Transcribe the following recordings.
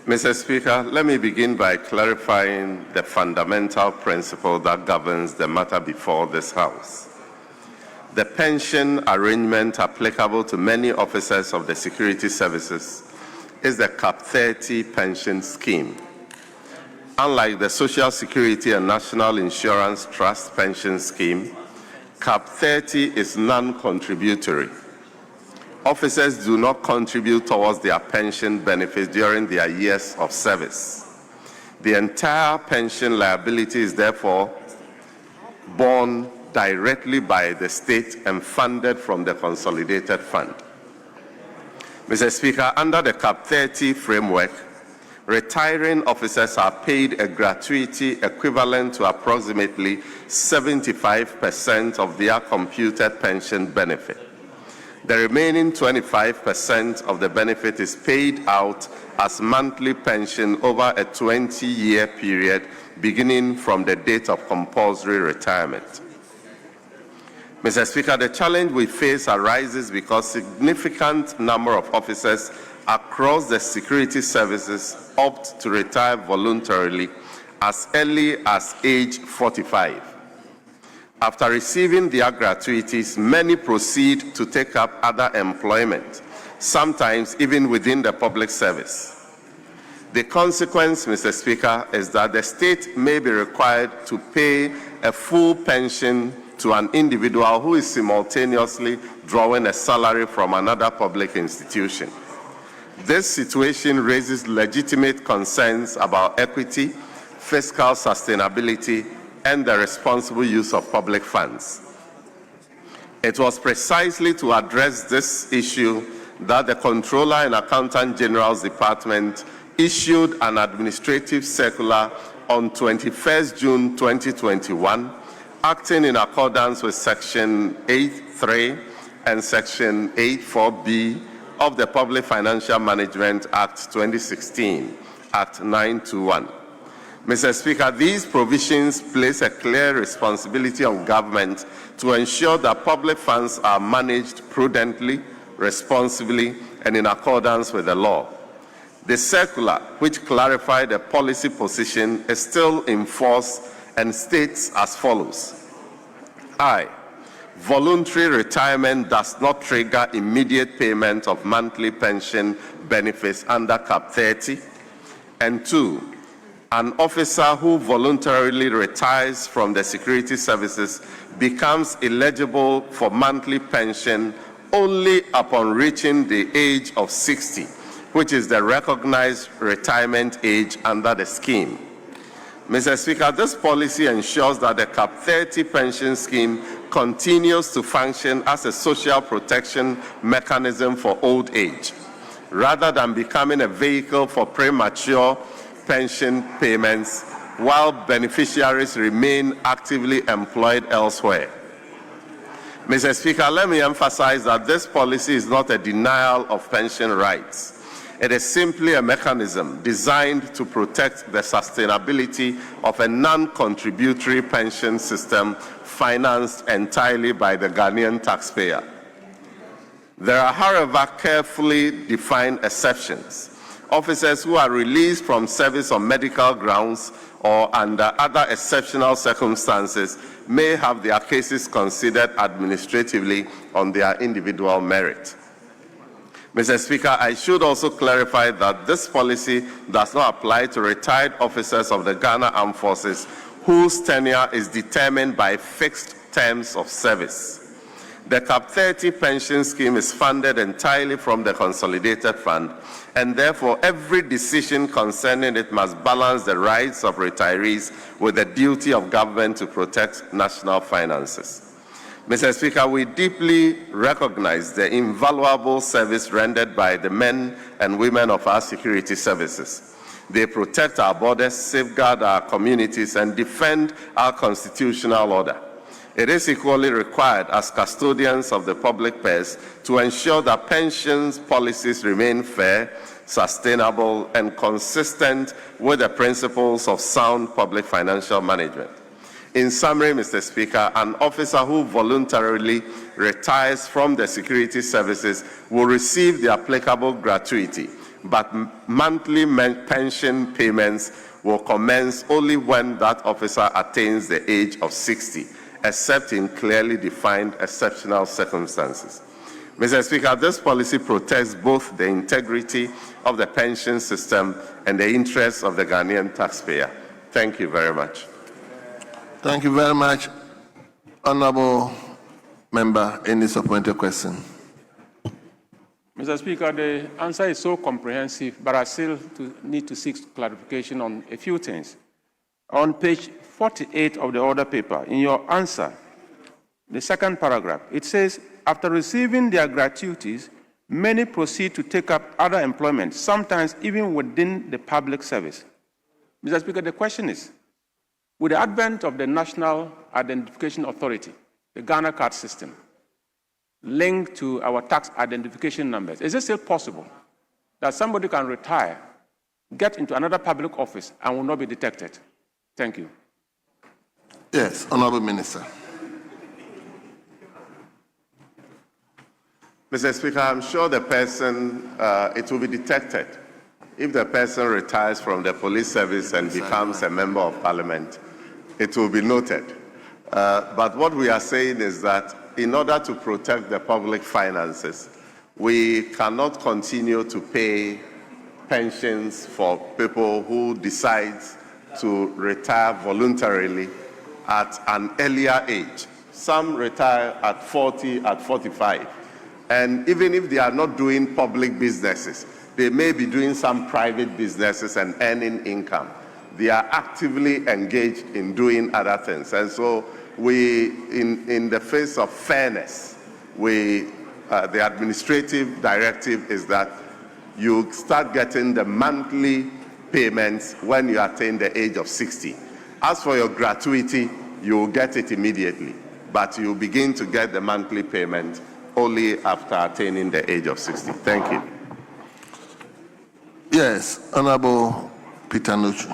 Mr. Speaker, let me begin by clarifying the fundamental principle that governs the matter before this House. The pension arrangement applicable to many officers of the security services is the Cap 30 pension scheme. Unlike the Social Security and National Insurance Trust pension scheme, Cap 30 is non-contributory. Officers do not contribute towards their pension benefits during their years of service. The entire pension liability is therefore borne directly by the state and funded from the consolidated fund. Mr. Speaker, under the Cap 30 framework, retiring officers are paid a gratuity equivalent to approximately 75% of their computed pension benefit. The remaining 25% of the benefit is paid out as monthly pension over a 20-year period beginning from the date of compulsory retirement. Mr. Speaker, the challenge we face arises because a significant number of officers across the security services opt to retire voluntarily as early as age 45. After receiving their gratuities, many proceed to take up other employment, sometimes even within the public service. The consequence, Mr. Speaker, is that the state may be required to pay a full pension to an individual who is simultaneously drawing a salary from another public institution. This situation raises legitimate concerns about equity, fiscal sustainability, and the responsible use of public funds. It was precisely to address this issue that the Comptroller and Accountant General's Department issued an administrative circular on 21st June 2021, acting in accordance with Section 8.3 and Section 8.4b of the Public Financial Management Act 2016, Act 921. Mr. Speaker, these provisions place a clear responsibility on government to ensure that public funds are managed prudently, responsibly, and in accordance with the law. The circular, which clarified the policy position, is still in force and states as follows. I. Voluntary retirement does not trigger immediate payment of monthly pension benefits under Cap 30. And 2. An officer who voluntarily retires from the security services becomes eligible for monthly pension only upon reaching the age of 60, which is the recognized retirement age under the scheme. Mr. Speaker, this policy ensures that the Cap 30 pension scheme continues to function as a social protection mechanism for old age, rather than becoming a vehicle for premature pension payments while beneficiaries remain actively employed elsewhere. Mr. Speaker, let me emphasize that this policy is not a denial of pension rights. It is simply a mechanism designed to protect the sustainability of a non-contributory pension system financed entirely by the Ghanaian taxpayer. There are, however, carefully defined exceptions. Officers who are released from service on medical grounds or under other exceptional circumstances may have their cases considered administratively on their individual merit. Mr. Speaker, I should also clarify that this policy does not apply to retired officers of the Ghana Armed Forces whose tenure is determined by fixed terms of service. The Cap 30 pension scheme is funded entirely from the consolidated fund, and therefore every decision concerning it must balance the rights of retirees with the duty of government to protect national finances. Mr. Speaker, we deeply recognize the invaluable service rendered by the men and women of our security services. They protect our borders, safeguard our communities, and defend our constitutional order. It is equally required as custodians of the public purse to ensure that pensions policies remain fair, sustainable, and consistent with the principles of sound public financial management. In summary, Mr. Speaker, an officer who voluntarily retires from the security services will receive the applicable gratuity, but monthly pension payments will commence only when that officer attains the age of 60, except in clearly defined exceptional circumstances. Mr. Speaker, this policy protects both the integrity of the pension system and the interests of the Ghanaian taxpayer. Thank you very much. Thank you very much. Honorable Member, any supplementary question? Mr. Speaker, the answer is so comprehensive, but I still need to seek clarification on a few things. On page 48 of the order paper, in your answer, the second paragraph, it says, after receiving their gratuities, many proceed to take up other employment, sometimes even within the public service. Mr. Speaker, the question is, with the advent of the National Identification Authority, the Ghana card system, linked to our tax identification numbers, is it still possible that somebody can retire, get into another public office, and will not be detected? Thank you. Yes, Honorable Minister. Mr. Speaker, I'm sure the person, it will be detected. If the person retires from the police service and becomes a member of parliament, it will be noted. But what we are saying is that in order to protect the public finances, we cannot continue to pay pensions for people who decide to retire voluntarily at an earlier age. Some retire at 40, at 45. And even if they are not doing public businesses, they may be doing some private businesses and earning income. They are actively engaged in doing other things. And so we, in the face of fairness, the administrative directive is that you start getting the monthly payments when you attain the age of 60. As for your gratuity, you will get it immediately, but you begin to get the monthly payment only after attaining the age of 60. Thank you. Yes, Honorable Peter Nuchu.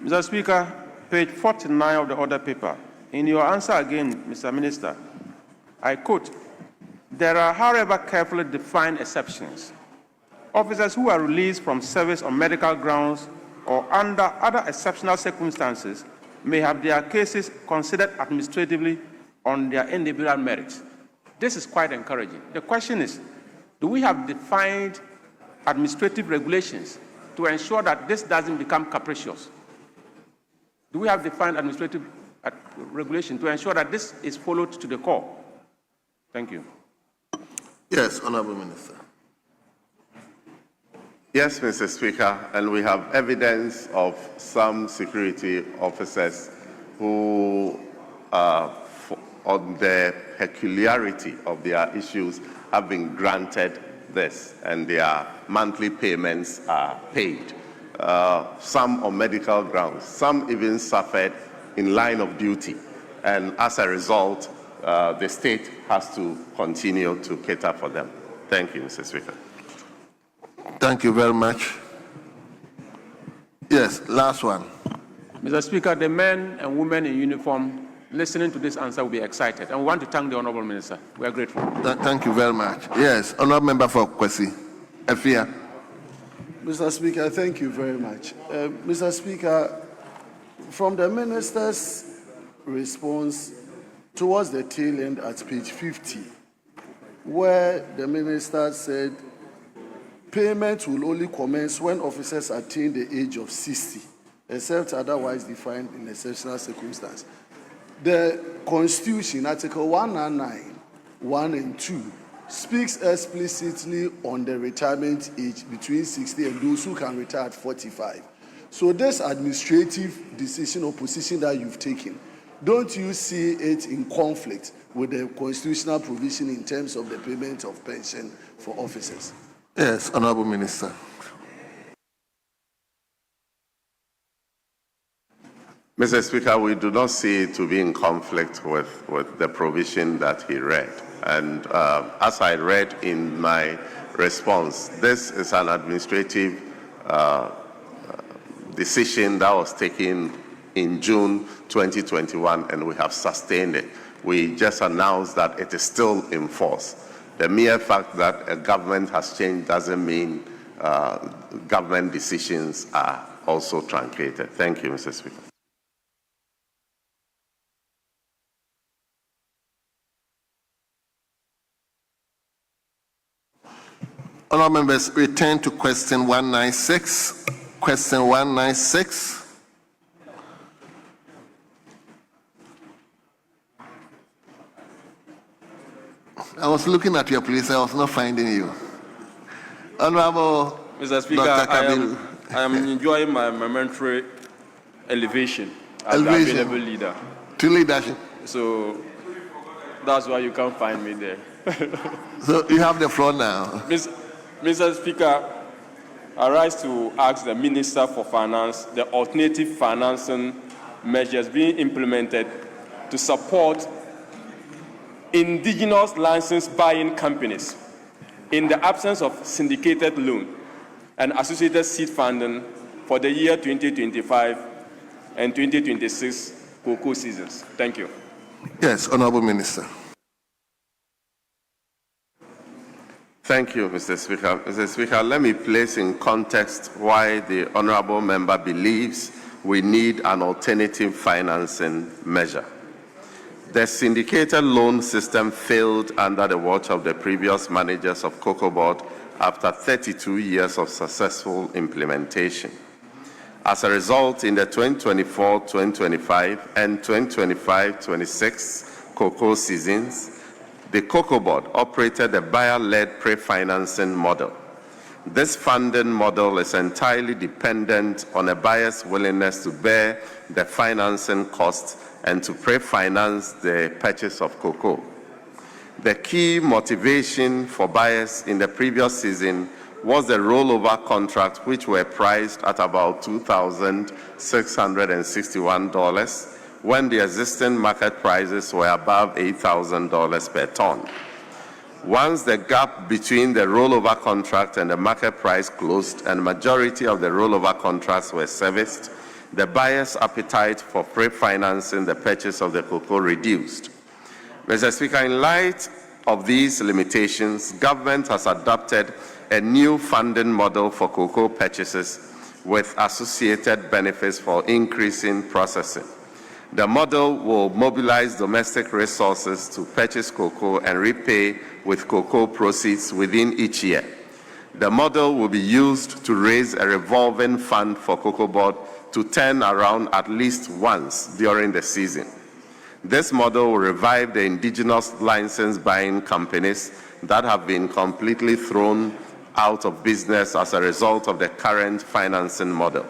Mr. Speaker, page 49 of the order paper. In your answer again, Mr. Minister, I quote, there are, however, carefully defined exceptions. Officers who are released from service on medical grounds or under other exceptional circumstances may have their cases considered administratively on their individual merits. This is quite encouraging. The question is, do we have defined administrative regulations to ensure that this doesn't become capricious? Do we have defined administrative regulation to ensure that this is followed to the core? Thank you. Yes, Honorable Minister. Yes, Mr. Speaker, and we have evidence of some security officers who, on the peculiarity of their issues, have been granted this, and their monthly payments are paid. Some on medical grounds, some even suffered in line of duty, and as a result, the state has to continue to cater for them. Thank you, Mr. Speaker. Thank you very much. Yes, last one. Mr. Speaker, the men and women in uniform listening to this answer will be excited, and we want to thank the Honourable Minister. We are grateful. Thank you very much. Yes, Honourable Member for Kwesi Efia. Mr. Speaker, thank you very much. Mr. Speaker, from the Minister's response towards the tail end at page 50, where the Minister said payment will only commence when officers attain the age of 60, except otherwise defined in exceptional circumstances. The Constitution, Article 199, 1 and 2, speaks explicitly on the retirement age between 60 and those who can retire at 45. So this administrative decision or position that you've taken, don't you see it in conflict with the constitutional provision in terms of the payment of pension for officers? Yes, Honourable Minister. Mr. Speaker, we do not see it to be in conflict with the provision that he read. And as I read in my response, this is an administrative decision that was taken in June 2021, and we have sustained it. We just announced that it is still in force. The mere fact that a government has changed doesn't mean government decisions are also truncated. Thank you, Mr. Speaker. Honourable members, return to question 196. Question 196. I was looking at your place, I was not finding you. Honourable Mr. Speaker, I am enjoying my momentary elevation as the available leader. To leadership. So that's why you can't find me there. So you have the floor now. Mr. Speaker, I rise to ask the Minister for Finance the alternative financing measures being implemented to support indigenous license buying companies in the absence of syndicated loan and associated seed funding for the year 2025 and 2026 cocoa seasons. Thank you. Yes, Honourable Minister. Thank you, Mr. Speaker. Mr. Speaker, let me place in context why the honourable member believes we need an alternative financing measure. The syndicated loan system failed under the watch of the previous managers of Goldbod after 32 years of successful implementation. As a result, in the 2024-2025 and 2025-26 cocoa seasons, the Goldbod operated a buyer-led pre-financing model. This funding model is entirely dependent on a buyer's willingness to bear the financing costs and to pre-finance the purchase of cocoa. The key motivation for buyers in the previous season was the rollover contract, which were priced at about $2,661 when the existing market prices were above $8,000 per ton. Once the gap between the rollover contract and the market price closed and majority of the rollover contracts were serviced, the buyer's appetite for pre-financing the purchase of the cocoa reduced. Mr. Speaker, in light of these limitations, government has adopted a new funding model for cocoa purchases with associated benefits for increasing processing. The model will mobilize domestic resources to purchase cocoa and repay with cocoa proceeds within each year. The model will be used to raise a revolving fund for Goldbod to turn around at least once during the season. This model will revive the indigenous license buying companies that have been completely thrown out of business as a result of the current financing model.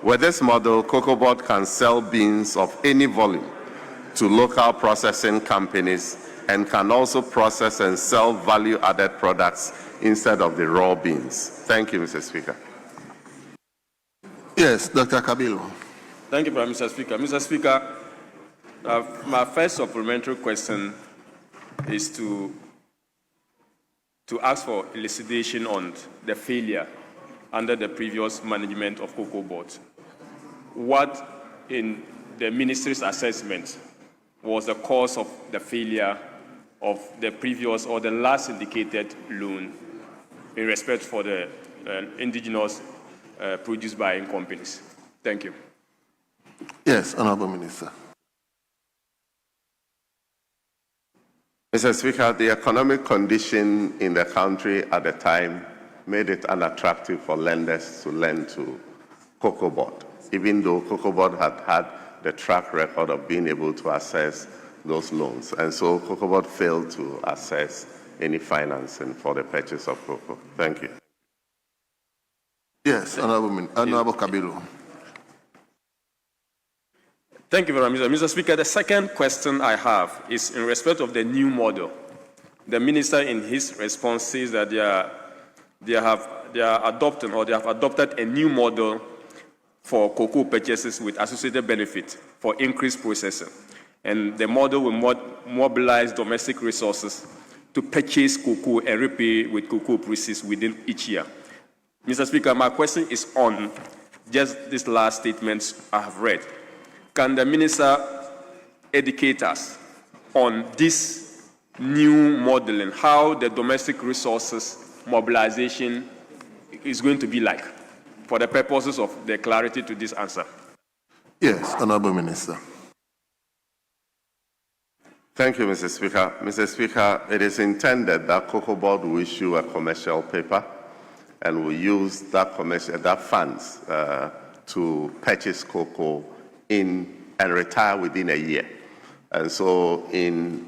With this model, Goldbod can sell beans of any volume to local processing companies and can also process and sell value-added products instead of the raw beans. Thank you, Mr. Speaker. Yes, Dr. Kabilu. Thank you, Mr. Speaker. Mr. Speaker, my first supplementary question is to ask for elucidation on the failure under the previous management of Goldbod. What, in the ministry's assessment, was the cause of the failure of the previous or the last indicated loan in respect for the indigenous produce buying companies? Thank you. Yes, Honourable Minister. Mr. Speaker, the economic condition in the country at the time made it unattractive for lenders to lend to Goldbod, even though Goldbod had had the track record of being able to access those loans. And so Goldbod failed to access any financing for the purchase of cocoa. Thank you. Yes, Honourable Kabilu. Thank you very much, Mr. Speaker. The second question I have is in respect of the new model. The minister, in his response, says that they have adopted a new model for cocoa purchases with associated benefit for increased processing, and the model will mobilize domestic resources to purchase cocoa and repay with cocoa proceeds within each year. Mr. Speaker, my question is on just this last statement I have read. Can the minister educate us on this new modeling, how the domestic resources mobilization is going to be like, for the purposes of the clarity to this answer. Yes, Honorable Minister. Thank you, Mr. Speaker. Mr. Speaker, it is intended that Cocoa Board will issue a commercial paper and will use that funds to purchase cocoa and retire within a year. And so in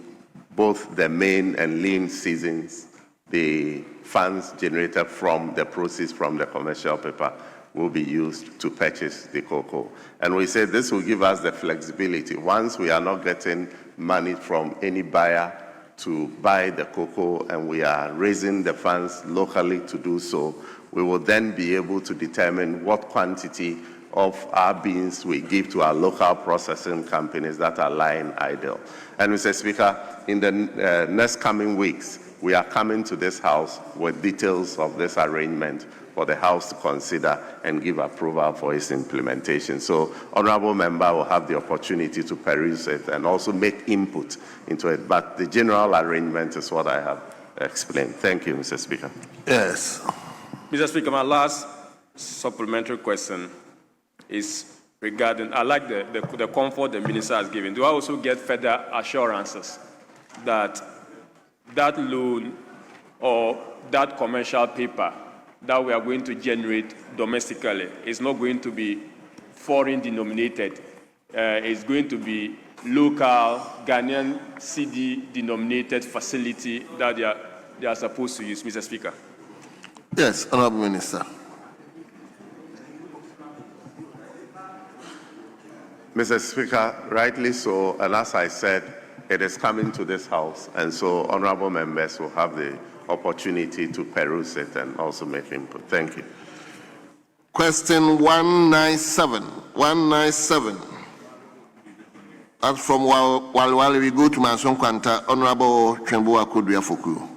both the main and lean seasons, the funds generated from the proceeds from the commercial paper will be used to purchase the cocoa. And we say this will give us the flexibility. Once we are not getting money from any buyer to buy the cocoa and we are raising the funds locally to do so, we will then be able to determine what quantity of our beans we give to our local processing companies that are lying idle. And Mr. Speaker, in the next coming weeks, we are coming to this House with details of this arrangement for the House to consider and give approval for its implementation. So, Honourable Member will have the opportunity to peruse it and also make input into it. But the general arrangement is what I have explained. Thank you, Mr. Speaker. Yes. Mr. Speaker, my last supplementary question is regarding, I like the comfort the minister has given. Do I also get further assurances that that loan or that commercial paper that we are going to generate domestically is not going to be foreign denominated? It's going to be local Ghanaian CD denominated facility that they are supposed to use, Mr. Speaker? Yes, Honorable Minister. Mr. Speaker, rightly so, and as I said, it is coming to this House, and so honourable members will have the opportunity to peruse it and also make input. Thank you. Question 197. 197. That's from while we go to Manson Kwanta, Honorable Chembo Akudua Foku.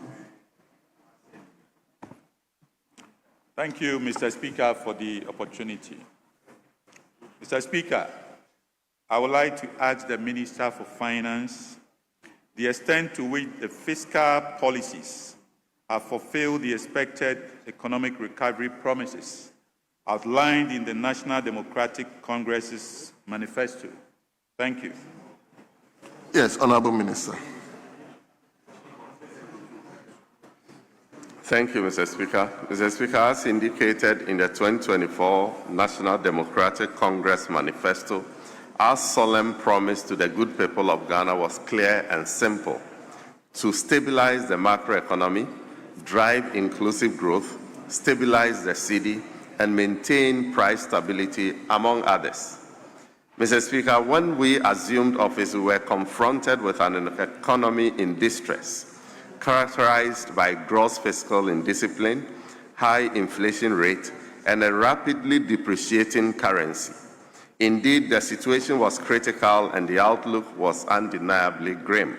Thank you, Mr. Speaker, for the opportunity. Mr. Speaker, I would like to ask the Minister for Finance the extent to which the fiscal policies have fulfilled the expected economic recovery promises outlined in the National Democratic Congress's manifesto. Thank you. Yes, Honorable Minister. Thank you, Mr. Speaker. Mr. Speaker, as indicated in the 2024 National Democratic Congress manifesto, our solemn promise to the good people of Ghana was clear and simple: to stabilize the macroeconomy, drive inclusive growth, stabilize the cedi, and maintain price stability, among others. Mr. Speaker, when we assumed office, we were confronted with an economy in distress, characterized by gross fiscal indiscipline, high inflation rate, and a rapidly depreciating currency. Indeed, the situation was critical and the outlook was undeniably grim.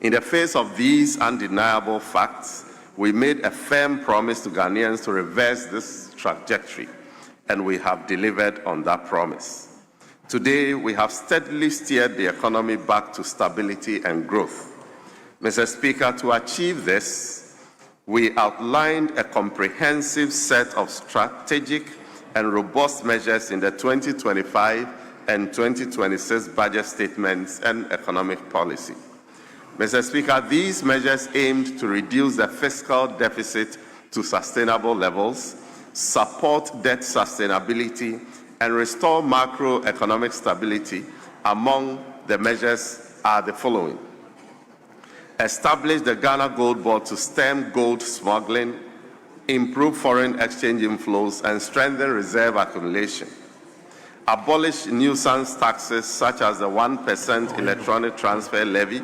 In the face of these undeniable facts, we made a firm promise to Ghanaians to reverse this trajectory, and we have delivered on that promise. Today, we have steadily steered the economy back to stability and growth. Mr. Speaker, to achieve this, we outlined a comprehensive set of strategic and robust measures in the 2025 and 2026 budget statements and economic policy. Mr. Speaker, these measures aimed to reduce the fiscal deficit to sustainable levels, support debt sustainability, and restore macroeconomic stability. Among the measures are the following: establish the Ghana Goldbod to stem gold smuggling, improve foreign exchange inflows, and strengthen reserve accumulation. Abolish nuisance taxes such as the 1% electronic transfer levy,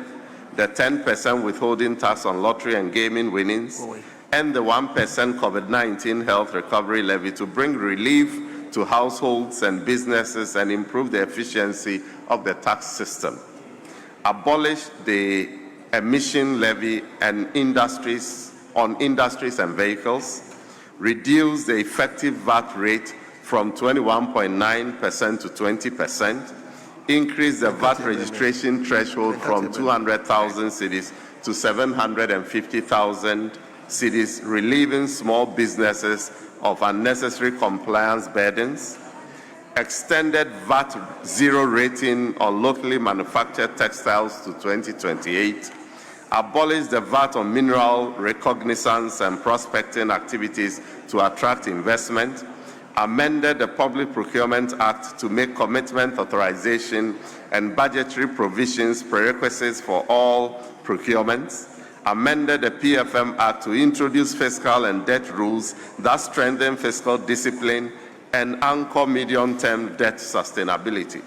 the 10% withholding tax on lottery and gaming winnings, and the 1% COVID-19 health recovery levy to bring relief to households and businesses and improve the efficiency of the tax system. Abolish the emission levy and on industries and vehicles, reduce the effective VAT rate from 21.9% to 20%, increase the VAT registration threshold from 200,000 cedis to 750,000 cedis, relieving small businesses of unnecessary compliance burdens, extended VAT zero rating on locally manufactured textiles to 2028, abolished the VAT on mineral reconnaissance and prospecting activities to attract investment, amended the Public Procurement Act to make commitment authorization and budgetary provisions prerequisites for all procurements, amended the PFM Act to introduce fiscal and debt rules that strengthen fiscal discipline and anchor medium-term debt sustainability,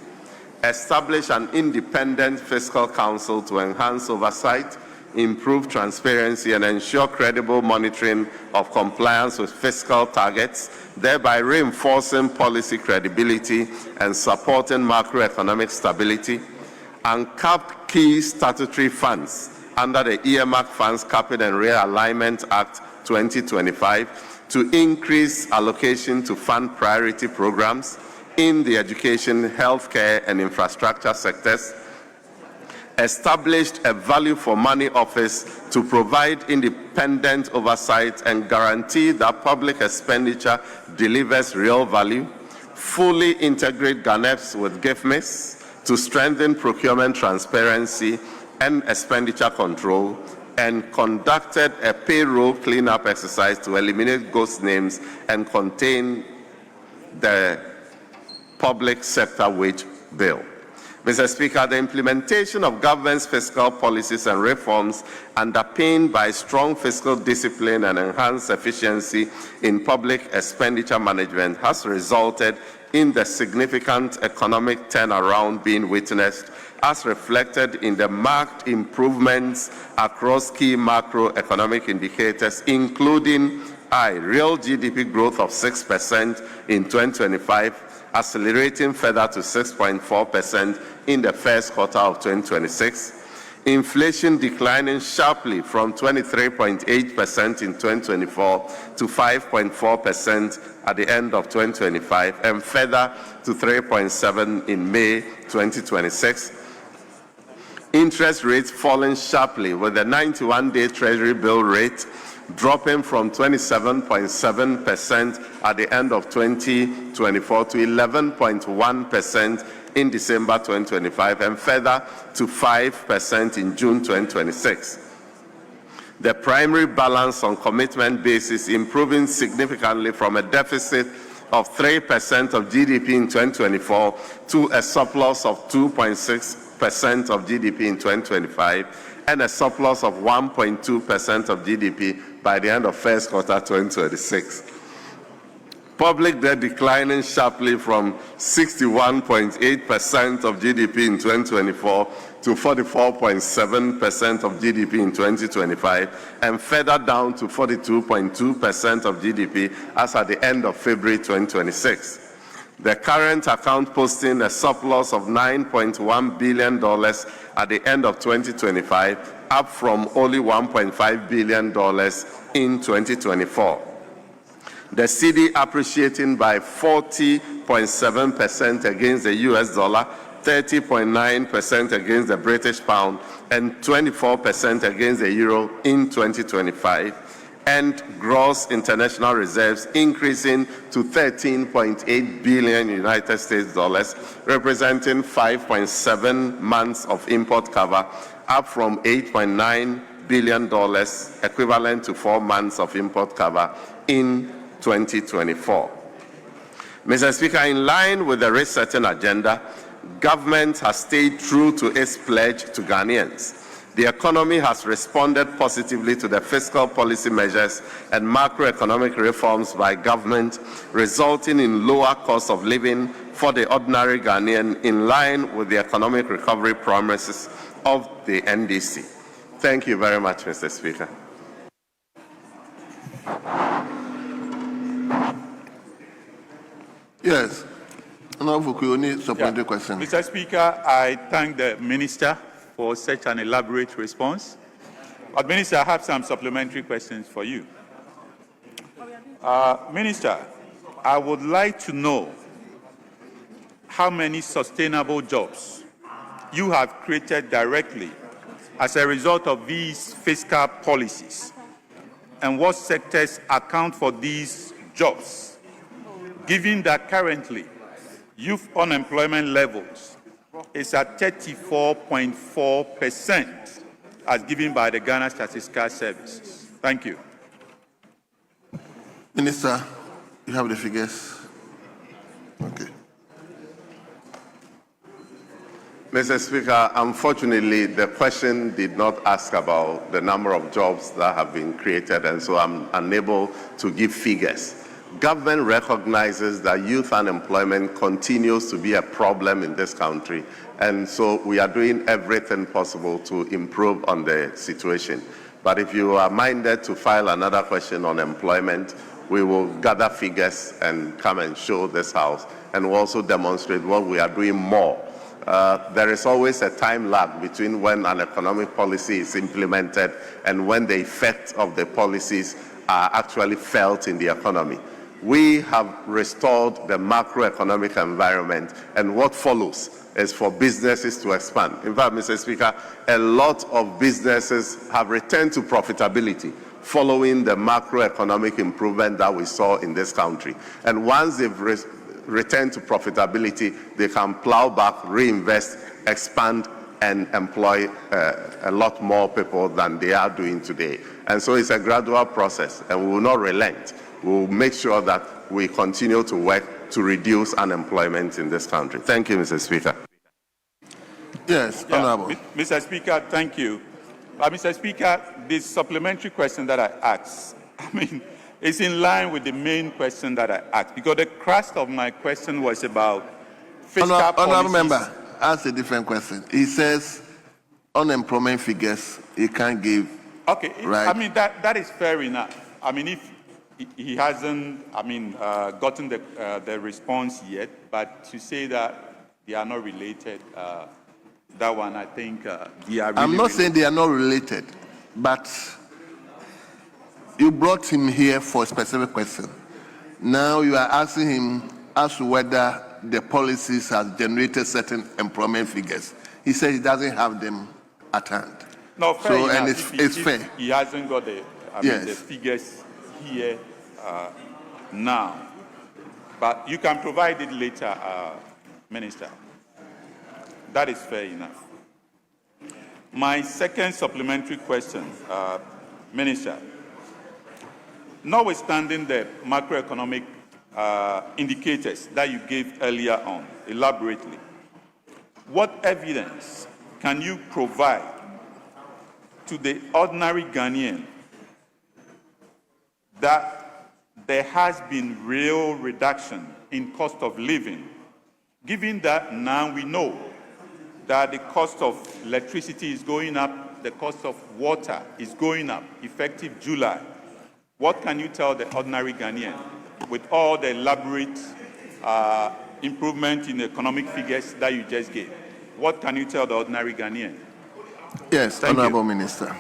establish an independent fiscal council to enhance oversight, improve transparency, and ensure credible monitoring of compliance with fiscal targets, thereby reinforcing policy credibility and supporting macroeconomic stability, uncap key statutory funds under the Earmark Funds Capping and Realignment Act 2025 to increase allocation to fund priority programs in the education, healthcare, and infrastructure sectors, established a value for money office to provide independent oversight and guarantee that public expenditure delivers real value, fully integrate GANEPS with GIFMIS to strengthen procurement transparency and expenditure control, and conducted a payroll cleanup exercise to eliminate ghost names and contain the public sector wage bill. Mr. Speaker, the implementation of government's fiscal policies and reforms underpinned by strong fiscal discipline and enhanced efficiency in public expenditure management has resulted in the significant economic turnaround being witnessed, as reflected in the marked improvements across key macroeconomic indicators, including real GDP growth of 6% in 2025, accelerating further to 6.4% in the first quarter of 2026. Inflation declining sharply from 23.8% in 2024 to 5.4% at the end of 2025, and further to 3.7% in May 2026. Interest rates falling sharply, with the 91-day Treasury bill rate dropping from 27.7% at the end of 2024 to 11.1% in December 2025, and further to 5% in June 2026. The primary balance on commitment basis improving significantly from a deficit of 3% of GDP in 2024 to a surplus of 2.6% of GDP in 2025, and a surplus of 1.2% of GDP by the end of first quarter 2026. Public debt declining sharply from 61.8% of GDP in 2024 to 44.7% of GDP in 2025, and further down to 42.2% of GDP as at the end of February 2026. The current account posting a surplus of $9.1 billion at the end of 2025, up from only $1.5 billion in 2024. The cedi appreciating by 40.7% against the US dollar, 30.9% against the British pound, and 24% against the euro in 2025. And gross international reserves increasing to 13.8 billion United States dollars, representing 5.7 months of import cover, up from $8.9 billion, equivalent to 4 months of import cover in 2024. Mr. Speaker, in line with the rate-setting agenda, government has stayed true to its pledge to Ghanaians. The economy has responded positively to the fiscal policy measures and macroeconomic reforms by government, resulting in lower cost of living for the ordinary Ghanaian, in line with the economic recovery promises of the NDC. Thank you very much, Mr. Speaker. Yes. Supplementary question. Mr. Speaker, I thank the Minister for such an elaborate response. But Minister, I have some supplementary questions for you. Minister, I would like to know how many sustainable jobs you have created directly as a result of these fiscal policies, and what sectors account for these jobs, given that currently youth unemployment levels is at 34.4% as given by the Ghana Statistical Services. Thank you. Minister, you have the figures. Okay. Mr. Speaker, unfortunately, the question did not ask about the number of jobs that have been created, and so I'm unable to give figures. Government recognizes that youth unemployment continues to be a problem in this country, and so we are doing everything possible to improve on the situation. But if you are minded to file another question on employment, we will gather figures and come and show this House, and we'll also demonstrate what we are doing more. There is always a time lag between when an economic policy is implemented and when the effects of the policies are actually felt in the economy. We have restored the macroeconomic environment, and what follows is for businesses to expand. In fact, Mr. Speaker, a lot of businesses have returned to profitability following the macroeconomic improvement that we saw in this country. And once they've return to profitability, they can plow back, reinvest, expand, and employ a lot more people than they are doing today. And so it's a gradual process, and we will not relent. We will make sure that we continue to work to reduce unemployment in this country. Thank you, Mr. Speaker. Yes, Honorable. Mr. Speaker, thank you. Mr. Speaker, this supplementary question that I asked, it's in line with the main question that I asked, because the crux of my question was about fiscal policies. Honorable member, ask a different question. He says unemployment figures he can't give. Okay, right? That is fair enough. If he hasn't, gotten the response yet, but to say that they are not related, that one, I think they are really I'm not saying they are not related, but you brought him here for a specific question. Now you are asking him as to whether the policies have generated certain employment figures. He said he doesn't have them at hand. No, fair enough. And it's fair. He hasn't got the figures here now. But you can provide it later, Minister. That is fair enough. My second supplementary question, Minister. Notwithstanding the macroeconomic indicators that you gave earlier on, elaborately, what evidence can you provide to the ordinary Ghanaian that there has been real reduction in cost of living, given that now we know that the cost of electricity is going up, the cost of water is going up, effective July? What can you tell the ordinary Ghanaian with all the elaborate improvement in economic figures that you just gave? What can you tell the ordinary Ghanaian? Yes, Honorable Minister.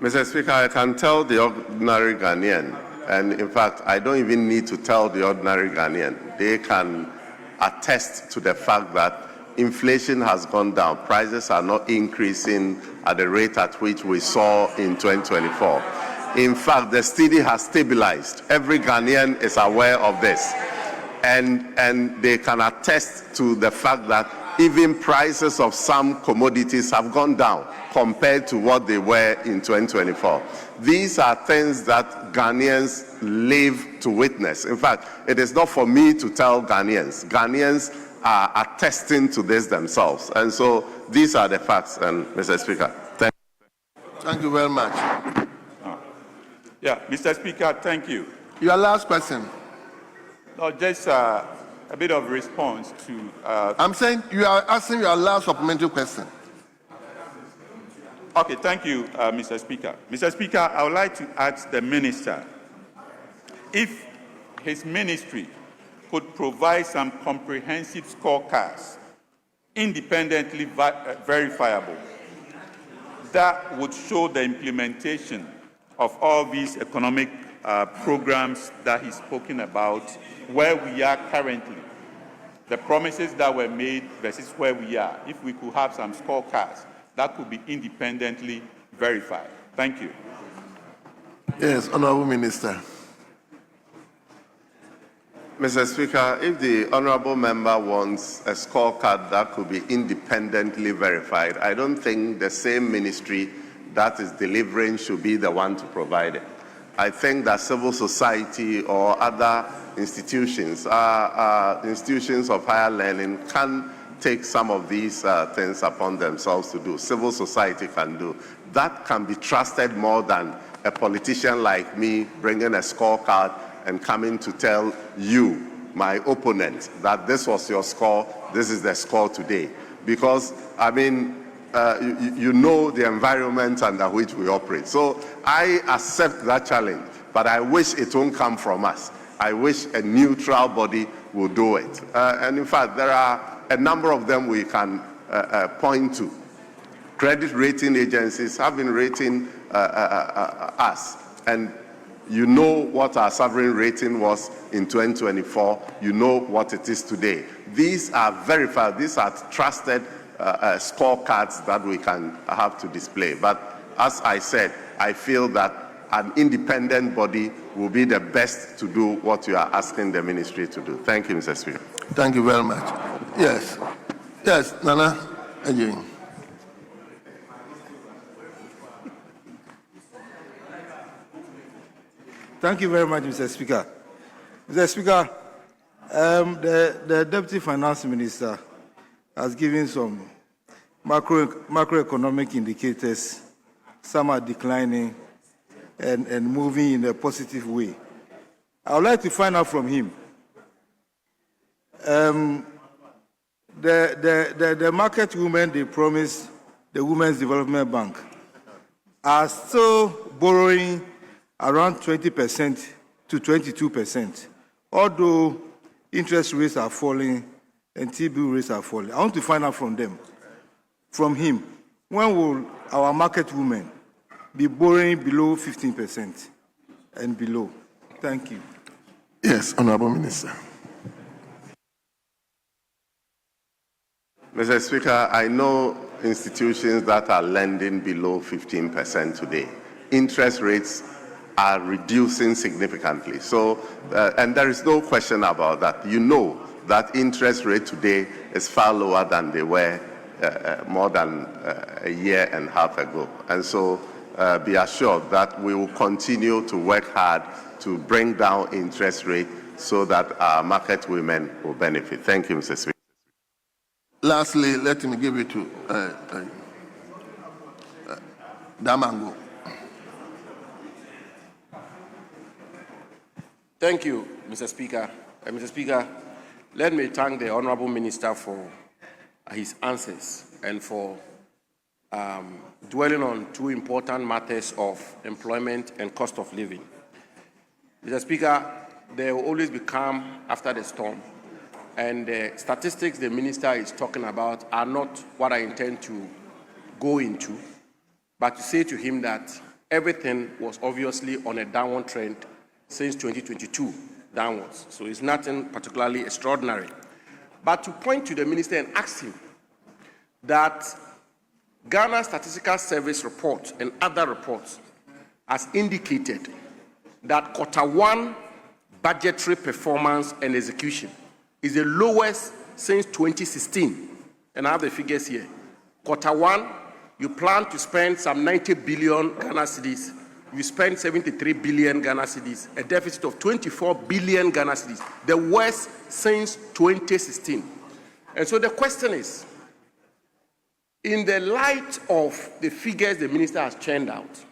Mr. Speaker, I can tell the ordinary Ghanaian, and in fact, I don't even need to tell the ordinary Ghanaian. They can attest to the fact that inflation has gone down. Prices are not increasing at the rate at which we saw in 2024. In fact, the cedi has stabilized. Every Ghanaian is aware of this. And they can attest to the fact that even prices of some commodities have gone down compared to what they were in 2024. These are things that Ghanaians live to witness. In fact, it is not for me to tell Ghanaians. Ghanaians are attesting to this themselves. And so these are the facts, and Mr. Speaker. Thank you very much. Mr. Speaker, thank you. Your last question. No, just a bit of response to... I'm saying you are asking your last supplementary question. Okay, thank you, Mr. Speaker. Mr. Speaker, I would like to ask the Minister if his ministry could provide some comprehensive scorecards, independently verifiable, that would show the implementation of all these economic programs that he's spoken about, where we are currently, the promises that were made versus where we are. If we could have some scorecards that could be independently verified. Thank you. Yes, Honorable Minister. Mr. Speaker, if the honorable member wants a scorecard that could be independently verified, I don't think the same ministry that is delivering should be the one to provide it. I think that civil society or other institutions, institutions of higher learning, can take some of these things upon themselves to do. Civil society can do. That can be trusted more than a politician like me bringing a scorecard and coming to tell you, my opponent, that this was your score, this is the score today. Because, I mean, you know the environment under which we operate. So I accept that challenge, but I wish it won't come from us. I wish a neutral body will do it. And in fact, there are a number of them we can point to. Credit rating agencies have been rating us, and you know what our sovereign rating was in 2024. You know what it is today. These are verified. These are trusted scorecards that we can have to display. But as I said, I feel that an independent body will be the best to do what you are asking the ministry to do. Thank you, Mr. Speaker. Thank you very much. Yes. Yes, Nana Ajin. Thank you very much, Mr. Speaker. Mr. Speaker, the Deputy Finance Minister has given some macroeconomic indicators. Some are declining and moving in a positive way. I would like to find out from him. The market women they promised the Women's Development Bank are still borrowing around 20% to 22%, although interest rates are falling and T-bill rates are falling. I want to find out from him, when will our market women be borrowing below 15% and below? Thank you. Yes, Honorable Minister. Mr. Speaker, I know institutions that are lending below 15% today. Interest rates are reducing significantly. So, and there is no question about that. You know that interest rate today is far lower than they were more than a year and a half ago. And so be assured that we will continue to work hard to bring down interest rate so that our market women will benefit. Thank you, Mr. Speaker. Lastly, let me give it to Damango. Thank you, Mr. Speaker. Mr. Speaker, let me thank the Honorable Minister for his answers and for dwelling on two important matters of employment and cost of living. Mr. Speaker, there will always be calm after the storm, and the statistics the Minister is talking about are not what I intend to go into, but to say to him that everything was obviously on a downward trend since 2022 downwards. So it's nothing particularly extraordinary. But to point to the Minister and ask him that Ghana Statistical Service report and other reports has indicated that Q1 budgetary performance and execution is the lowest since 2016. And I have the figures here. Q1, you plan to spend some 90 billion Ghana cedis. You spend 73 billion Ghana cedis, a deficit of 24 billion Ghana cedis, the worst since 2016. And so the question is, in the light of the figures the Minister has churned out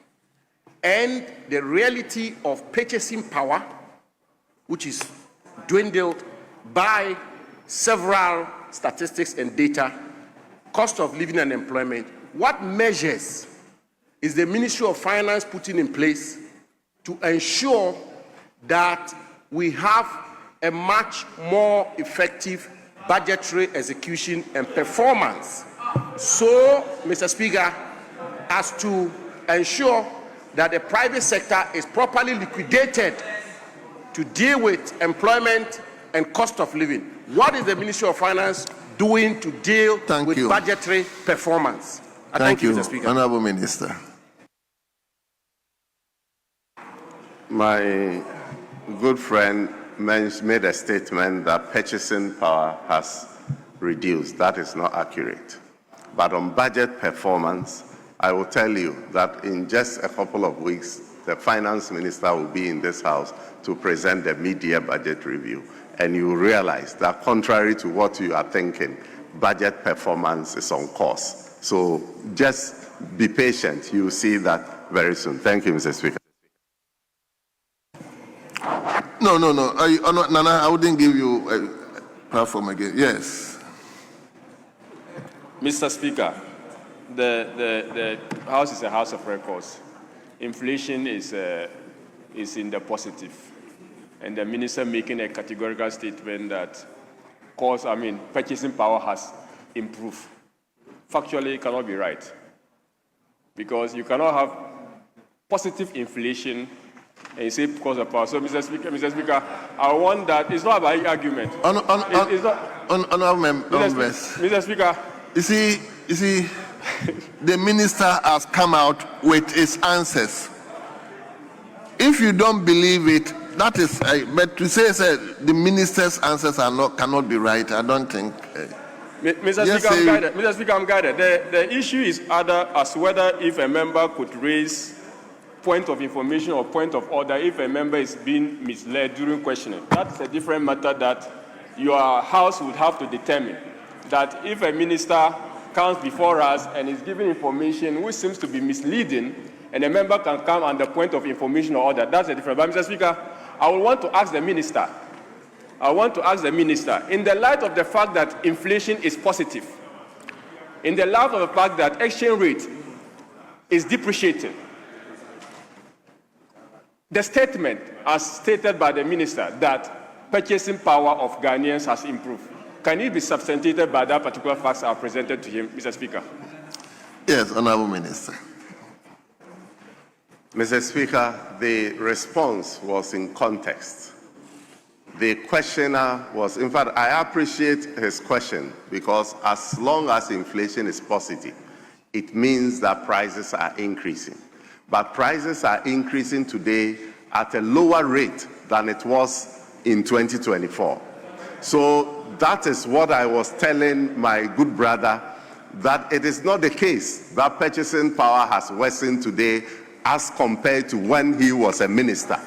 and the reality of purchasing power, which is dwindled by several statistics and data, cost of living and employment, what measures is the Ministry of Finance putting in place to ensure that we have a much more effective budgetary execution and performance? So, Mr. Speaker, as to ensure that the private sector is properly liquidated to deal with employment and cost of living. What is the Ministry of Finance doing to deal with budgetary performance? Thank you, Mr. Speaker. Honorable Minister. My good friend made a statement that purchasing power has reduced. That is not accurate. But on budget performance, I will tell you that in just a couple of weeks, the finance minister will be in this house to present the mid-year budget review. And you will realize that contrary to what you are thinking, budget performance is on course. So just be patient. You will see that very soon. Thank you, Mr. Speaker. No. Nana, I wouldn't give you a platform again. Yes. Mr. Speaker, the House is a House of records. Inflation is in the positive. And the minister making a categorical statement that purchasing power has improved. Factually, it cannot be right. Because you cannot have positive inflation and you say because of power. So, Mr. Speaker, I want that. It's not about argument. Mr. Speaker. You see, the minister has come out with his answers. If you don't believe it, that is, but to say the minister's answers cannot be right, I don't think. Mr. Speaker, I'm guided. The issue is other as whether if a member could raise point of information or point of order if a member is being misled during questioning. That's a different matter that your house would have to determine. That if a minister comes before us and is giving information which seems to be misleading, and a member can come under point of information or order, that's a different. But Mr. Speaker, I would want to ask the minister, in the light of the fact that inflation is positive, in the light of the fact that exchange rate is depreciating, the statement as stated by the minister that purchasing power of Ghanaians has improved, can it be substantiated by that particular facts are presented to him, Mr. Speaker? Yes, Honorable Minister. Mr. Speaker, the response was in context. The questioner was, in fact, I appreciate his question because as long as inflation is positive, it means that prices are increasing. But prices are increasing today at a lower rate than it was in 2024. So that is what I was telling my good brother, that it is not the case that purchasing power has worsened today as compared to when he was a minister.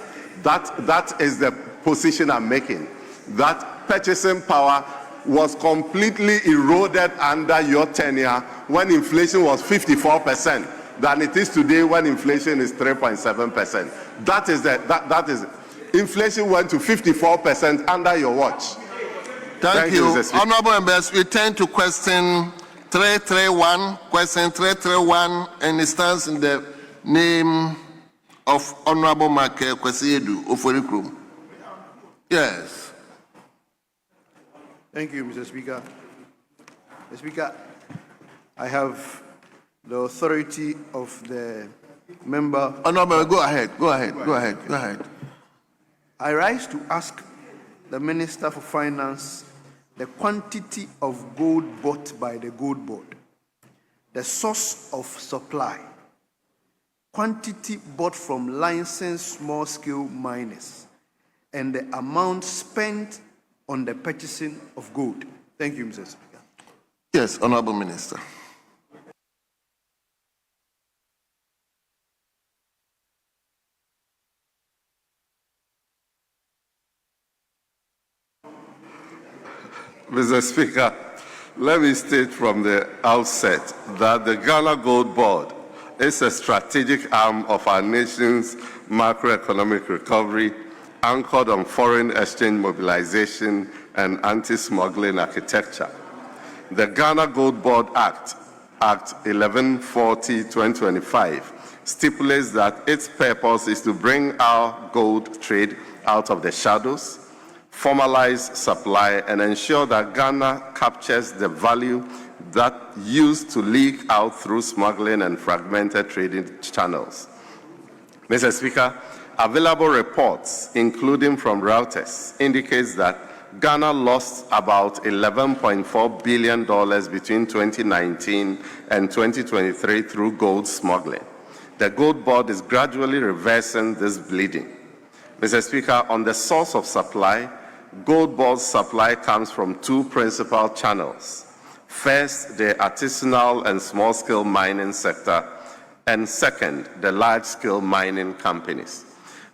That is the position I'm making. That purchasing power was completely eroded under your tenure when inflation was 54% than it is today when inflation is 3.7%. That is inflation went to 54% under your watch. Thank you. Honorable members, we turn to question 331. Question 331, and it stands in the name of Honorable Michael Kwesiedu Oforikrum. Yes. Thank you, Mr. Speaker. Mr. Speaker, I have the authority of the member. Honorable, go ahead. I rise to ask the Minister for Finance the quantity of gold bought by the Goldbod, the source of supply, quantity bought from licensed small-scale miners, and the amount spent on the purchasing of gold. Thank you, Mr. Speaker. Yes, Honorable Minister. Mr. Speaker, let me state from the outset that the Ghana Goldbod is a strategic arm of our nation's macroeconomic recovery anchored on foreign exchange mobilization and anti-smuggling architecture. The Ghana Goldbod Act 1140-2025, stipulates that its purpose is to bring our gold trade out of the shadows, formalize supply, and ensure that Ghana captures the value that used to leak out through smuggling and fragmented trading channels. Mr. Speaker, available reports, including from Reuters, indicates that Ghana lost about $11.4 billion between 2019 and 2023 through gold smuggling. The Goldbod is gradually reversing this bleeding. Mr. Speaker, on the source of supply, Goldbod's supply comes from two principal channels. First, the artisanal and small-scale mining sector, and second, the large-scale mining companies.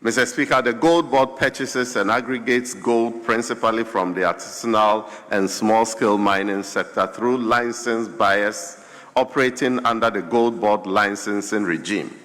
Mr. Speaker, the Goldbod purchases and aggregates gold principally from the artisanal and small-scale mining sector through licensed buyers operating under the Goldbod licensing regime.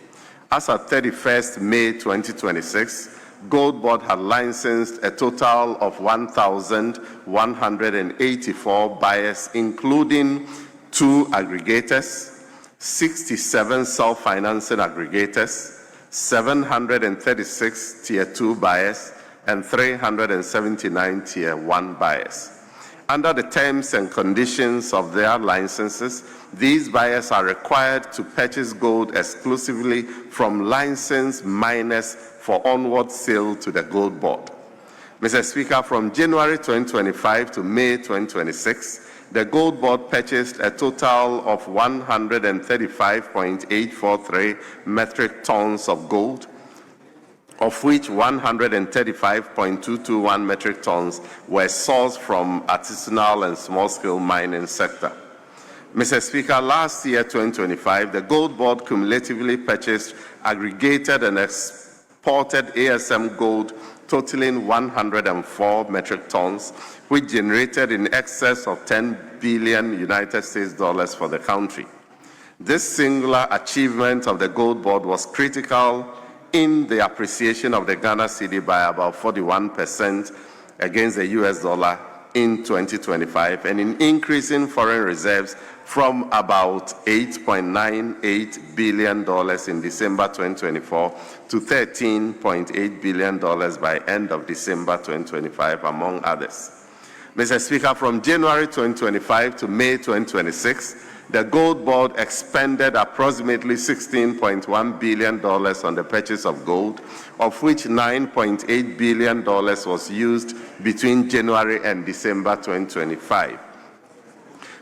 As of 31st May 2026, Goldbod had licensed a total of 1,184 buyers, including 2 aggregators, 67 self-financing aggregators, 736 Tier 2 buyers, and 379 Tier 1 buyers. Under the terms and conditions of their licenses, these buyers are required to purchase gold exclusively from licensed miners for onward sale to the Goldbod. Mr. Speaker, from January 2025 to May 2026, the Goldbod purchased a total of 135.843 metric tons of gold, of which 135.221 metric tons were sourced from artisanal and small-scale mining sector. Mr. Speaker, last year, 2025, the Goldbod cumulatively purchased, aggregated, and exported ASM gold totaling 104 metric tons, which generated in excess of 10 billion United States dollars for the country. This singular achievement of the Goldbod was critical in the appreciation of the Ghana cedi by about 41% against the US dollar in 2025, and in increasing foreign reserves from about $8.98 billion in December 2024 to $13.8 billion by end of December 2025, among others. Mr. Speaker, from January 2025 to May 2026, the Goldbod expended approximately $16.1 billion on the purchase of gold, of which $9.8 billion was used between January and December 2025.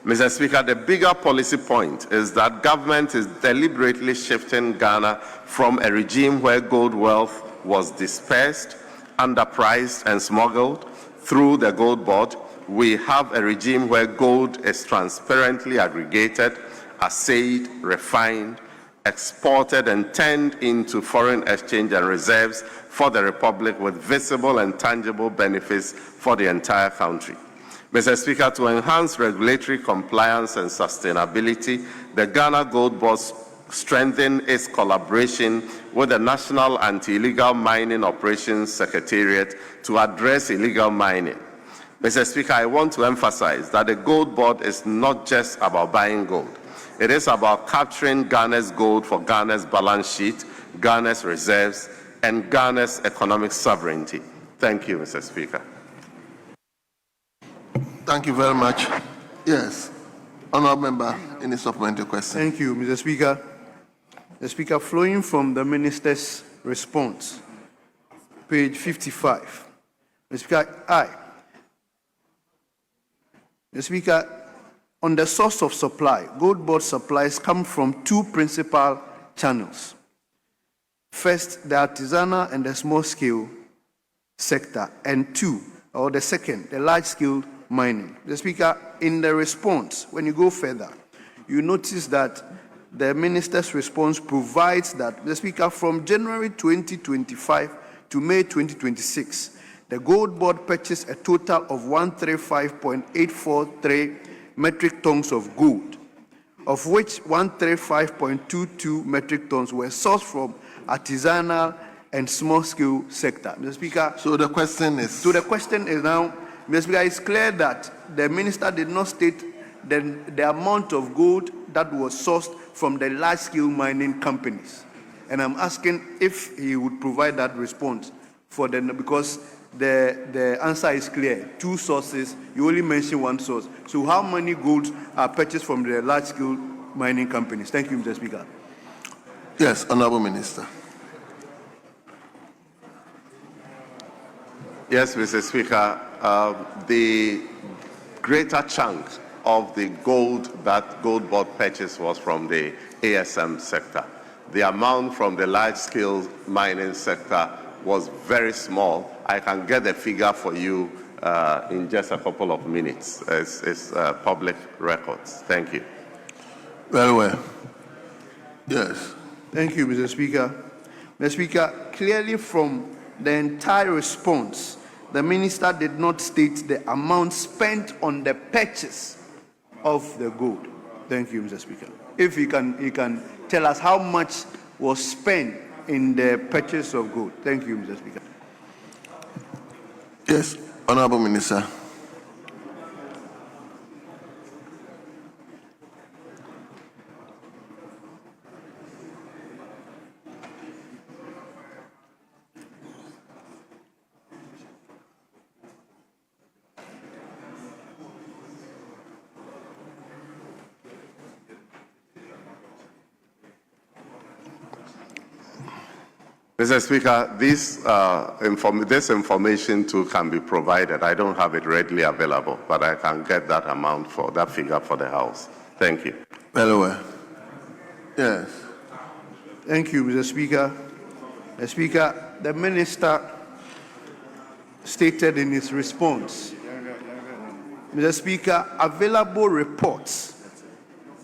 Mr. Speaker, the bigger policy point is that government is deliberately shifting Ghana from a regime where gold wealth was dispersed, underpriced, and smuggled through the Goldbod. We have a regime where gold is transparently aggregated, assayed, refined, exported, and turned into foreign exchange and reserves for the Republic with visible and tangible benefits for the entire country. Mr. Speaker, to enhance regulatory compliance and sustainability, the Ghana Goldbod strengthened its collaboration with the National Anti-Illegal Mining Operations Secretariat to address illegal mining. Mr. Speaker, I want to emphasize that the Goldbod is not just about buying gold. It is about capturing Ghana's gold for Ghana's balance sheet, Ghana's reserves, and Ghana's economic sovereignty. Thank you, Mr. Speaker. Thank you very much. Yes. Honourable Member, any supplementary question? Thank you, Mr. Speaker. The Speaker, flowing from the Minister's response, page 55. Mr. Speaker, aye. Mr. Speaker, on the source of supply, Goldbod supplies come from two principal channels. First, the artisanal and the small-scale sector, and the second, the large-scale mining. The Speaker, in the response, when you go further, you notice that the Minister's response provides that, the Speaker, from January 2025 to May 2026, the Goldbod purchased a total of 135.843 metric tons of gold, of which 135.22 metric tons were sourced from artisanal and small-scale sector. Mr. Speaker, so the question is now, Mr. Speaker, it's clear that the Minister did not state the amount of gold that was sourced from the large-scale mining companies. And I'm asking if he would provide that response because the answer is clear. Two sources, you only mention one source. So how many golds are purchased from the large-scale mining companies? Thank you, Mr. Speaker. Yes, Honourable Minister. Yes, Mr. Speaker. The greater chunk of the gold that Goldbod purchased was from the ASM sector. The amount from the large-scale mining sector was very small. I can get the figure for you in just a couple of minutes. It's public records. Thank you. Very well. Yes. Thank you, Mr. Speaker. Mr. Speaker, clearly from the entire response, the minister did not state the amount spent on the purchase of the gold. Thank you, Mr. Speaker. If he can tell us how much was spent in the purchase of gold. Thank you, Mr. Speaker. Yes, Honorable Minister. Mr. Speaker, this information too can be provided. I don't have it readily available, but I can get that amount for that figure for the House. Thank you. Very well. Yes. Thank you, Mr. Speaker. Mr. Speaker, the minister stated in his response, Mr. Speaker, available reports,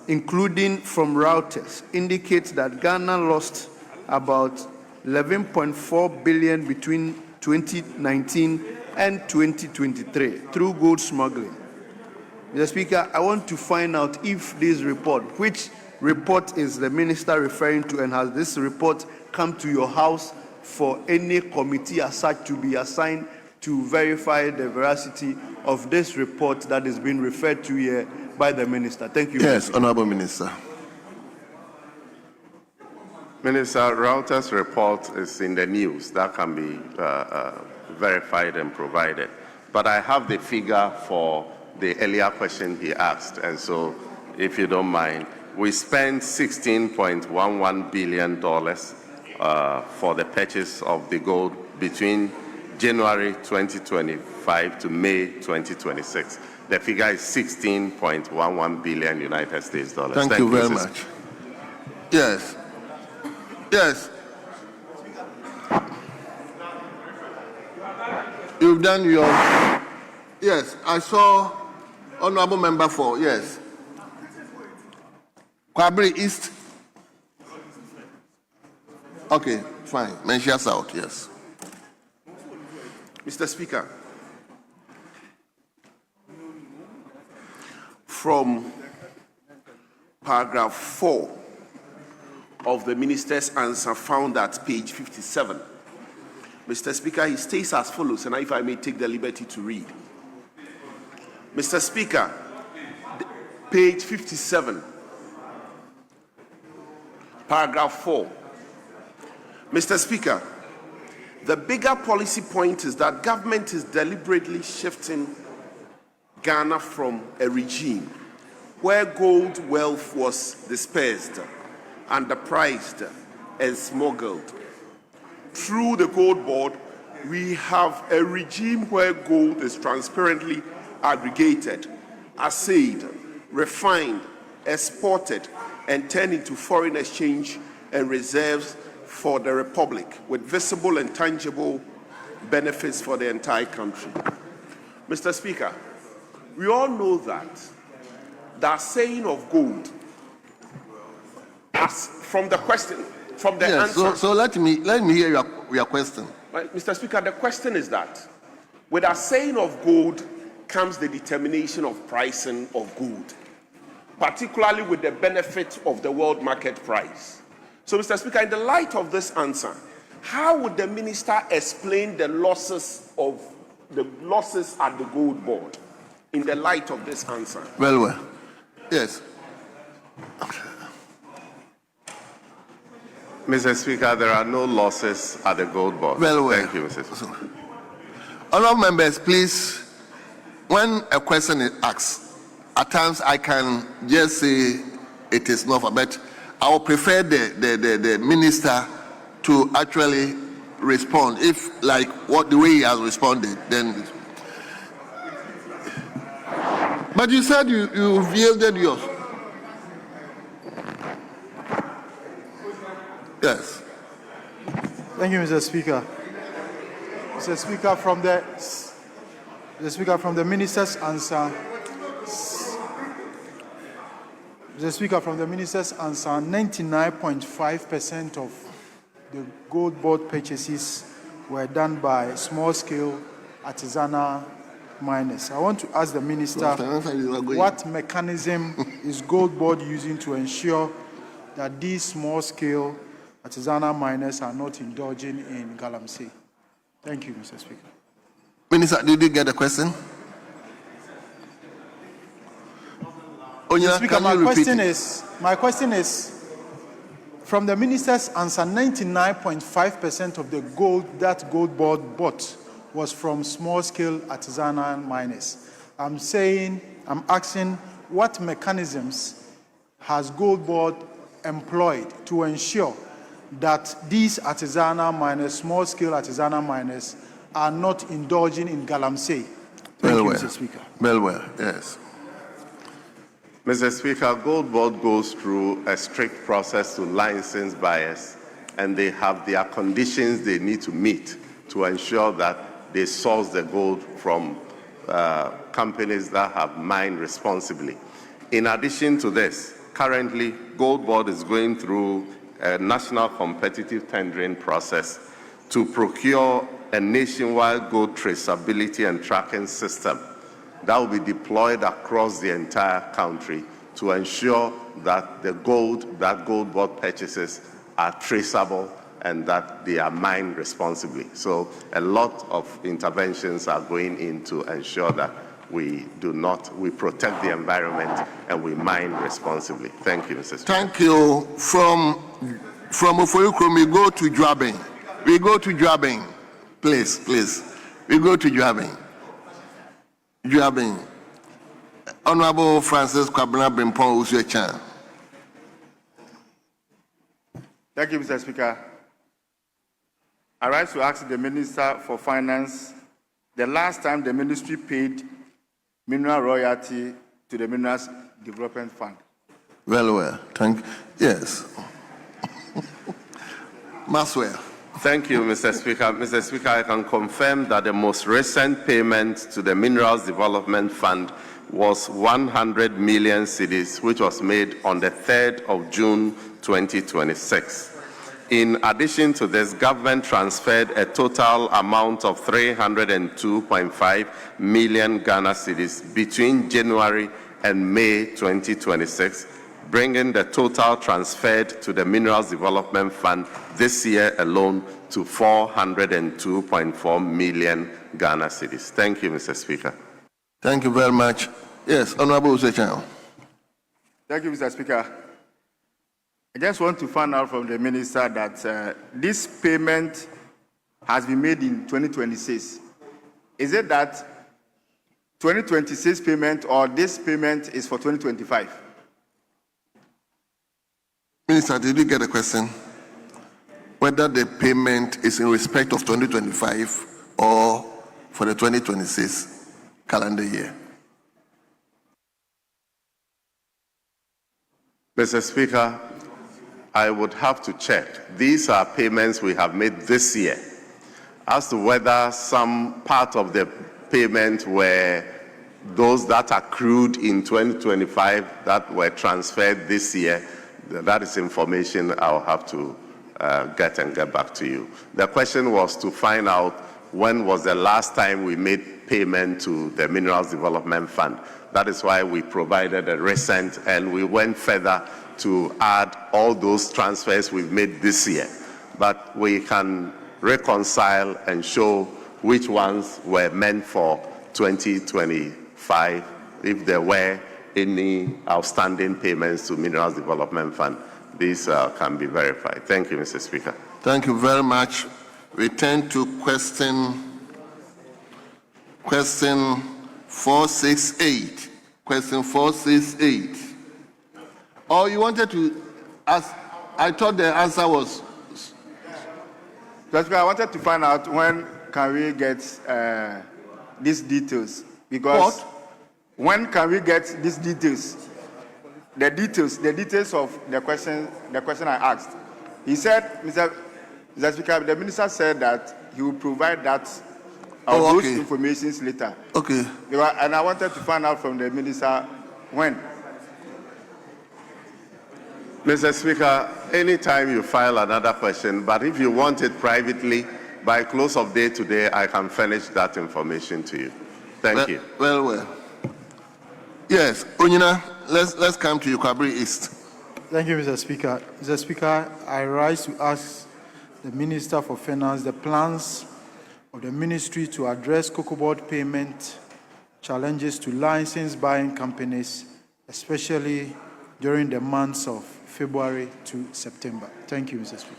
including from Reuters, indicate that Ghana lost about 11.4 billion between 2019 and 2023 through gold smuggling. Mr. Speaker, I want to find out if this report, which report is the minister referring to, and has this report come to your house for any committee as such to be assigned to verify the veracity of this report that is being referred to here by the minister? Thank you. Yes, Honorable Minister. Minister, Reuters' report is in the news. That can be verified and provided. But I have the figure for the earlier question he asked. And so, if you don't mind, we spent $16.11 billion for the purchase of the gold between January 2025 to May 2026. The figure is 16.11 billion United States dollars. Thank you very much. Yes. Yes. You've done your... Yes, I saw Honorable Member for... Yes. Kwabri East. Okay, fine. Menchia South, yes. Mr. Speaker, from paragraph 4 of the minister's answer found at page 57, Mr. Speaker, he states as follows, and if I may take the liberty to read. Mr. Speaker, page 57, paragraph 4. Mr. Speaker, the bigger policy point is that government is deliberately shifting Ghana from a regime where gold wealth was dispersed, underpriced, and smuggled. Through the Goldbod, we have a regime where gold is transparently aggregated, assayed, refined, exported, and turned into foreign exchange and reserves for the Republic, with visible and tangible benefits for the entire country. Mr. Speaker, we all know that the assaying of gold, as from the question, from the yes, answer. So let me hear your question. Mr. Speaker, the question is that with assaying of gold comes the determination of pricing of gold, particularly with the benefit of the world market price. So, Mr. Speaker, in the light of this answer, how would the minister explain the losses at the Goldbod in the light of this answer? Well. Yes. Mr. Speaker, there are no losses at the Goldbod. Well. Thank you, Mr. Speaker. Honourable members, please, when a question is asked, at times I can just say it is not, but I would prefer the minister to actually respond. If like what the way he has responded, then. But you said you yielded yours. Yes. Thank you, Mr. Speaker. Mr. Speaker, from the minister's answer, 99.5% of the Goldbod purchases were done by small-scale artisanal miners. I want to ask the minister, what mechanism is Goldbod using to ensure that these small-scale artisanal miners are not indulging in galamsey? Thank you, Mr. Speaker. Minister, did you get the question? Mr. Speaker, my question is, from the minister's answer, 99.5% of the gold that Goldbod bought was from small-scale artisanal miners. I'm asking, what mechanisms has Goldbod employed to ensure that these artisanal miners, small-scale artisanal miners, are not indulging in galamsey? Thank you, Mr. Speaker. Well, yes. Mr. Speaker, Goldbod goes through a strict process to license buyers, and they have their conditions they need to meet to ensure that they source the gold from companies that have mined responsibly. In addition to this, currently, Goldbod is going through a national competitive tendering process to procure a nationwide gold traceability and tracking system that will be deployed across the entire country to ensure that the gold that Goldbod purchases are traceable and that they are mined responsibly. So a lot of interventions are going in to ensure that we protect the environment and we mine responsibly. Thank you, Mr. Speaker. Thank you. From Ofoyukrom, we go to Dwabeng. We go to Dwabeng. Please. We go to Dwabeng. Honorable Francis Kwabena Brimpong Usuechan. Thank you, Mr. Speaker. I rise to ask the Minister for Finance the last time the ministry paid mineral royalty to the Minerals Development Fund. Well. Thank you. Yes. Maswell. Thank you, Mr. Speaker. Mr. Speaker, I can confirm that the most recent payment to the Minerals Development Fund was 100 million cedis, which was made on the 3rd of June 2026. In addition to this, government transferred a total amount of 302.5 million Ghana cedis between January and May 2026, bringing the total transferred to the Minerals Development Fund this year alone to 402.4 million Ghana cedis. Thank you, Mr. Speaker. Thank you very much. Yes, Honorable Usuechan. Thank you, Mr. Speaker. I just want to find out from the minister that this payment has been made in 2026. Is it that 2026 payment or this payment is for 2025? Minister, did you get the question? Whether the payment is in respect of 2025 or for the 2026 calendar year? Mr. Speaker, I would have to check. These are payments we have made this year. As to whether some part of the payment were those that accrued in 2025 that were transferred this year, that is information I'll have to get back to you. The question was to find out when was the last time we made payment to the Minerals Development Fund. That is why we provided a recent, and we went further to add all those transfers we've made this year. But we can reconcile and show which ones were meant for 2025, if there were any outstanding payments to Minerals Development Fund. These can be verified. Thank you, Mr. Speaker. Thank you very much. We turn to question 468. Question 468. Oh, you wanted to ask? I thought the answer was. Mr. Speaker, I wanted to find out when can we get these details? Because when can we get these details? The details of the question I asked. He said, Mr. Speaker, the minister said that he will provide that those informations later. Okay. And I wanted to find out from the minister when. Mr. Speaker, anytime you file another question, but if you want it privately, by close of day today, I can furnish that information to you. Thank you. Well. Yes, Onyina, let's come to you, Kwabri East. Thank you, Mr. Speaker. Mr. Speaker, I rise to ask the Minister for Finance the plans of the ministry to address cocoa board payment challenges to license buying companies, especially during the months of February to September. Thank you, Mr. Speaker.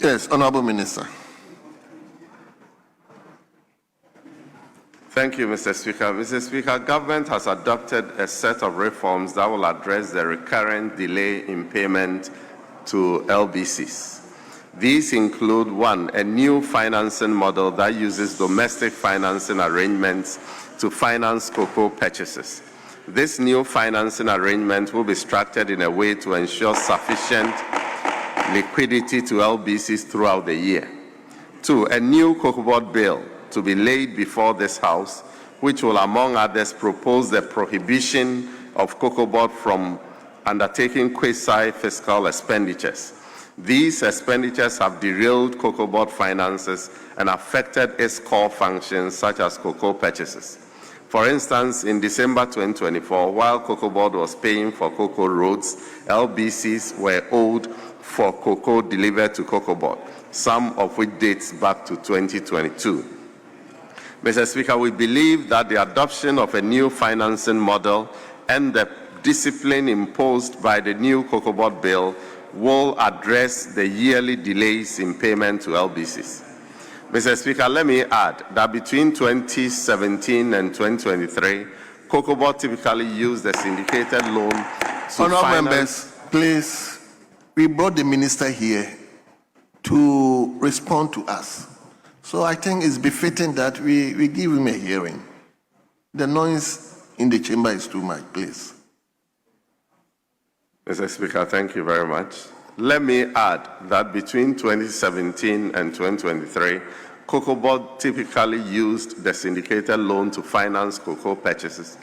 Yes, Honorable Minister. Thank you, Mr. Speaker. Mr. Speaker, government has adopted a set of reforms that will address the recurrent delay in payment to LBCs. These include, 1, a new financing model that uses domestic financing arrangements to finance cocoa purchases. This new financing arrangement will be structured in a way to ensure sufficient liquidity to LBCs throughout the year. 2, a new cocoa board bill to be laid before this House, which will, among others, propose the prohibition of cocoa board from undertaking quasi-fiscal expenditures. These expenditures have derailed cocoa board finances and affected its core functions, such as cocoa purchases. For instance, in December 2024, while cocoa board was paying for cocoa roads, LBCs were owed for cocoa delivered to cocoa board, some of which dates back to 2022. Mr. Speaker, we believe that the adoption of a new financing model and the discipline imposed by the new cocoa board bill will address the yearly delays in payment to LBCs. Mr. Speaker, let me add that between 2017 and 2023, cocoa board typically used the syndicated loan to Honourable finance... members, please, we brought the minister here to respond to us. So I think it's befitting that we give him a hearing. The noise in the chamber is too much, please. Mr. Speaker, thank you very much. Let me add that between 2017 and 2023, cocoa board typically used the syndicated loan to finance cocoa purchases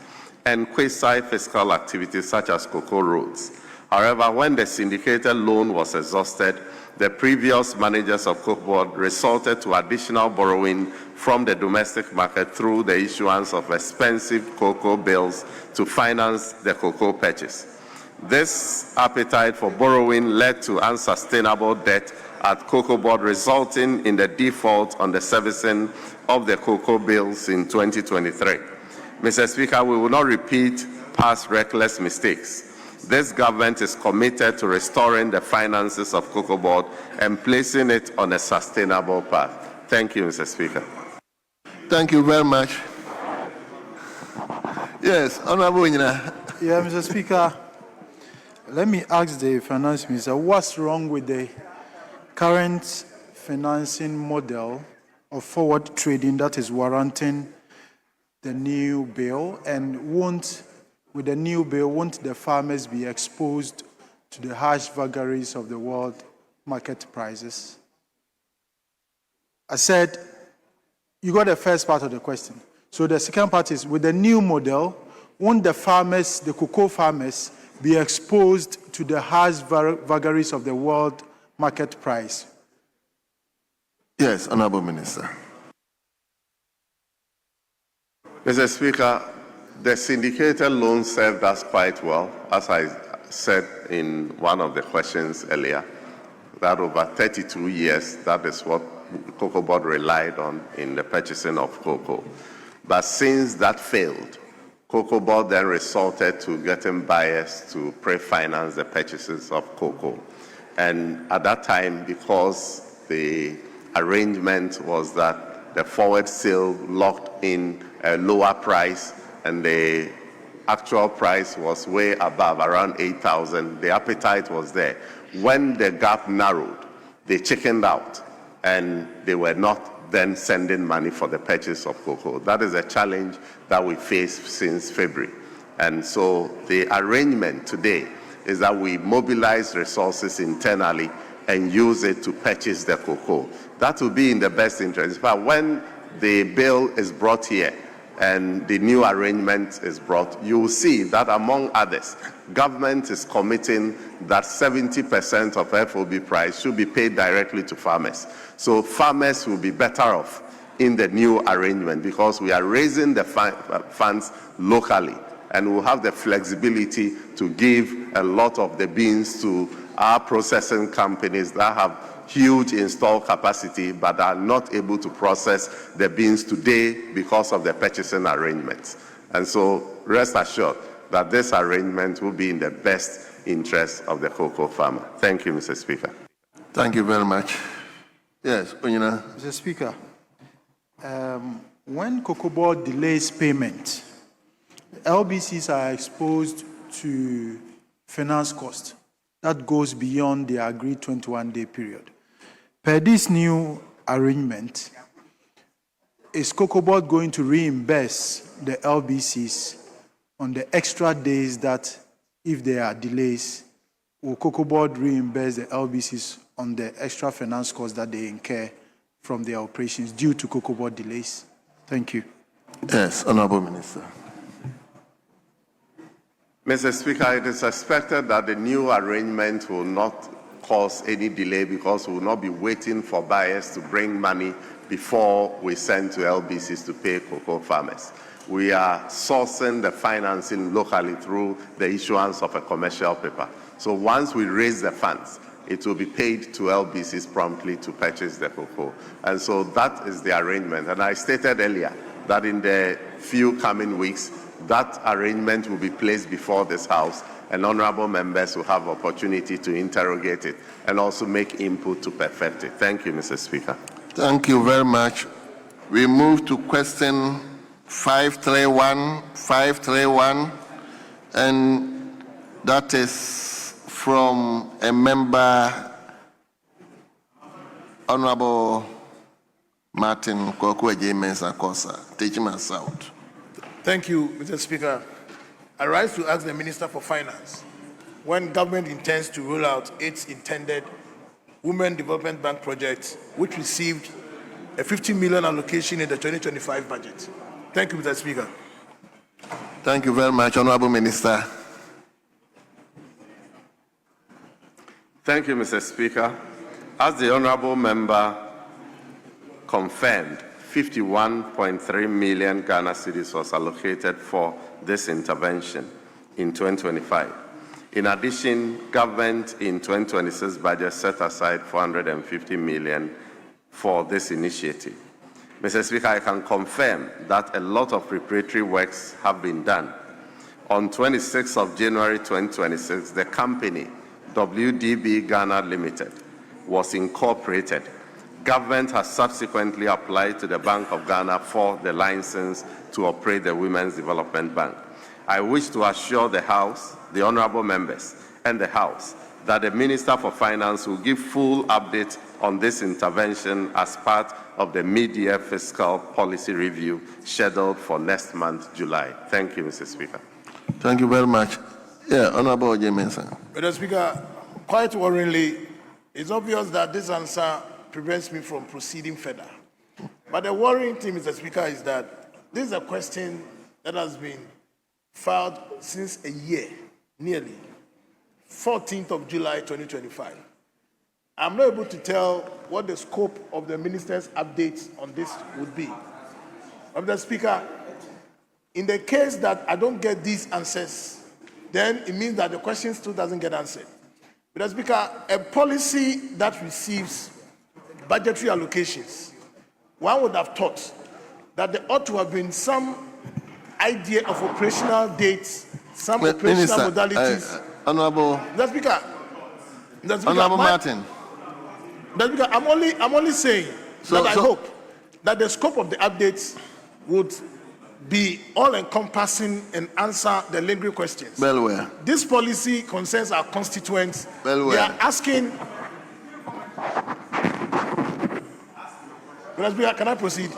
and quasi-fiscal activities such as cocoa roads. However, when the syndicated loan was exhausted, the previous managers of cocoa board resorted to additional borrowing from the domestic market through the issuance of expensive cocoa bills to finance the cocoa purchase. This appetite for borrowing led to unsustainable debt at cocoa board, resulting in the default on the servicing of the cocoa bills in 2023. Mr. Speaker, we will not repeat past reckless mistakes. This government is committed to restoring the finances of cocoa board and placing it on a sustainable path. Thank you, Mr. Speaker. Thank you very much. Yes, Honorable Onyina. Yeah, Mr. Speaker, let me ask the finance minister, what's wrong with the current financing model of forward trading that is warranting the new bill, and with the new bill, won't the farmers be exposed to the harsh vagaries of the world market prices? I said, you got the first part of the question. So the second part is, with the new model, won't the farmers, the cocoa farmers, be exposed to the harsh vagaries of the world market price? Yes, Honorable Minister. Mr. Speaker, the syndicated loan served us quite well, as I said in one of the questions earlier, that over 32 years, that is what Cocoa Board relied on in the purchasing of cocoa. But since that failed, Cocoa Board then resorted to getting buyers to pre-finance the purchases of cocoa. And at that time, because the arrangement was that the forward sale locked in a lower price and the actual price was way above, around 8,000, the appetite was there. When the gap narrowed, they chickened out and they were not then sending money for the purchase of cocoa. That is a challenge that we face since February. And so the arrangement today is that we mobilize resources internally and use it to purchase the cocoa. That will be in the best interest. But when the bill is brought here and the new arrangement is brought, you will see that among others, government is committing that 70% of FOB price should be paid directly to farmers. So farmers will be better off in the new arrangement because we are raising the funds locally, and we'll have the flexibility to give a lot of the beans to our processing companies that have huge installed capacity but are not able to process the beans today because of the purchasing arrangements. And so rest assured that this arrangement will be in the best interest of the cocoa farmer. Thank you, Mr. Speaker. Thank you very much. Yes, Onyina. Mr. Speaker, when Cocoa Board delays payment, LBCs are exposed to finance cost that goes beyond the agreed 21-day period. Per this new arrangement, is Cocoa Board going to reimburse the LBCs on the extra days that, if there are delays, will Cocoa Board reimburse the LBCs on the extra finance costs that they incur from their operations due to Cocoa Board delays? Thank you. Yes, Honorable Minister. Mr. Speaker, it is expected that the new arrangement will not cause any delay because we will not be waiting for buyers to bring money before we send to LBCs to pay cocoa farmers. We are sourcing the financing locally through the issuance of a commercial paper. So once we raise the funds, it will be paid to LBCs promptly to purchase the cocoa. And so that is the arrangement. And I stated earlier that in the few coming weeks, that arrangement will be placed before this House, and honorable members will have opportunity to interrogate it and also make input to perfect it. Thank you, Mr. Speaker. Thank you very much. We move to question 531, and that is from a member, Honorable Martin Kwakwaje Mensah-Kosa, Tejima South. Thank you, Mr. Speaker. I rise to ask the Minister for Finance when government intends to roll out its intended Women Development Bank project, which received a 50 million allocation in the 2025 budget. Thank you, Mr. Speaker. Thank you very much, Honorable Minister. Thank you, Mr. Speaker. As the honorable member confirmed, 51.3 million Ghana cedis was allocated for this intervention in 2025. In addition, government in 2026 budget set aside 450 million for this initiative. Mr. Speaker, I can confirm that a lot of preparatory works have been done. On 26th of January 2026, the company, WDB Ghana Limited, was incorporated. Government has subsequently applied to the Bank of Ghana for the license to operate the Women's Development Bank. I wish to assure the House, the honorable members, and the House that the Minister for Finance will give full update on this intervention as part of the mid-year fiscal policy review scheduled for next month, July. Thank you, Mr. Speaker. Thank you very much. Yeah, Honorable Mensah. Mr. Speaker, quite worryingly, it's obvious that this answer prevents me from proceeding further. But the worrying thing, Mr. Speaker, is that this is a question that has been filed since a year, nearly, 14th of July 2025. I'm not able to tell what the scope of the minister's updates on this would be. Mr. Speaker, in the case that I don't get these answers, then it means that the question still doesn't get answered. Mr. Speaker, a policy that receives budgetary allocations, one would have thought that there ought to have been some idea of operational dates, some operational Minister, modalities. Honorable, Mr. Speaker, Honorable Martin. Mr. Speaker, I'm only saying that I hope that the scope of the updates would be all-encompassing and answer the lingering questions. Well. This policy concerns our constituents. Well. They are asking Mr. Speaker, can I proceed?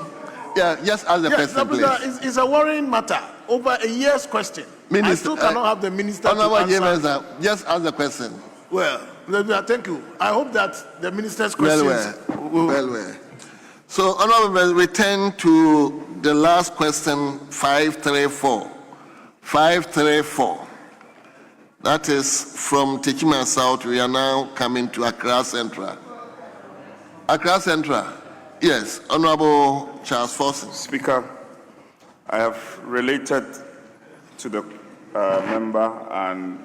Yeah, just ask the Yes, question, Mr. please. Speaker, it's a worrying matter. Over a year's question. I still cannot have the minister to Honorable answer. James, just ask the question. Well, Mr. Speaker, thank you. I hope that the minister's questions... Well. So, Honorable Members, we turn to the last question, 534. 534. That is from Techima South. We are now coming to Accra Central. Accra Central. Yes, Honorable Charles Forson. Speaker, I have related to the member, and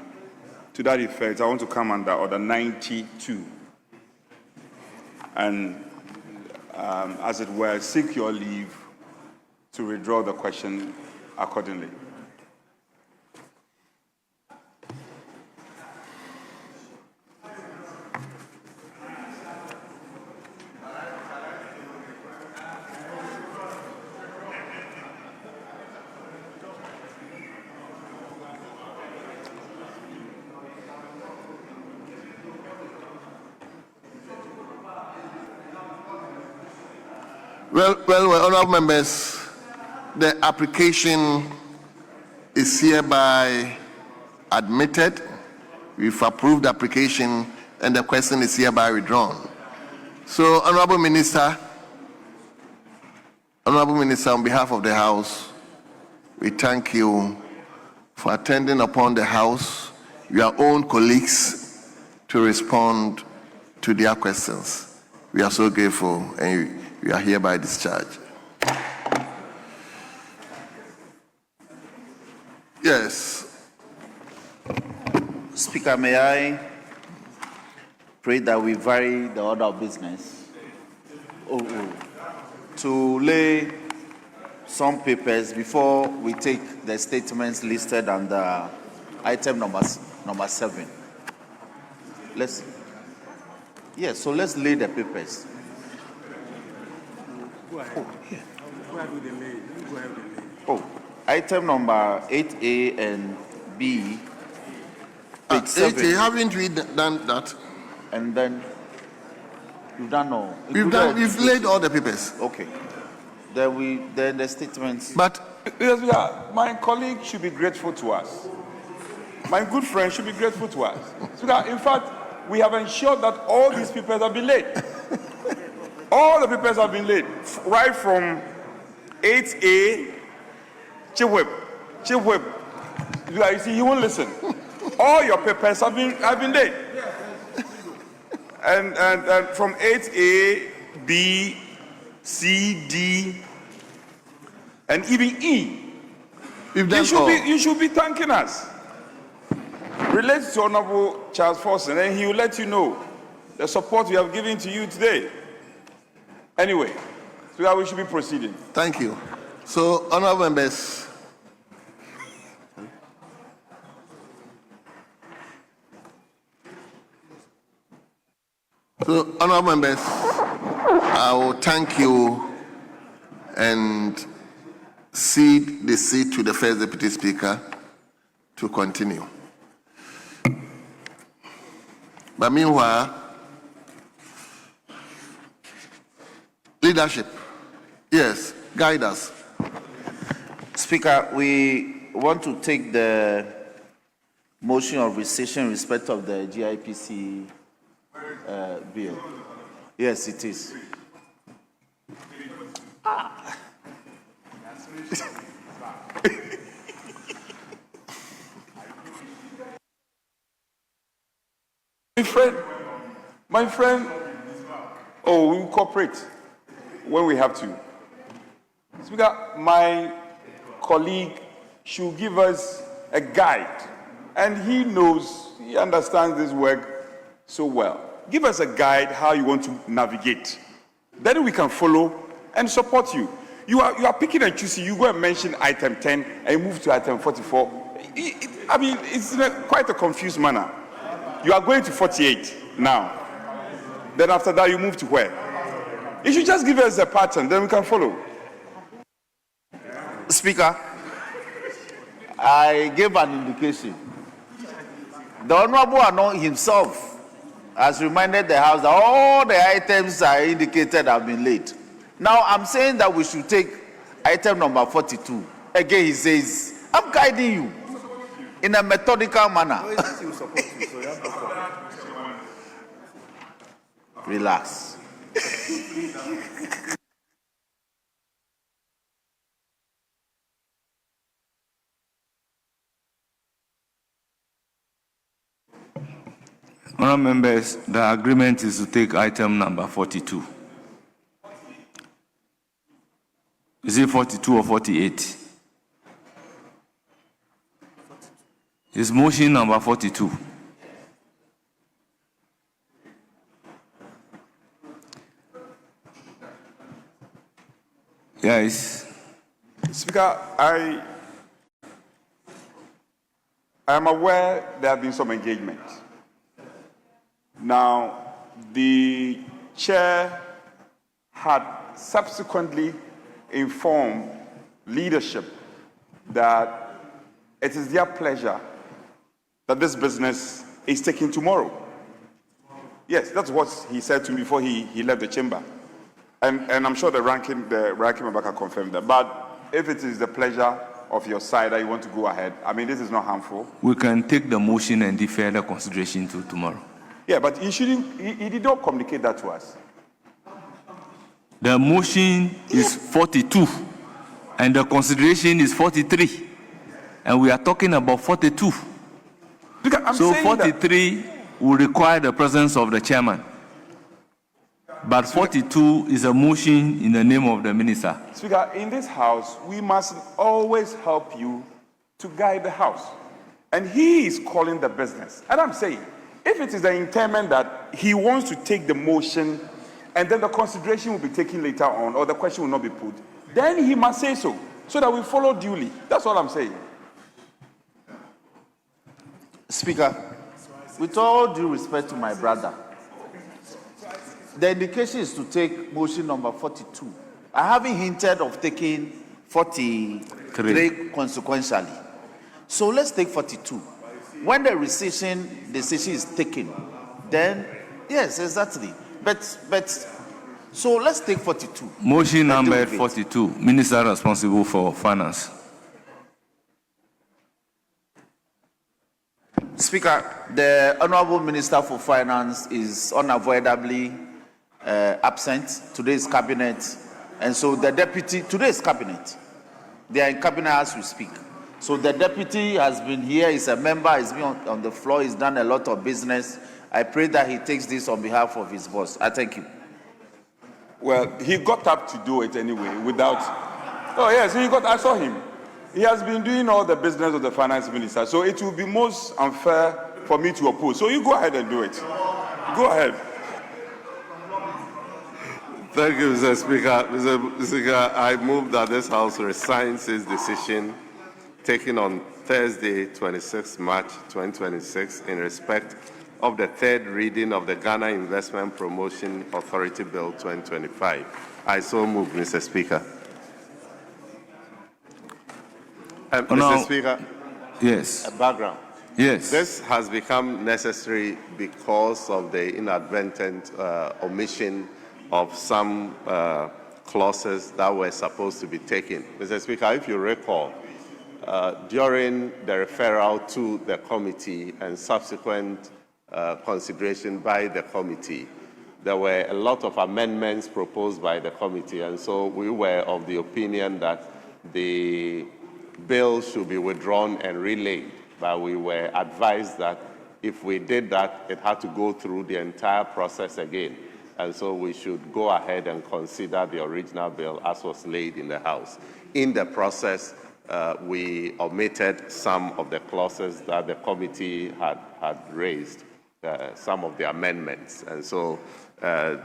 to that effect, I want to come under Order 92. And as it were, seek your leave to withdraw the question accordingly. Well, honorable members, the application is hereby admitted. We've approved the application and the question is hereby withdrawn. So, Honorable Minister, on behalf of the House, we thank you for attending upon the House, your own colleagues, to respond to their questions. We are so grateful and you are hereby discharged. Yes. Speaker, may I pray that we vary the order of business to lay some papers before we take the statements listed under item number 7. So let's lay the papers. Item number 8A and B. Page 7. 8A, haven't we done that? And then you've done all. We've laid all the papers. Okay. Then the statements. But my colleague should be grateful to us. My good friend should be grateful to us. So that, in fact, we have ensured that all these papers have been laid. All the papers have been laid, right from 8A, Chiweb. You see, he won't listen. All your papers have been laid. And from 8A, B, C, D, and even E. You should be thanking us. Relate to Honorable Charles Forson, and he will let you know the support we have given to you today. Anyway, so that we should be proceeding. Thank you. So, honorable members, I will thank you and cede the seat to the first deputy speaker to continue. But meanwhile, leadership, yes, guide us. Speaker, we want to take the motion of rescission in respect of the GIPC bill. Yes, it is. My friend, we will cooperate when we have to. Speaker, my colleague should give us a guide, and he understands this work so well. Give us a guide how you want to navigate. Then we can follow and support you. You are picking and choosing. You go and mention item 10 and you move to item 44. It's in quite a confused manner. You are going to 48 now. Then after that, you move to where? You should just give us a pattern, then we can follow. Speaker, I gave an indication. The Honorable Ano himself has reminded the House that all the items I indicated have been laid. Now I'm saying that we should take item number 42. Again, he says, I'm guiding you in a methodical manner. Relax. Honourable members, the agreement is to take item number 42. Is it 42 or 48? It's motion number 42. Yes. Speaker, I am aware there have been some engagement. Now, the chair had subsequently informed leadership that it is their pleasure that this business is taken tomorrow. Yes, that's what he said to me before he left the chamber. And I'm sure the ranking member can confirm that. But if it is the pleasure of your side that you want to go ahead, I mean, this is not harmful. We can take the motion and defer the consideration to tomorrow. Yeah, but he did not communicate that to us. The motion is 42 and the consideration is 43. And we are talking about 42. So 43 will require the presence of the chairman. But 42 is a motion in the name of the minister. Speaker, in this house, we must always help you to guide the house. And he is calling the business. And I'm saying, if it is the intent that he wants to take the motion and then the consideration will be taken later on or the question will not be put, then he must say so that we follow duly. That's all I'm saying. Speaker, with all due respect to my brother, the indication is to take motion number 42. I haven't hinted of taking 43 consequentially. So let's take 42. When the decision is taken, then yes, exactly. But so let's take 42. Motion number 42. Minister responsible for finance. Speaker, the Honourable Minister for Finance is unavoidably absent. Today's cabinet, and so the deputy, today's cabinet, they are in cabinet as we speak. So the deputy has been here, he's a member, he's been on the floor, he's done a lot of business. I pray that he takes this on behalf of his boss. I thank you. Well, he got up to do it anyway without. Oh, yes, I saw him. He has been doing all the business of the finance minister. So it will be most unfair for me to oppose. So you go ahead and do it. Go ahead. Thank you, Mr. Speaker. Mr. Speaker, I move that this House resigns its decision taken on Thursday, 26 March 2026, in respect of the third reading of the Ghana Investment Promotion Authority Bill 2025. I so move, Mr. Speaker. Mr. Speaker. Yes. A background. Yes. This has become necessary because of the inadvertent omission of some clauses that were supposed to be taken. Mr. Speaker, if you recall, during the referral to the committee and subsequent consideration by the committee, there were a lot of amendments proposed by the committee, and so we were of the opinion that the bill should be withdrawn and relayed, but we were advised that if we did that, it had to go through the entire process again, and so we should go ahead and consider the original bill as was laid in the House. In the process, we omitted some of the clauses that the committee had raised, some of the amendments, and so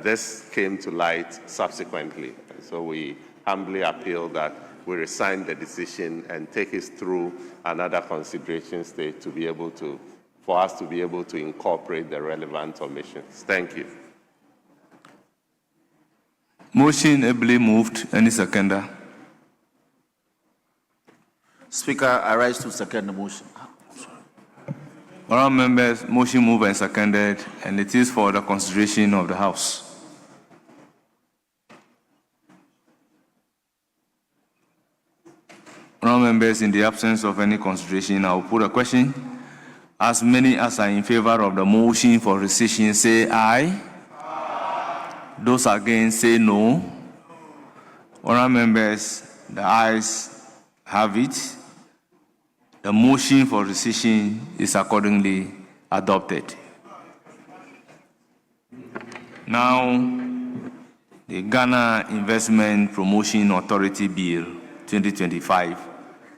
this came to light subsequently. And so we humbly appeal that we resign the decision and take it through another consideration stage to be able to, for us to be able to incorporate the relevant omissions. Thank you. Motion ably moved. Any seconder? Speaker, I rise to second the motion. Honourable members, motion moved and seconded, and it is for the consideration of the House. Honourable members, in the absence of any consideration, I will put a question. As many as are in favor of the motion for rescission, say aye. Aye. Those against, say no. Honourable members, the ayes have it. The motion for rescission is accordingly adopted. Now, the Ghana Investment Promotion Authority Bill 2025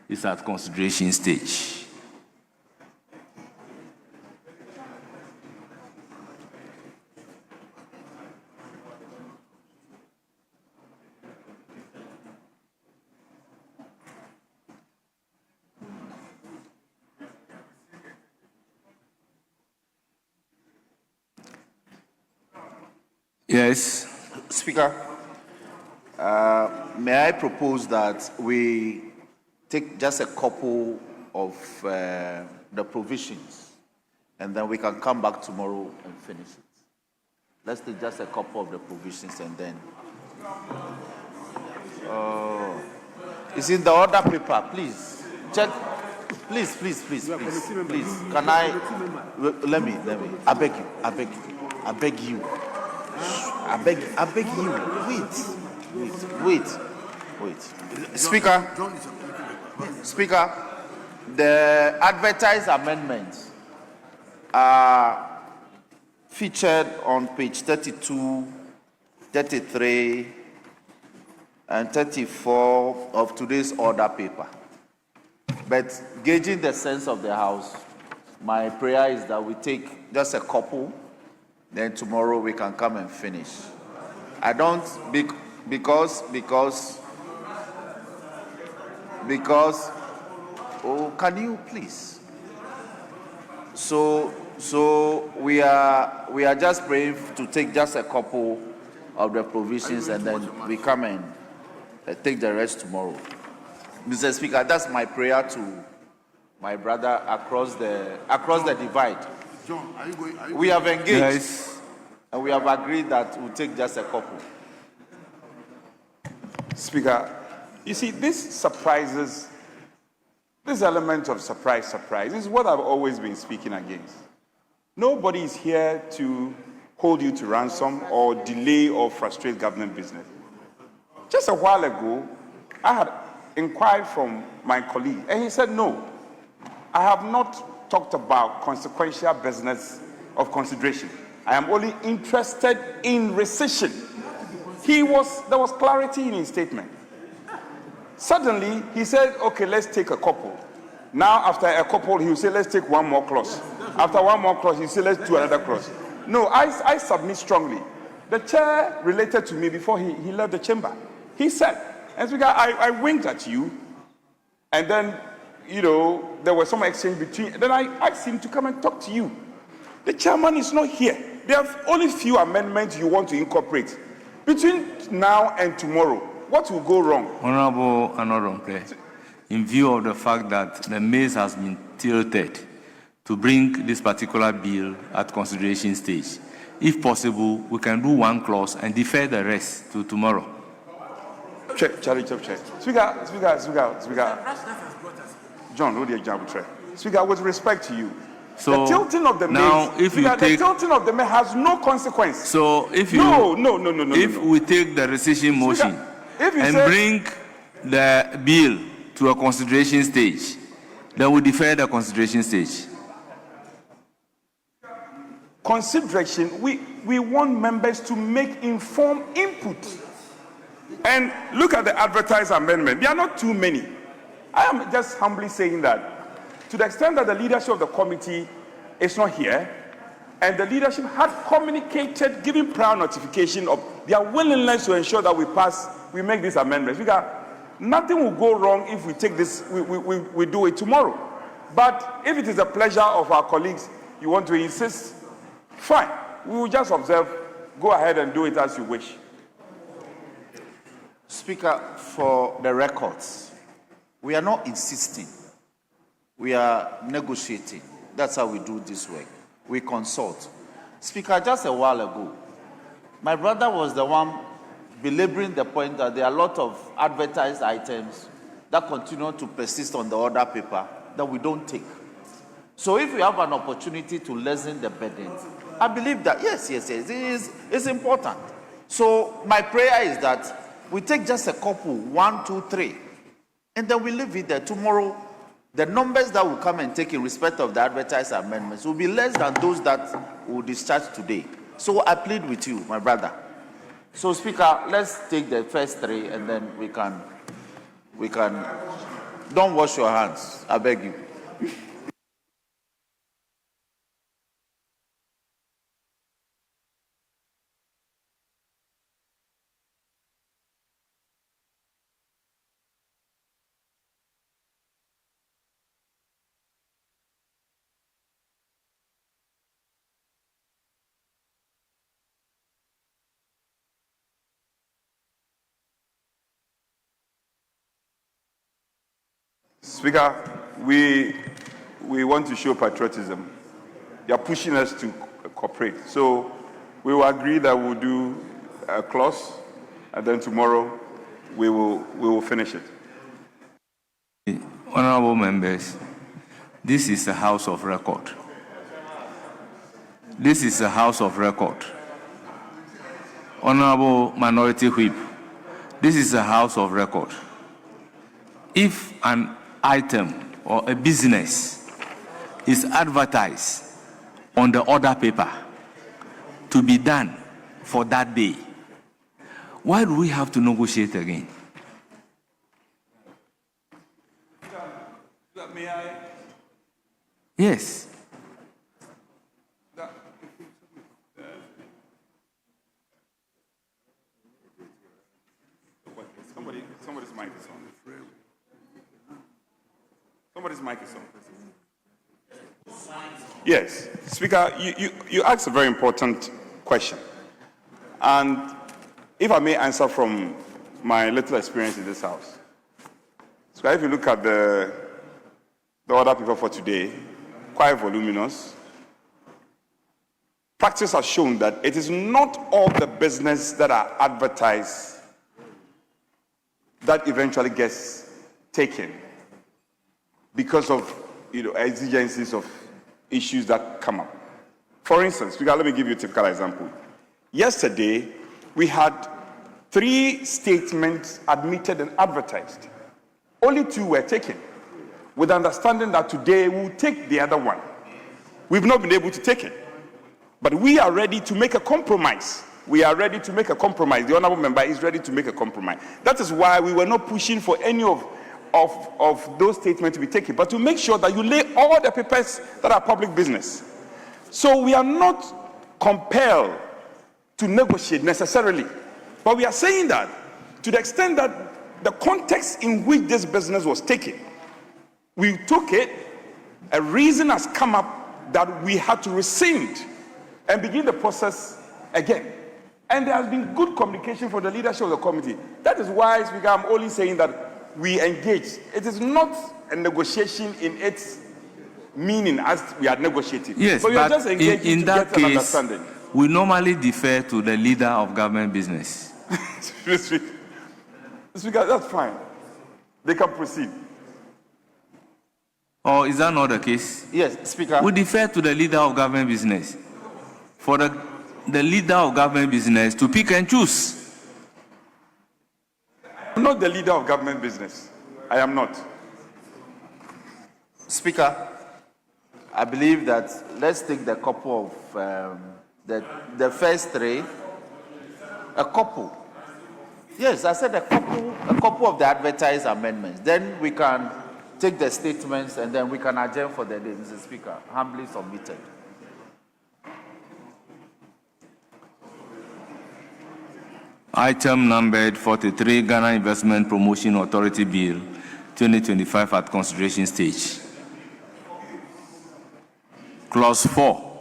is at consideration stage. Yes. Speaker, may I propose that we take just a couple of the provisions and then we can come back tomorrow and finish it. Let's take just a couple of the provisions and then. It's in the order paper, please. Check. Please. Can I? Let me. I beg you. Wait. Speaker, the advertised amendments are featured on page 32, 33, and 34 of today's order paper. But gauging the sense of the House, my prayer is that we take just a couple, then tomorrow we can come and finish. I don't, because, oh, can you please? So we are just praying to take just a couple of the provisions and then we come and take the rest tomorrow. Mr. Speaker, that's my prayer to my brother across the divide. John, are you going? We have engaged, and we have agreed that we'll take just a couple. Speaker, you see, this element of surprise is what I've always been speaking against. Nobody is here to hold you to ransom or delay or frustrate government business. Just a while ago, I had inquired from my colleague, and he said, no, I have not talked about consequential business of consideration. I am only interested in rescission. There was clarity in his statement. Suddenly, he said, okay, let's take a couple. Now, after a couple, he will say, let's take one more clause. After one more clause, he will say, let's do another clause. No, I submit strongly. The chair related to me before he left the chamber. He said, and Speaker, I winked at you, and then, there was some exchange between, then I asked him to come and talk to you. The chairman is not here. There are only few amendments you want to incorporate. Between now and tomorrow, what will go wrong? Honorable Anodompe, in view of the fact that the maze has been tilted to bring this particular bill at consideration stage, if possible, we can do one clause and defer the rest to tomorrow. Check. Speaker. John, what do you Speaker, with respect to you, so the tilting of the now, maze, the tilting of the maze has no consequence. So if you we take the rescission motion and bring the bill to a consideration stage, then we defer the consideration stage. Consideration, we want members to make informed input. And look at the advertised amendment. There are not too many. I am just humbly saying that to the extent that the leadership of the committee is not here, and the leadership had communicated, giving prior notification of their willingness to ensure that we make these amendments. Because nothing will go wrong if we take this, we do it tomorrow. But if it is the pleasure of our colleagues, you want to insist, fine. We will just observe, go ahead and do it as you wish. Speaker, for the records, we are not insisting. We are negotiating. That's how we do this work. We consult. Speaker, just a while ago, my brother was the one belaboring the point that there are a lot of advertised items that continue to persist on the order paper that we don't take. So if we have an opportunity to lessen the burden, I believe that, yes, it's important. So my prayer is that we take just a couple, 1, 2, 3, and then we leave it there. Tomorrow, the numbers that will come and take in respect of the advertised amendments will be less than those that will discharge today. So I plead with you, my brother. So Speaker, let's take the first 3 and then we can, don't wash your hands, I beg you. Speaker, we want to show patriotism. You are pushing us to cooperate. So we will agree that we'll do a clause, and then tomorrow we will finish it. Honorable members, this is a house of record. This is a house of record. Honorable Minority Whip, this is a house of record. If an item or a business is advertised on the order paper to be done for that day, why do we have to negotiate again? May I? Yes. Somebody's mic is on. Somebody's mic is on. Yes, Speaker, you asked a very important question. And if I may answer from my little experience in this house. So if you look at the order paper for today, quite voluminous. Practice has shown that it is not all the business that are advertised that eventually gets taken because of exigencies of issues that come up. For instance, let me give you a typical example. Yesterday, we had 3 statements admitted and advertised. Only 2 were taken, with the understanding that today we'll take the other one. We've not been able to take it. But we are ready to make a compromise. We are ready to make a compromise. The honorable member is ready to make a compromise. That is why we were not pushing for any of those statements to be taken, but to make sure that you lay all the papers that are public business. So we are not compelled to negotiate necessarily, but we are saying that to the extent that the context in which this business was taken, we took it, a reason has come up that we had to rescind and begin the process again. And there has been good communication from the leadership of the committee. That is why, Speaker, I'm only saying that we engage. It is not a negotiation in its meaning as we are negotiating. Yes, but we are just engaging in to that get an case, understanding. we normally defer to the leader of government business. Speaker, that's fine. They can proceed. Or is that not the case? Yes, Speaker. We defer to the leader of government business. For the leader of government business to pick and choose. I'm not the leader of government business. I am not. Speaker, I believe that let's take the couple of the first 3. A couple. Yes, I said a couple of the advertised amendments. Then we can take the statements and then we can adjourn for the day, Mr. Speaker. Humbly submitted. Item numbered 43, Ghana Investment Promotion Authority Bill 2025 at consideration stage. Clause 4.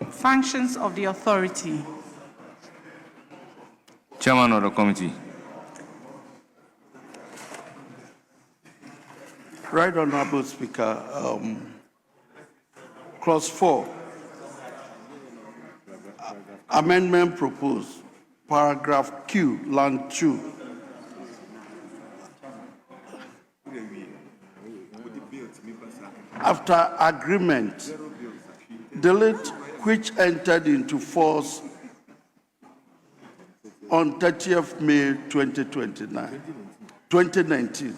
Functions of the authority. Chairman of the committee. Right Honorable Speaker, Clause 4. Amendment proposed. Paragraph Q, Land 2. after agreement, delete which entered into force on 30th May 2019.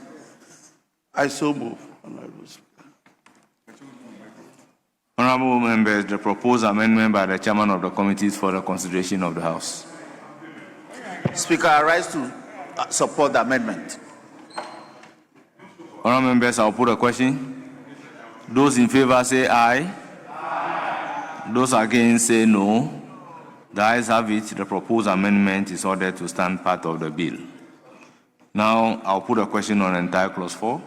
I so move. Honorable Speaker. Honorable members, the proposed amendment by the chairman of the committee is for the consideration of the House. Speaker, I rise to support the amendment. Honorable members, I'll put a question. Those in favor say aye. Those against say no. The ayes have it. The proposed amendment is ordered to stand part of the bill. Now, I'll put a question on entire clause 4.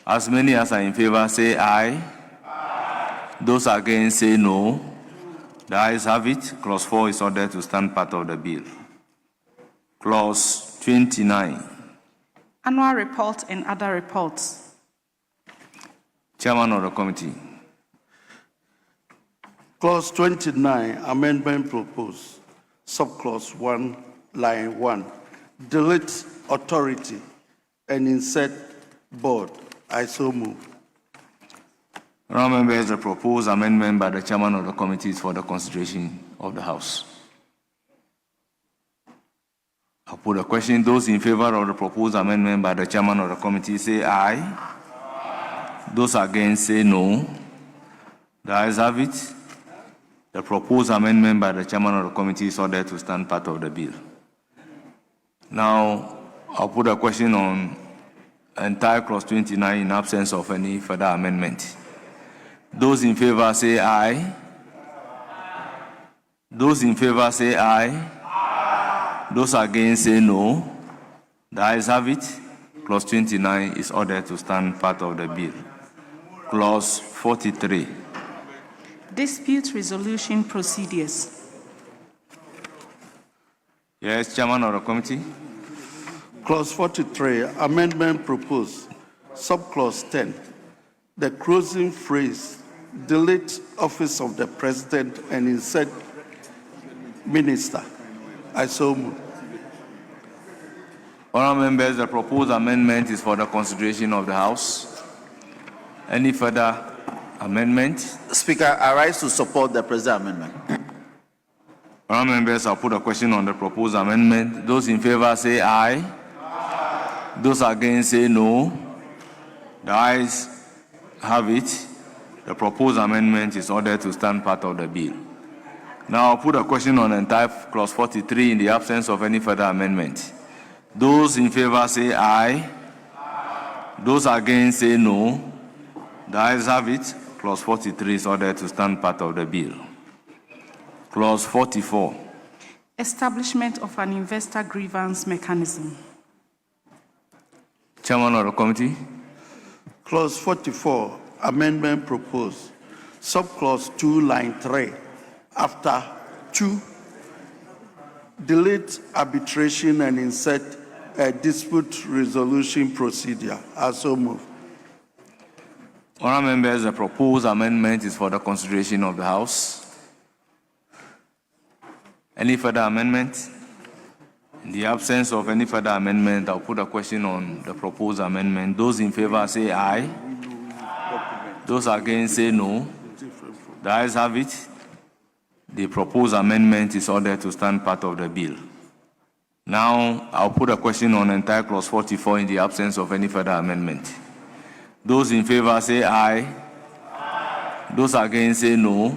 As many as are in favor say aye. Those against say no. The ayes have it. Clause 4 is ordered to stand part of the bill. Clause 29. Annual report and other reports. Chairman of the committee. Clause 29, amendment proposed. Subclause 1, line 1. Delete authority and insert board. I so move. Honorable members, the proposed amendment by the chairman of the committee is for the consideration of the House. I'll put a question. Those in favor of the proposed amendment by the chairman of the committee say aye. Those against say no. The ayes have it. The proposed amendment by the chairman of the committee is ordered to stand part of the bill. Now, I'll put a question on entire clause 29 in absence of any further amendment. Those in favor say aye. Those in favor say aye. Those against say no. The ayes have it. Clause 29 is ordered to stand part of the bill. Clause 43. Dispute resolution procedures. Yes, Chairman of the committee. Clause 43, amendment proposed. Subclause 10. The closing phrase, delete office of the president and insert minister. I so move. Honourable members, the proposed amendment is for the consideration of the House. Any further amendment? Speaker, I rise to support the present amendment. Honourable members, I'll put a question on the proposed amendment. Those in favor say aye. Those against say no. The ayes have it. The proposed amendment is ordered to stand part of the bill. Now I'll put a question on entire clause 43 in the absence of any further amendment. Those in favor say aye. Those against say no. The ayes have it. Clause 43 is ordered to stand part of the bill. Clause 44. Establishment of an investor grievance mechanism. Chairman of the committee. Clause 44, amendment proposed. Subclause 2, line 3. After 2, delete arbitration and insert a dispute resolution procedure. I so move. Honourable members, the proposed amendment is for the consideration of the House. Any further amendment? In the absence of any further amendment, I'll put a question on the proposed amendment. Those in favor say aye. Those against say no. The ayes have it. The proposed amendment is ordered to stand part of the bill. Now, I'll put a question on entire clause 44 in the absence of any further amendment. Those in favor say aye. Those against say no.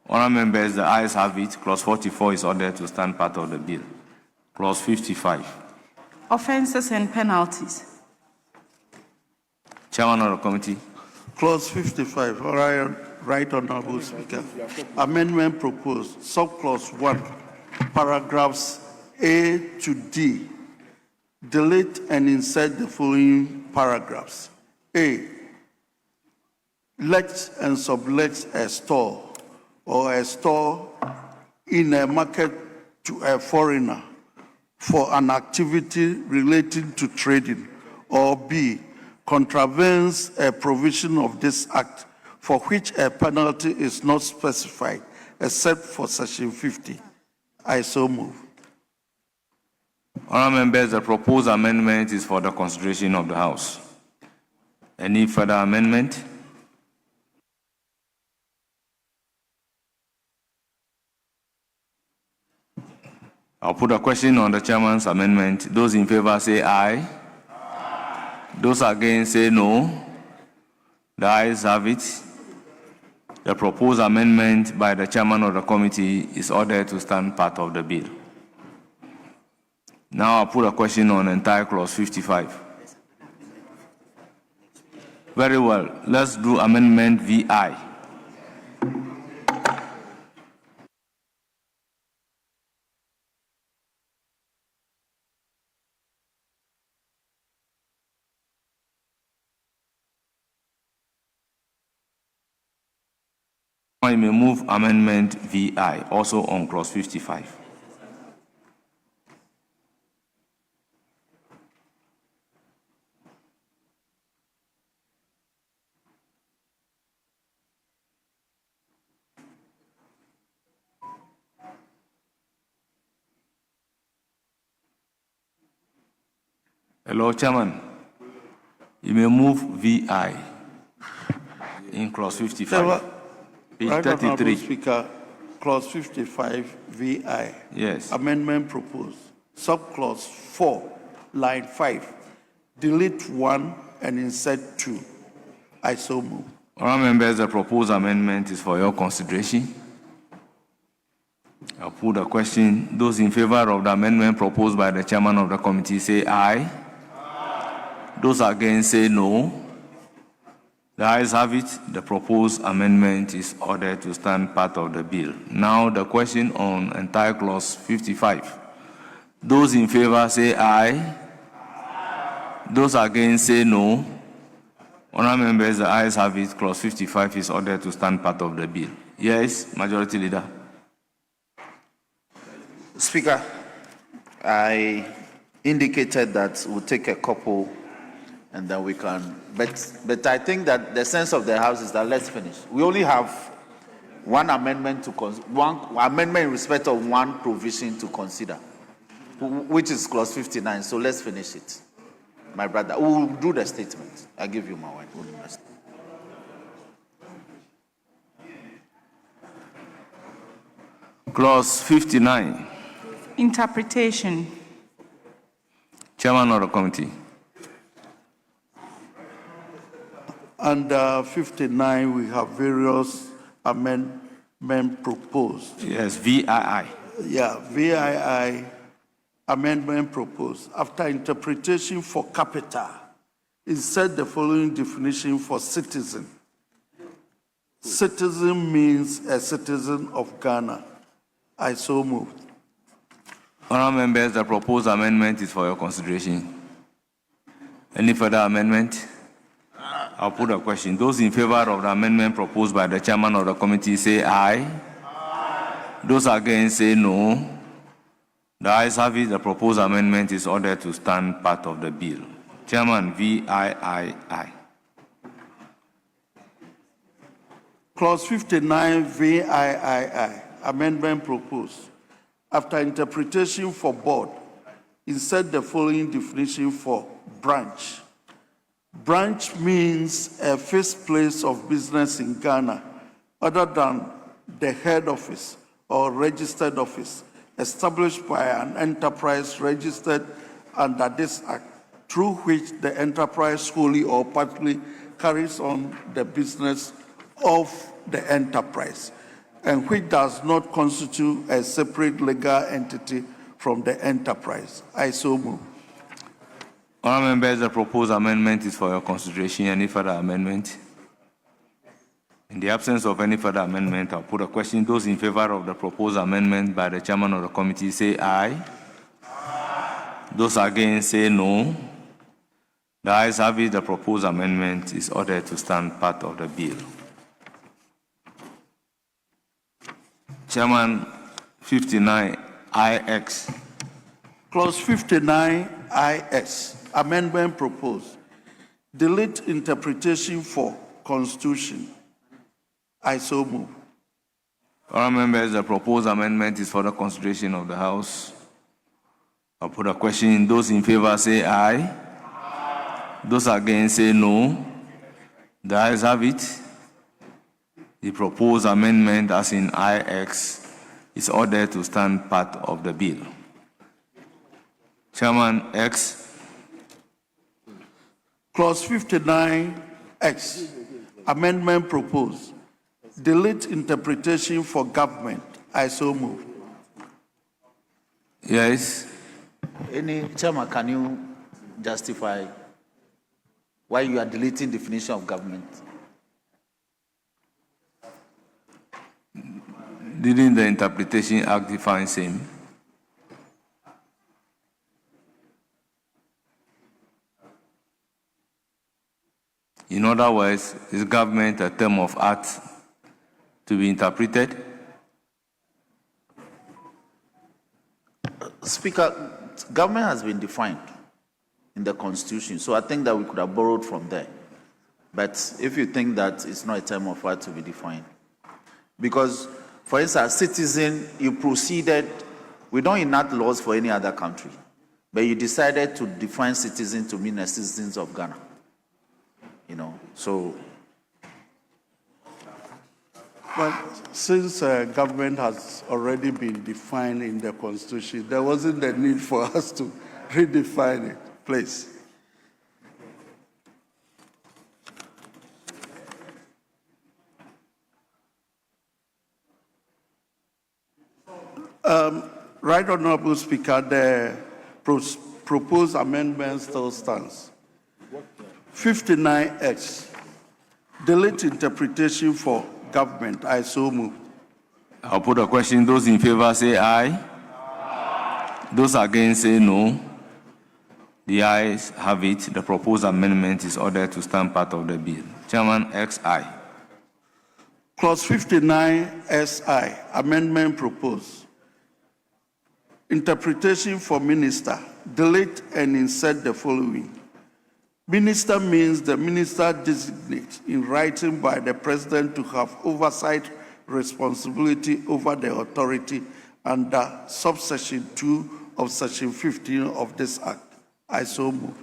Honourable members, the ayes have it. Clause 44 is ordered to stand part of the bill. Clause 55. Offences and penalties. Chairman of the committee. Clause 55, right honourable Speaker. Amendment proposed. Subclause 1, paragraphs A to D. Delete and insert the following paragraphs. A, let and sublet a store or a store in a market to a foreigner for an activity relating to trading, or B, contravenes a provision of this act for which a penalty is not specified except for section 50. I so move. Honourable members, the proposed amendment is for the consideration of the House. Any further amendment? I'll put a question on the chairman's amendment. Those in favor say aye. Those against say no. The ayes have it. The proposed amendment by the chairman of the committee is ordered to stand part of the bill. Now I'll put a question on entire clause 55. Very well. Let's do amendment VI. I may move amendment VI, also on clause 55. Hello, Chairman. You may move VI in clause 55. Page Right, 33. Honourable Speaker, clause 55 VI. Yes. Amendment proposed. Subclause 4, line 5. Delete 1 and insert 2. I so move. All members, the proposed amendment is for your consideration. I'll put a question. Those in favor of the amendment proposed by the chairman of the committee say aye. Those against say no. The ayes have it. The proposed amendment is ordered to stand part of the bill. Now the question on entire clause 55. Those in favor say aye. Those against say no. Honourable members, the ayes have it. Clause 55 is ordered to stand part of the bill. Yes, Majority Leader. Speaker, I indicated that we'll take a couple and then we can, but I think that the sense of the House is that let's finish. We only have one amendment one amendment in respect of one provision to consider, which is clause 59. So let's finish it, my brother. We'll do the statement. I give you my word. We'll do the statement. Clause 59. Interpretation. Chairman of the committee. Under 59, we have various amendments proposed. Yes, VII. Yeah, VII amendment proposed. After interpretation for capital, insert the following definition for citizen. Citizen means a citizen of Ghana. I so move. Honourable members, the proposed amendment is for your consideration. Any further amendment? I'll put a question. Those in favor of the amendment proposed by the chairman of the committee say aye. Those against say no. The ayes have it. The proposed amendment is ordered to stand part of the bill. Chairman, VIII. Clause 59 VIII, amendment proposed. After interpretation for board, insert the following definition for branch. Branch means a fixed place of business in Ghana other than the head office or registered office established by an enterprise registered under this act, through which the enterprise wholly or partly carries on the business of the enterprise, and which does not constitute a separate legal entity from the enterprise. I so move. Honourable members, the proposed amendment is for your consideration. Any further amendment? In the absence of any further amendment, I'll put a question. Those in favor of the proposed amendment by the chairman of the committee say aye. Those against say no. The ayes have it. The proposed amendment is ordered to stand part of the bill. Chairman, 59 IX. Clause 59 IS, amendment proposed. Delete interpretation for constitution. I so move. Honourable members, the proposed amendment is for the consideration of the House. I'll put a question. Those in favor say aye. Those against say no. The ayes have it. The proposed amendment, as in IX, is ordered to stand part of the bill. Chairman X. Clause 59X, amendment proposed. Delete interpretation for government. I so move. Yes. Chairman, can you justify why you are deleting definition of government? Didn't the Interpretation Act define same? In other words, is government a term of art to be interpreted? Speaker, government has been defined in the Constitution, so I think that we could have borrowed from there. But if you think that it's not a term of art to be defined, because, for instance, citizen, you proceeded, we don't enact laws for any other country, but you decided to define citizen to mean a citizens of Ghana. You know, so. But since government has already been defined in the Constitution, there wasn't the need for us to redefine it. Please. Right Honorable Speaker, the proposed amendment still stands. 59X, delete interpretation for government. I so move. I'll put a question. Those in favor say aye. Those against say no. The ayes have it. The proposed amendment is ordered to stand part of the bill. Chairman X, aye. Clause 59SI, amendment proposed. Interpretation for minister. Delete and insert the following. Minister means the minister designates in writing by the president to have oversight responsibility over the authority under subsection 2 of section 15 of this act. I so move.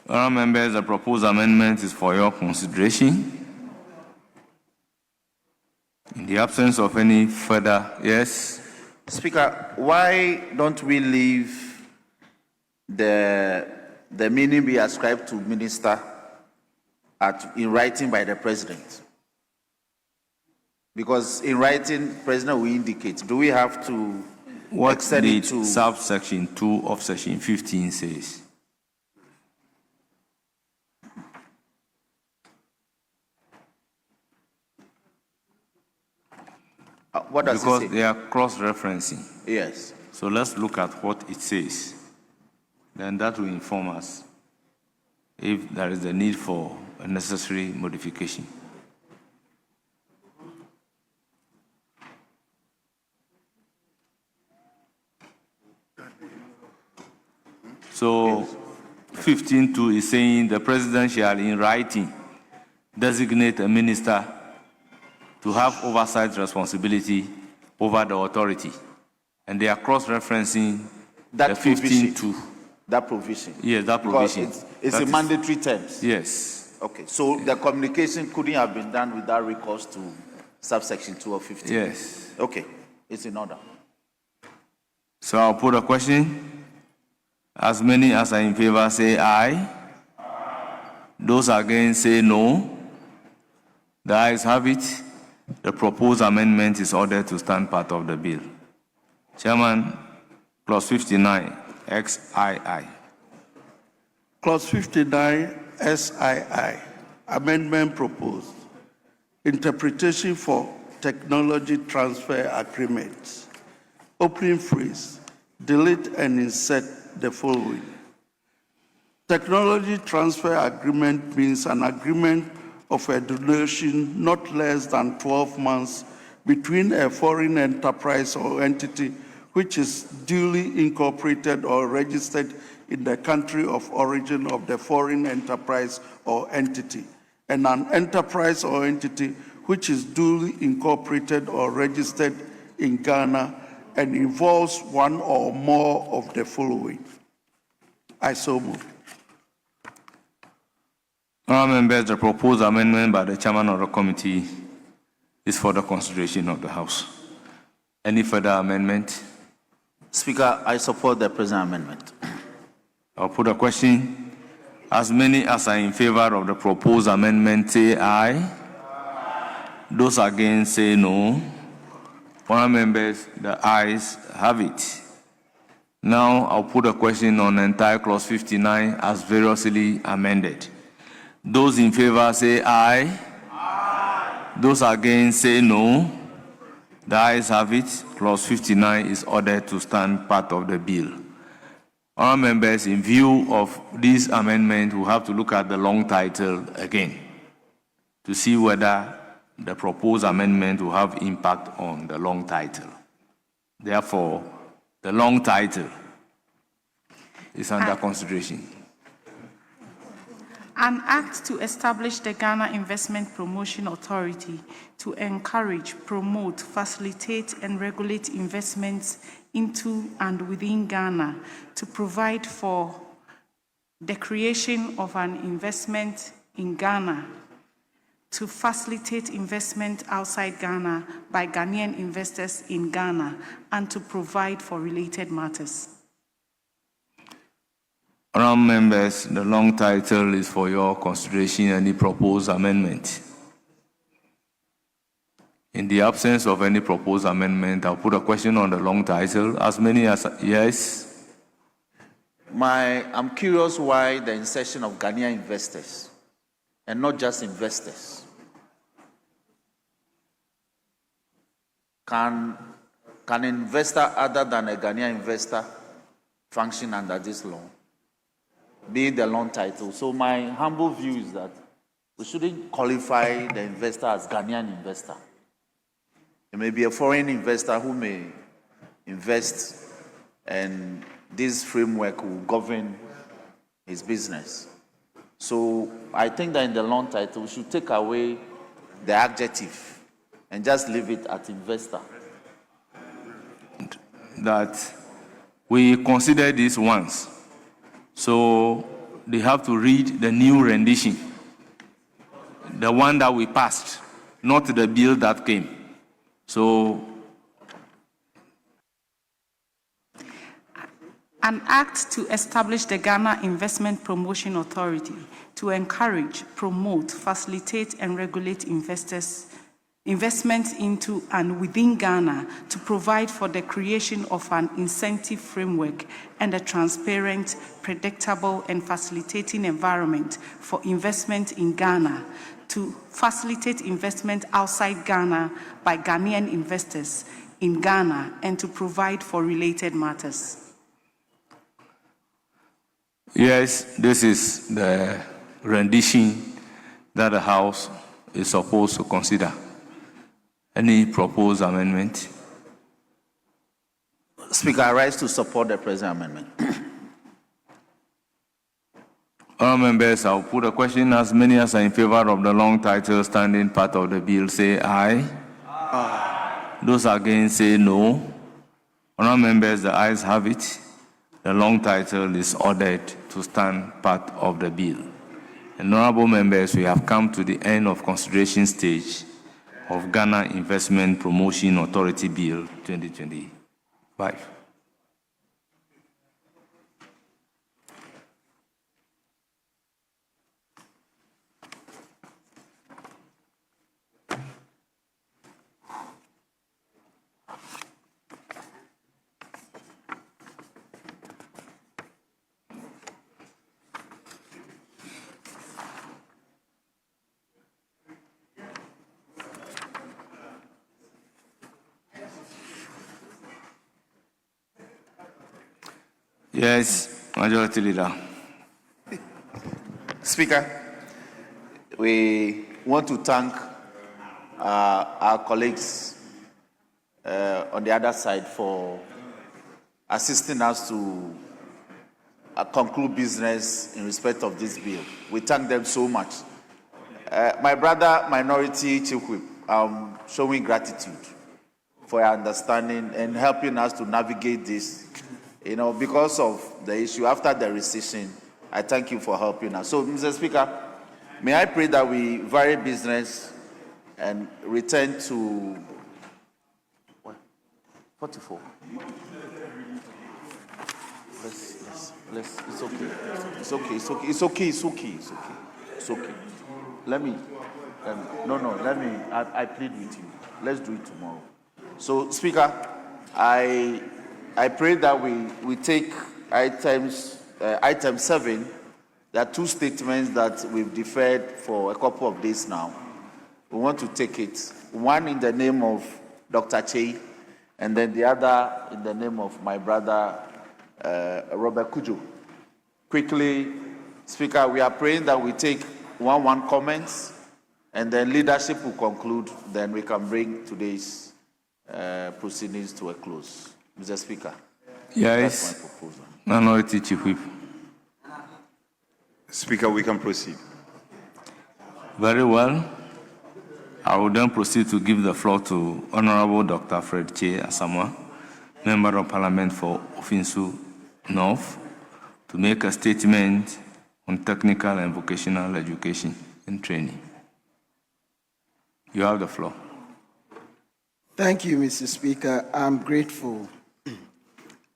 Honourable members, the proposed amendment is for your consideration. In the absence of any further, yes. Speaker, why don't we leave the meaning be ascribed to minister in writing by the president? Because in writing, president will indicate. Do we have to extend it to subsection 2 of section 15 says? What does because it say? They are cross-referencing. Yes. So let's look at what it says. Then that will inform us if there is a need for a necessary modification. So 15.2 is saying the president shall in writing designate a minister to have oversight responsibility over the authority. And they are cross-referencing that the 15.2. That provision? Yes, that provision. It's a mandatory terms? Yes. Okay, so the communication couldn't have been done without recourse to subsection 2 of 15? Yes. Okay, it's in order. So I'll put a question. As many as are in favor say aye. Those against say no. The ayes have it. The proposed amendment is ordered to stand part of the bill. Chairman, clause 59, XII. Clause 59 SII, amendment proposed. Interpretation for technology transfer agreements. Opening phrase, delete and insert the following. Technology transfer agreement means an agreement of a duration not less than 12 months between a foreign enterprise or entity which is duly incorporated or registered in the country of origin of the foreign enterprise or entity, and an enterprise or entity which is duly incorporated or registered in Ghana and involves one or more of the following. I so move. Honourable members, the proposed amendment by the chairman of the committee is for the consideration of the House. Any further amendment? Speaker, I support the present amendment. I'll put a question. As many as are in favor of the proposed amendment, say aye. Those against, say no. Honourable members, the ayes have it. Now I'll put a question on the entire clause 59 as variously amended. Those in favor say aye. Aye. Those against say no. The ayes have it. Clause 59 is ordered to stand part of the bill. Honourable members, in view of this amendment, we have to look at the long title again to see whether the proposed amendment will have impact on the long title. Therefore, the long title is under consideration. An act to establish the Ghana Investment Promotion Authority to encourage, promote, facilitate, and regulate investments into and within Ghana, to provide for the creation of an investment in Ghana, to facilitate investment outside Ghana by Ghanaian investors in Ghana, and to provide for related matters. Honourable members, the long title is for your consideration. Any proposed amendment? In the absence of any proposed amendment, I'll put a question on the long title. As many as yes. I'm curious why the insertion of Ghanaian investors and not just investors. Can an investor other than a Ghanaian investor function under this law? Being the long title. So my humble view is that we shouldn't qualify the investor as Ghanaian investor. It may be a foreign investor who may invest, and this framework will govern his business. So I think that in the long title, we should take away the adjective and just leave it at investor. That we consider this once. So they have to read the new rendition, the one that we passed, not the bill that came. So An act to establish the Ghana Investment Promotion Authority to encourage, promote, facilitate, and regulate investments into and within Ghana, to provide for the creation of an incentive framework and a transparent, predictable, and facilitating environment for investment in Ghana, to facilitate investment outside Ghana by Ghanaian investors in Ghana, and to provide for related matters. yes, this is the rendition that the House is supposed to consider. Any proposed amendment? Speaker, I rise to support the present amendment. Honourable members, I'll put a question. As many as are in favor of the long title standing part of the bill, say aye. Aye. Those against, say no. Honourable members, the ayes have it. The long title is ordered to stand part of the bill. And honourable members, we have come to the end of consideration stage of Ghana Investment Promotion Authority Bill 2025. Yes, Majority Leader. Speaker, we want to thank our colleagues on the other side for assisting us to conclude business in respect of this bill. We thank them so much. My brother, Minority Chief Whip, I'm showing gratitude for your understanding and helping us to navigate this. You know, because of the issue after the recession, I thank you for helping us. So, Mr. Speaker, May I pray that we vary business and return to what? 44. Let's, it's okay. Let me, I plead with you. Let's do it tomorrow. So, Speaker, I pray that we take item 7. There are 2 statements that we've deferred for a couple of days now. We want to take it. One in the name of Dr. Chey, and then the other in the name of my brother, Robert Kujo. Quickly, Speaker, we are praying that we take 1 comments, and then leadership will conclude. Then we can bring today's proceedings to a close. Mr. Speaker. Yes. That's my proposal. Minority Chief Whip. Speaker, we can proceed. Very well. I will then proceed to give the floor to Honorable Dr. Fred Che Asamoah, Member of Parliament for Ofinsu North, to make a statement on technical and vocational education and training. You have the floor. Thank you, Mr. Speaker. I'm grateful.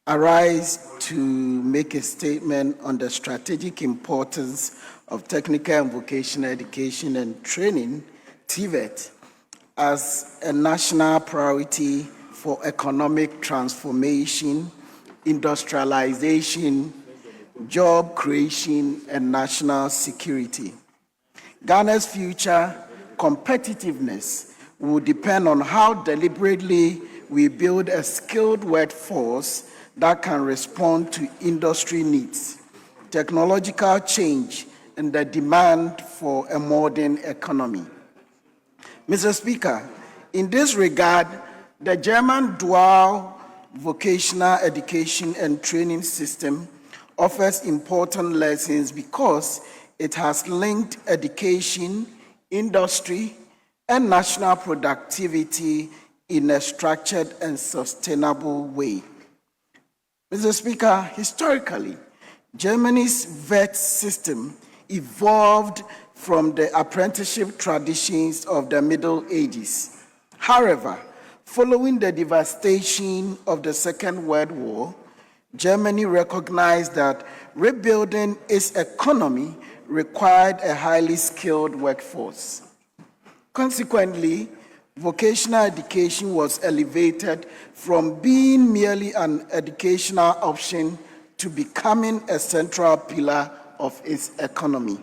I rise to make a statement on the strategic importance of technical and vocational education and training, TVET, as a national priority for economic transformation, industrialization, job creation, and national security. Ghana's future competitiveness will depend on how deliberately we build a skilled workforce that can respond to industry needs, technological change, and the demand for a modern economy. Mr. Speaker, in this regard, the German dual vocational education and training system offers important lessons because it has linked education, industry, and national productivity in a structured and sustainable way. Mr. Speaker, historically, Germany's VET system evolved from the apprenticeship traditions of the Middle Ages. However, following the devastation of the Second World War, Germany recognized that rebuilding its economy required a highly skilled workforce. Consequently, vocational education was elevated from being merely an educational option to becoming a central pillar of its economy.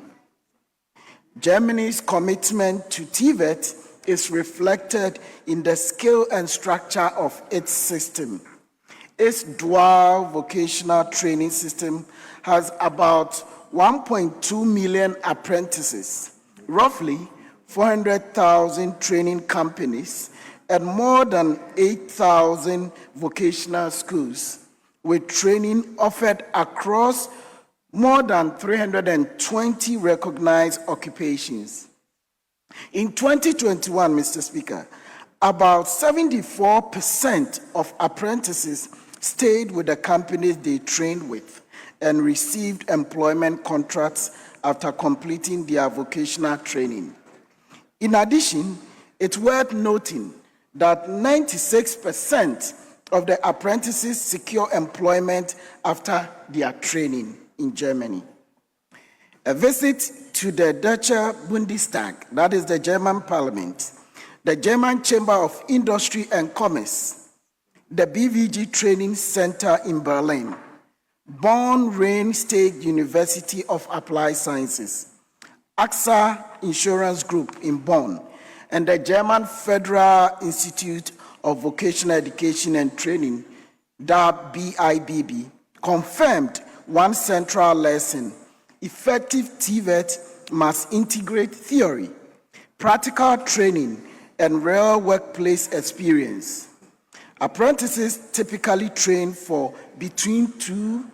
Germany's commitment to TVET is reflected in the skill and structure of its system. Its dual vocational training system has about 1.2 million apprentices, roughly 400,000 training companies, and more than 8,000 vocational schools, with training offered across more than 320 recognized occupations. In 2021, Mr. Speaker, about 74% of apprentices stayed with the companies they trained with and received employment contracts after completing their vocational training. In addition, it's worth noting that 96% of the apprentices secure employment after their training in Germany. A visit to the Deutsche Bundestag, that is the German parliament, the German Chamber of Industry and Commerce, the BVG Training Center in Berlin, Bonn-Rhein State University of Applied Sciences, AXA Insurance Group in Bonn, and the German Federal Institute of Vocational Education and Training, DAB BIBB, confirmed one central lesson: effective TVET must integrate theory, practical training, and real workplace experience. Apprentices typically train for between 2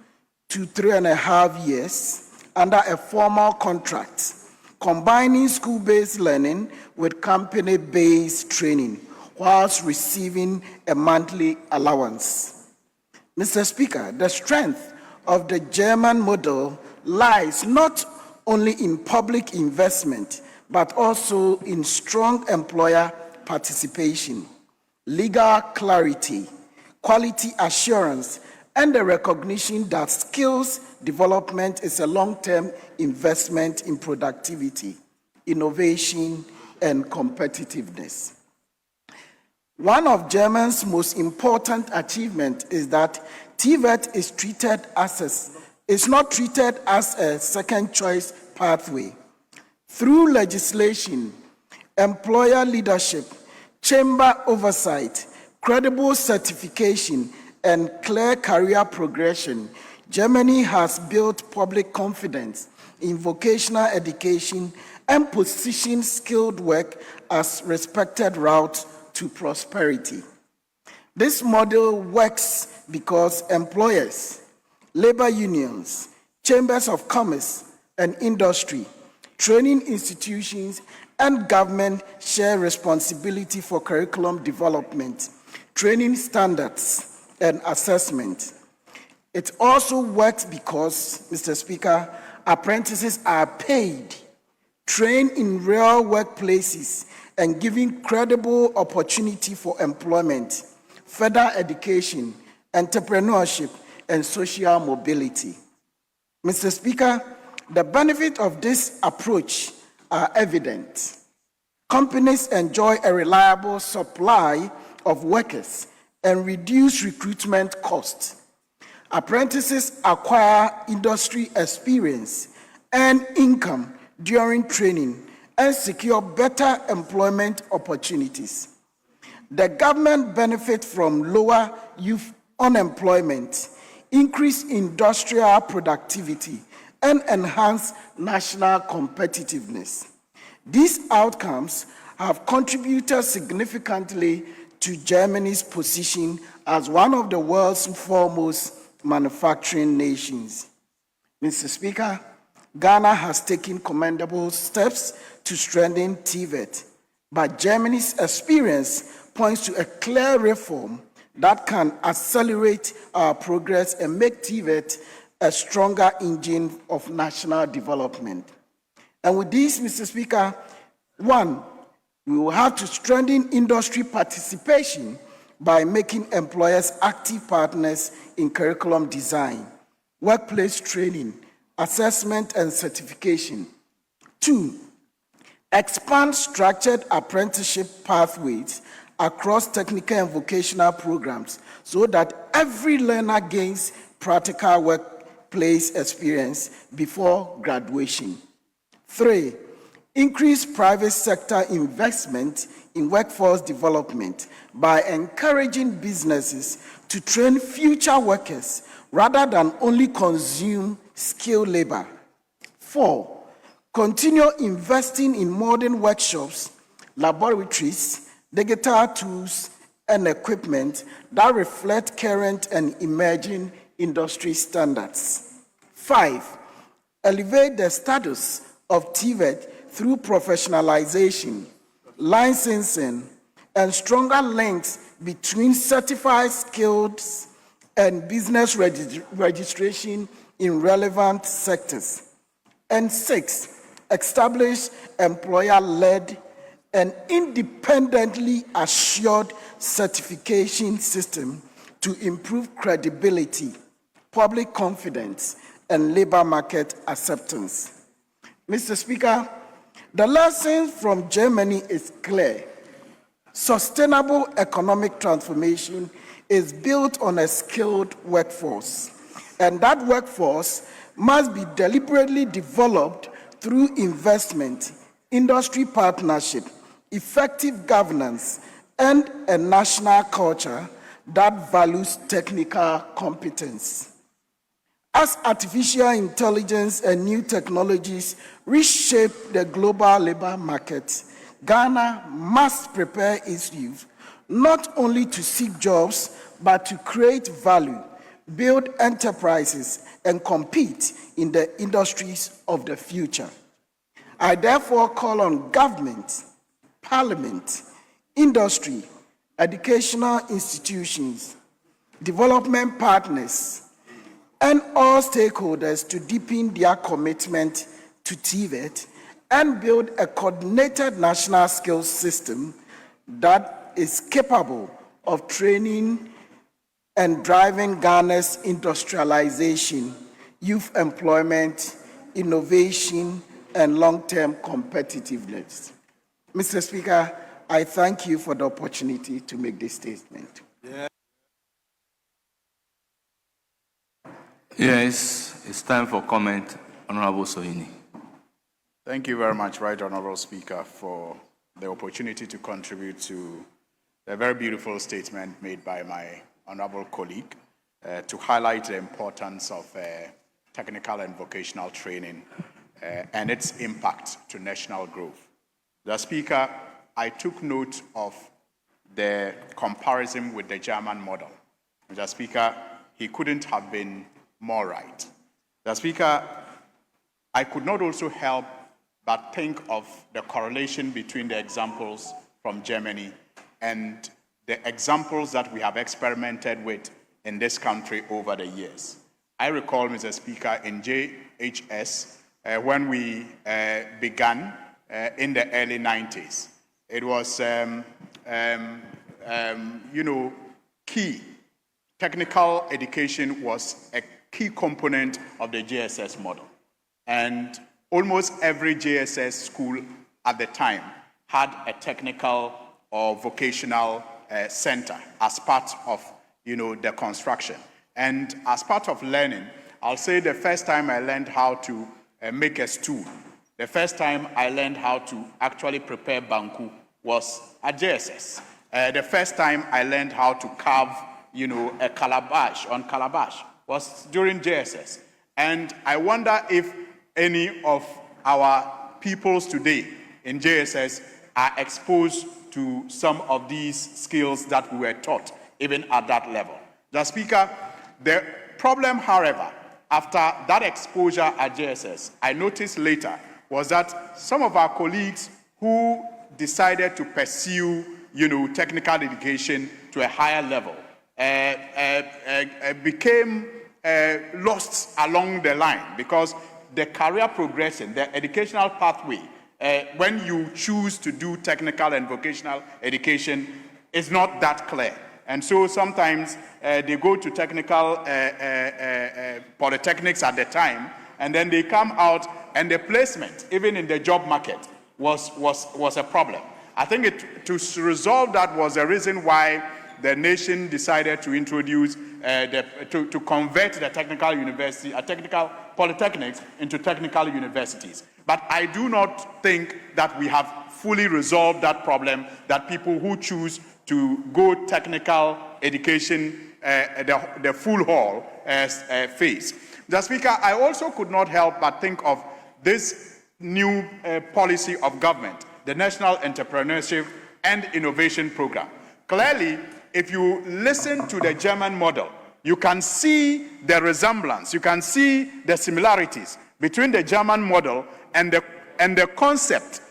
to 3.5 years under a formal contract, combining school-based learning with company-based training whilst receiving a monthly allowance. Mr. Speaker, the strength of the German model lies not only in public investment, but also in strong employer participation, legal clarity, quality assurance, and the recognition that skills development is a long-term investment in productivity, innovation, and competitiveness. One of Germany's most important achievements is that TVET is not treated as a second choice pathway. Through legislation, employer leadership, chamber oversight, credible certification, and clear career progression, Germany has built public confidence in vocational education and positioned skilled work as respected route to prosperity. This model works because employers, labor unions, chambers of commerce and industry, training institutions, and government share responsibility for curriculum development, training standards, and assessment. It also works because, Mr. Speaker, apprentices are paid, trained in real workplaces, and given credible opportunity for employment, further education, entrepreneurship, and social mobility. Mr. Speaker, the benefits of this approach are evident. Companies enjoy a reliable supply of workers and reduce recruitment costs. Apprentices acquire industry experience and income during training and secure better employment opportunities. The government benefits from lower youth unemployment, increased industrial productivity, and enhanced national competitiveness. These outcomes have contributed significantly to Germany's position as one of the world's foremost manufacturing nations. Mr. Speaker, Ghana has taken commendable steps to strengthen TVET, but Germany's experience points to a clear reform that can accelerate our progress and make TVET a stronger engine of national development. And with this, Mr. Speaker, one, we will have to strengthen industry participation by making employers active partners in curriculum design, workplace training, assessment, and certification. Two, expand structured apprenticeship pathways across technical and vocational programs so that every learner gains practical workplace experience before graduation. Three, increase private sector investment in workforce development by encouraging businesses to train future workers rather than only consume skilled labor. Four, continue investing in modern workshops, laboratories, digital tools, and equipment that reflect current and emerging industry standards. Five, elevate the status of TVET through professionalization, licensing, and stronger links between certified skills and business registration in relevant sectors. And six, establish employer-led and independently assured certification system to improve credibility, public confidence, and labor market acceptance. Mr. Speaker, the lesson from Germany is clear. Sustainable economic transformation is built on a skilled workforce, and that workforce must be deliberately developed through investment, industry partnership, effective governance, and a national culture that values technical competence. As artificial intelligence and new technologies reshape the global labor market, Ghana must prepare its youth not only to seek jobs, but to create value, build enterprises, and compete in the industries of the future. I therefore call on government, parliament, industry, educational institutions, development partners, and all stakeholders to deepen their commitment to TVET and build a coordinated national skills system that is capable of training and driving Ghana's industrialization, youth employment, innovation, and long-term competitiveness. Mr. Speaker, I thank you for the opportunity to make this statement. Yes, it's time for comment, Honorable Sohini. Thank you very much, Right Honorable Speaker, for the opportunity to contribute to the very beautiful statement made by my honorable colleague to highlight the importance of technical and vocational training and its impact to national growth. The Speaker, I took note of the comparison with the German model. Mr. Speaker, he couldn't have been more right. The Speaker, I could not also help but think of the correlation between the examples from Germany and the examples that we have experimented with in this country over the years. I recall, Mr. Speaker, in JHS, when we began in the early 90s, it was, key. Technical education was a key component of the JSS model. And almost every JSS school at the time had a technical or vocational center as part of, the construction. And as part of learning, I'll say the first time I learned how to make a stool, the first time I learned how to actually prepare banku was at JSS. The first time I learned how to carve, a calabash was during JSS. And I wonder if any of our pupils today in JSS are exposed to some of these skills that we were taught, even at that level. The Speaker, the problem, however, after that exposure at JSS, I noticed later, was that some of our colleagues who decided to pursue, technical education to a higher level became lost along the line because the career progression, the educational pathway, when you choose to do technical and vocational education, is not that clear. And so sometimes they go to technical polytechnics at the time, and then they come out, and the placement, even in the job market, was a problem. I think to resolve that was the reason why the nation decided to introduce, to convert the technical university, technical polytechnics into technical universities. But I do not think that we have fully resolved that problem, that people who choose to go technical education, the full haul face. The Speaker, I also could not help but think of this new policy of government, the National Entrepreneurship and Innovation Program. Clearly, if you listen to the German model, you can see the resemblance, you can see the similarities between the German model and the concept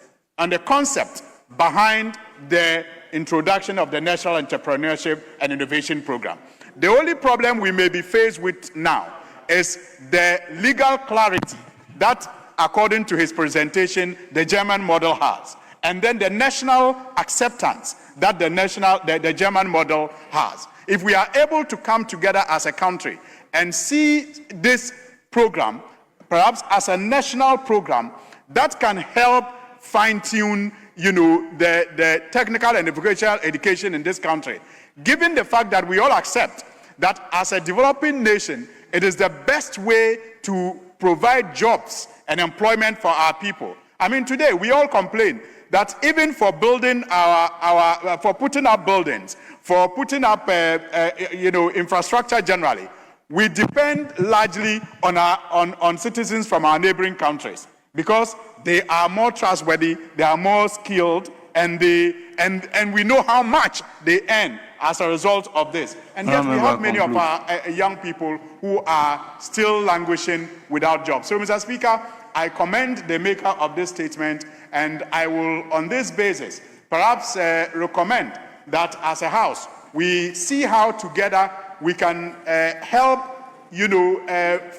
behind the introduction of the National Entrepreneurship and Innovation Program. The only problem we may be faced with now is the legal clarity that, according to his presentation, the German model has, and then the national acceptance that the German model has. If we are able to come together as a country and see this program, perhaps as a national program, that can help fine-tune, the technical and vocational education in this country, given the fact that we all accept that as a developing nation, it is the best way to provide jobs and employment for our people. I mean, today we all complain that even for building for putting up buildings, for putting up, infrastructure generally, we depend largely on citizens from our neighboring countries because they are more trustworthy, they are more skilled, and we know how much they earn as a result of this. And yet we have many of our young people who are still languishing without jobs. So, Mr. Speaker, I commend the maker of this statement, and I will, on this basis, perhaps recommend that as a House, we see how together we can help,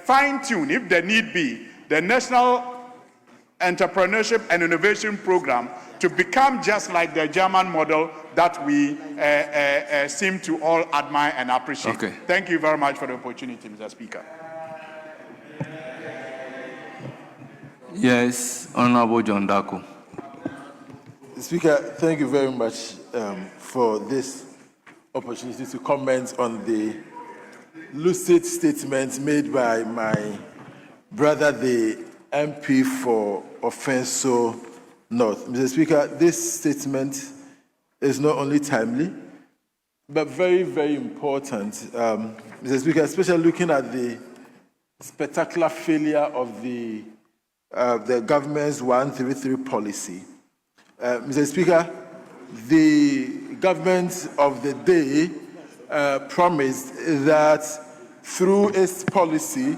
fine-tune, if there need be, the National Entrepreneurship and Innovation Program to become just like the German model that we seem to all admire and appreciate. Okay. Thank you very much for the opportunity, Mr. Speaker. Yes, Honorable John Dako. Speaker, thank you very much for this opportunity to comment on the lucid statement made by my brother, the MP for Offenso North. Mr. Speaker, this statement is not only timely, but very, very important. Mr. Speaker, especially looking at the spectacular failure of the government's 133 policy. Mr. Speaker, the government of the day promised that through its policy,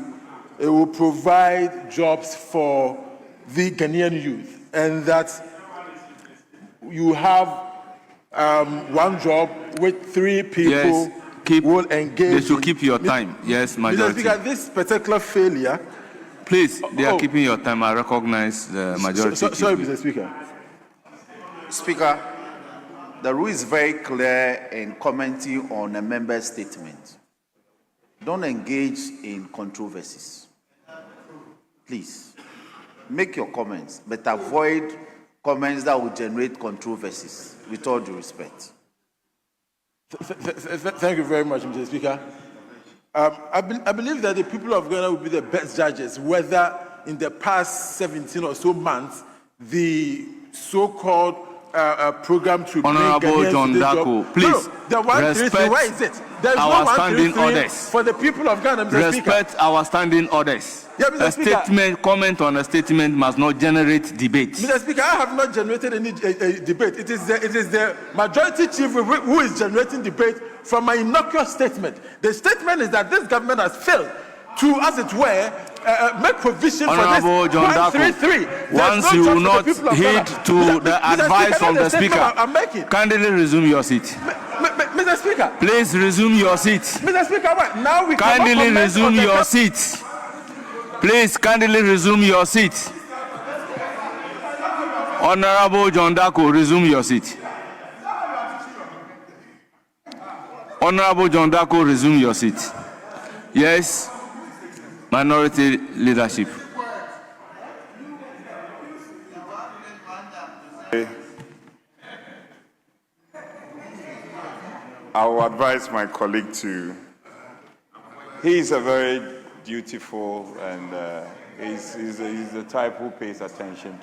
it will provide jobs for the Ghanaian youth, and that you have one job with 3 people will engage. They should keep your time. Yes, majority. Mr. Speaker, this particular failure. Please, they are keeping your time. I recognize the majority. Sorry, Mr. Speaker. Speaker, the rule is very clear in commenting on a member's statement. Don't engage in controversies. Please, make your comments, but avoid comments that will generate controversies, with all due respect. Thank you very much, Mr. Speaker. I believe that the people of Ghana will be the best judges whether in the past 17 or so months the so-called program to Honorable John Dako, please respect where is it? There's our no standing orders. For the people of Ghana, Mr. Respect Speaker. our standing orders. Yeah, Mr. A Speaker. statement, comment on a statement must not generate debate. Mr. Speaker, I have not generated any debate. It is the majority chief who is generating debate from my innocuous statement. The statement is that this government has failed to, as it were, make provision Honorable for this John Dako, 133. once you will not heed to the advice from the Speaker, kindly resume your seat. Mr. Speaker. Please resume your seat. Mr. Speaker, what? Now we kindly resume your seat. Please kindly resume your seat. Honorable John Dako, resume your seat. Honorable John Dako, resume your seat. Yes, minority leadership. I will advise my colleague to, he is a very dutiful and he's the type who pays attention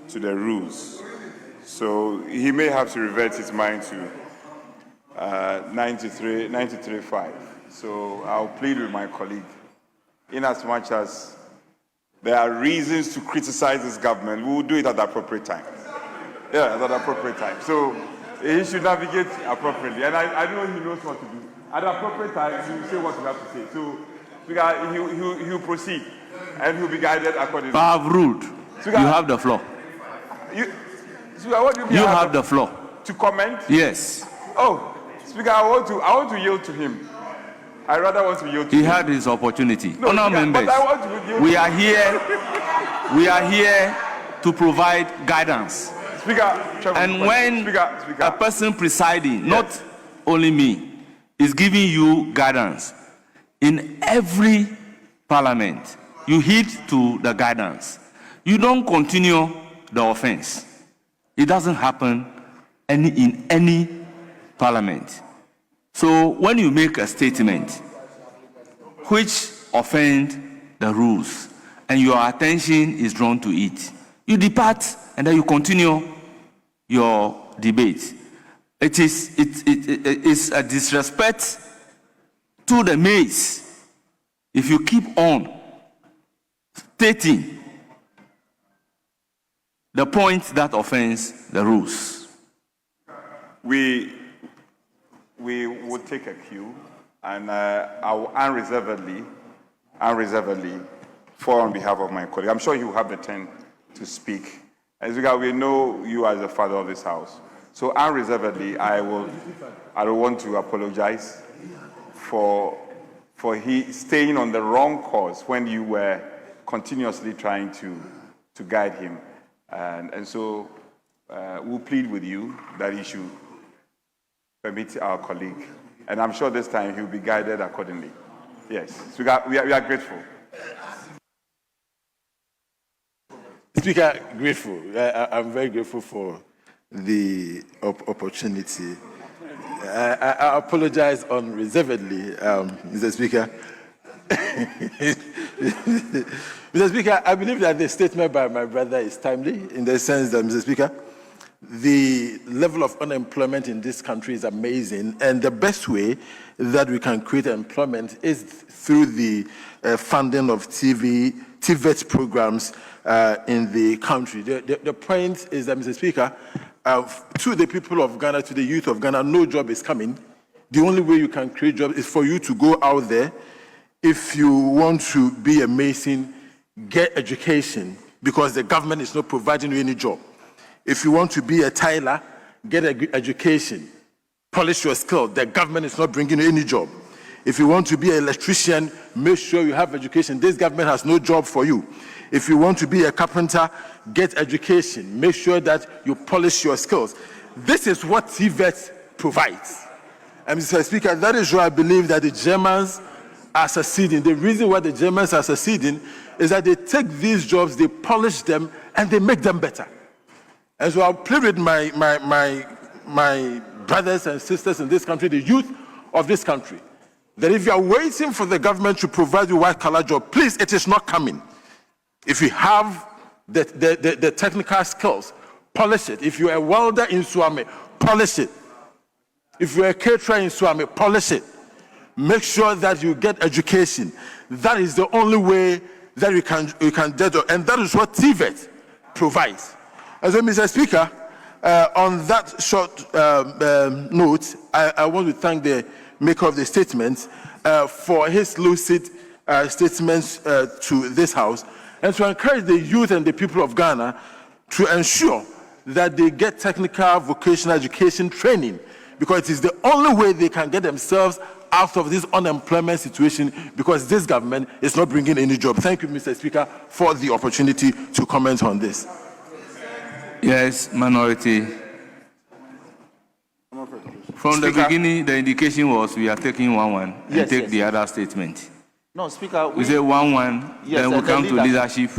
to the rules. So he may have to revert his mind to 93.5. So I'll plead with my colleague, in as much as there are reasons to criticize this government, we will do it at the appropriate time. Yeah, at the appropriate time. So he should navigate appropriately. And I know he knows what to do. At the appropriate time, he will say what you have to say. So he'll proceed, and he'll be guided accordingly. I have ruled. You have the floor. Speaker, what do you mean? You have the floor. To comment? Yes. Oh, Speaker, I want to yield to him. I rather want to yield to him. He had his opportunity. No, Honourable members, but I want to yield we to are him. here. We are here to provide guidance. Speaker, and when a person presiding, not only me, is giving you guidance, in every parliament, you heed to the guidance. You don't continue the offense. It doesn't happen in any parliament. So when you make a statement which offends the rules and your attention is drawn to it, you depart and then you continue your debate. It is a disrespect to the maize if you keep on stating the point that offends the rules. We would take a cue, and I will unreservedly fall on behalf of my colleague. I'm sure he will have the turn to speak. As we know you as the father of this house. So unreservedly, I want to apologize for he staying on the wrong course when you were continuously trying to to guide him. And so we'll plead with you that he should permit our colleague. And I'm sure this time he'll be guided accordingly. Yes, so we are grateful. Speaker, grateful. I'm very grateful for the opportunity. I apologize unreservedly, Mr. Speaker. Mr. Speaker, I believe that the statement by my brother is timely in the sense that, Mr. Speaker, the level of unemployment in this country is amazing, and the best way that we can create employment is through the funding of TVET programs in the country. The point is that, Mr. Speaker, to the people of Ghana, to the youth of Ghana, no job is coming. The only way you can create jobs is for you to go out there. If you want to be a mason, get education, because the government is not providing you any job. If you want to be a tiler, get education, polish your skill. The government is not bringing you any job. If you want to be an electrician, make sure you have education. This government has no job for you. If you want to be a carpenter, get education. Make sure that you polish your skills. This is what TVET provides. And Mr. Speaker, that is why I believe that the Germans are succeeding. The reason why the Germans are succeeding is that they take these jobs, they polish them, and they make them better. And so I'll plead with my brothers and sisters in this country, the youth of this country, that if you are waiting for the government to provide you white-collar job, please, it is not coming. If you have the technical skills, polish it. If you're a welder in Swami, polish it. If you're a caterer in Swami, polish it. Make sure that you get education. That is the only way that we can get, and that is what TVET provides. And so, Mr. Speaker, on that short note, I want to thank the maker of the statement for his lucid statements to this House, and to encourage the youth and the people of Ghana to ensure that they get technical vocational education training, because it is the only way they can get themselves out of this unemployment situation, because this government is not bringing any job. Thank you, Mr. Speaker, for the opportunity to comment on this. Yes, minority. From the beginning, the indication was we are taking 1-1 and take the other statement. No, Speaker. We say 1-1, then we come to leadership,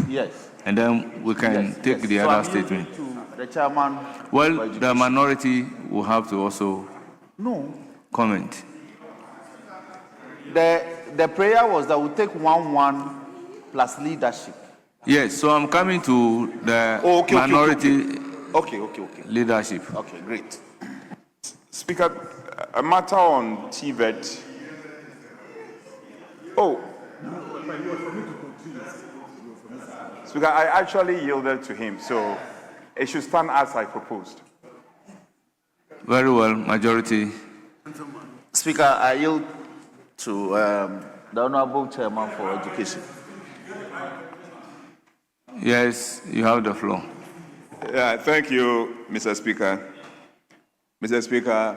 and then we can take the other statement. The chairman. Well, the minority will have to also comment. The prayer was that we take 1-1 plus leadership. Yes, so I'm coming to the minority leadership. Okay, great. Speaker, a matter on TVET. Speaker, I actually yielded to him, so it should stand as I proposed. Very well, majority. Speaker, I yield to the Honorable Chairman for Education. Yes, you have the floor. Yeah, thank you, Mr. Speaker. Mr. Speaker,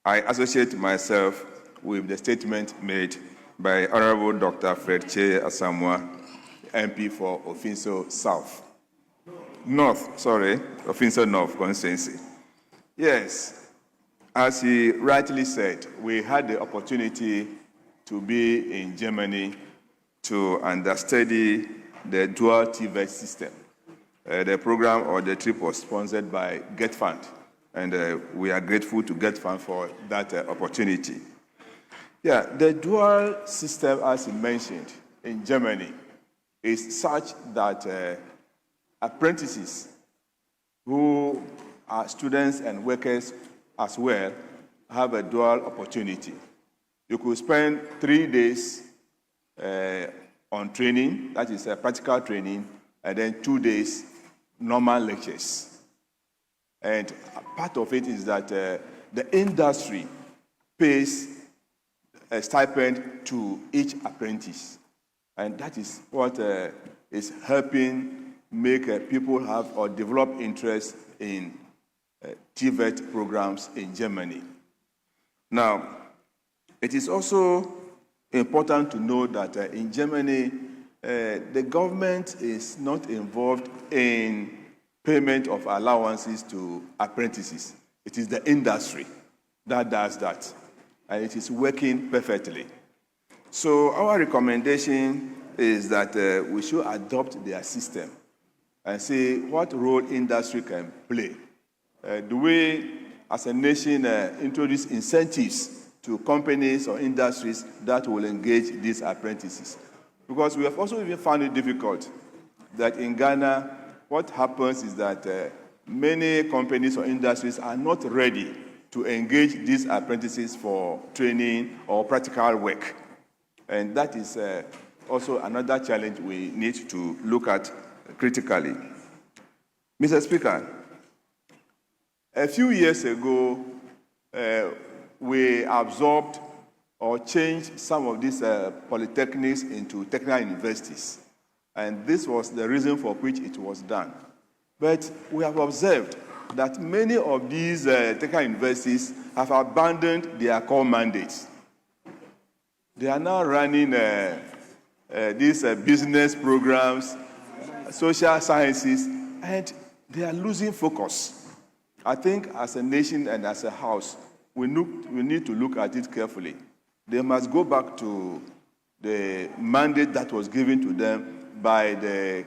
I associate myself with the statement made by Honorable Dr. Fred Che Asamoah, MP for Ofinso North constituency. Yes, as he rightly said, we had the opportunity to be in Germany to understudy the dual TVET system. The program or the trip was sponsored by Get Fund, and we are grateful to Get Fund for that opportunity. Yeah, the dual system, as he mentioned, in Germany is such that apprentices who are students and workers as well have a dual opportunity. You could spend 3 days on training, that is practical training, and then 2 days normal lectures. And part of it is that the industry pays a stipend to each apprentice. And that is what is helping make people have or develop interest in TVET programs in Germany. Now, it is also important to know that in Germany, the government is not involved in payment of allowances to apprentices. It is the industry that does that, and it is working perfectly. So our recommendation is that we should adopt their system and see what role industry can play. Do we, as a nation, introduce incentives to companies or industries that will engage these apprentices? Because we have also even found it difficult that in Ghana, what happens is that many companies or industries are not ready to engage these apprentices for training or practical work. And that is also another challenge we need to look at critically. Mr. Speaker, a few years ago, we absorbed or changed some of these polytechnics into technical universities. And this was the reason for which it was done. But we have observed that many of these technical universities have abandoned their core mandates. They are now running these business programs, social sciences, and they are losing focus. I think as a nation and as a house, we need to look at it carefully. They must go back to the mandate that was given to them by the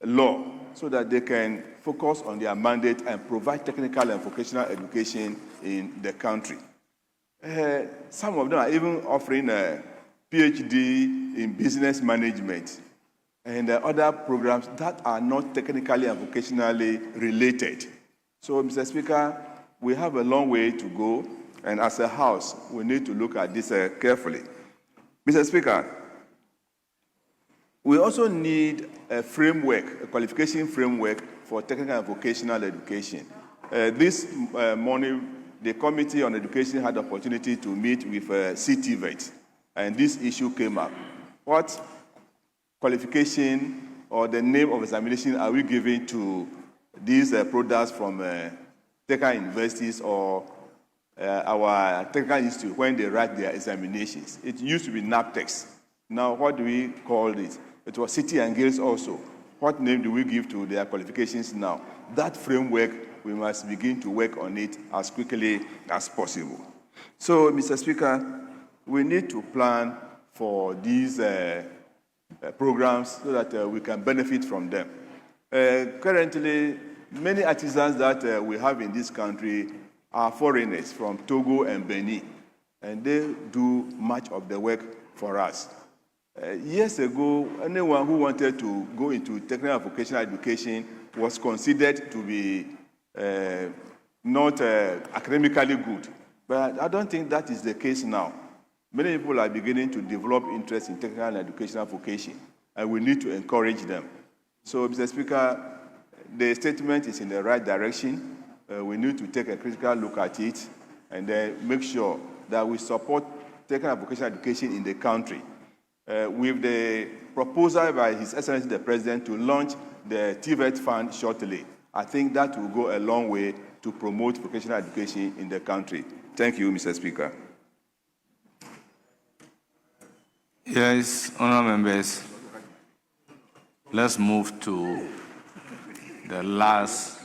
law so that they can focus on their mandate and provide technical and vocational education in the country. Some of them are even offering a PhD in business management and other programs that are not technically and vocationally related. So, Mr. Speaker, we have a long way to go, and as a house, we need to look at this carefully. Mr. Speaker, we also need a framework, a qualification framework for technical and vocational education. This morning, the Committee on Education had the opportunity to meet with CTVET, and this issue came up. What qualification or the name of examination are we giving to these products from technical universities or our technical institute when they write their examinations? It used to be NAPTEX. Now, what do we call it? It was City and Guilds also. What name do we give to their qualifications now? That framework, we must begin to work on it as quickly as possible. So, Mr. Speaker, we need to plan for these programs so that we can benefit from them. Currently, many artisans that we have in this country are foreigners from Togo and Benin, and they do much of the work for us. Years ago, anyone who wanted to go into technical and vocational education was considered to be not academically good. But I don't think that is the case now. Many people are beginning to develop interest in technical and educational vocation, and we need to encourage them. So, Mr. Speaker, the statement is in the right direction. We need to take a critical look at it and then make sure that we support technical and vocational education in the country. With the proposal by His Excellency the President to launch the TVET Fund shortly, I think that will go a long way to promote vocational education in the country. Thank you, Mr. Speaker. Yes, honourable members, let's move to the last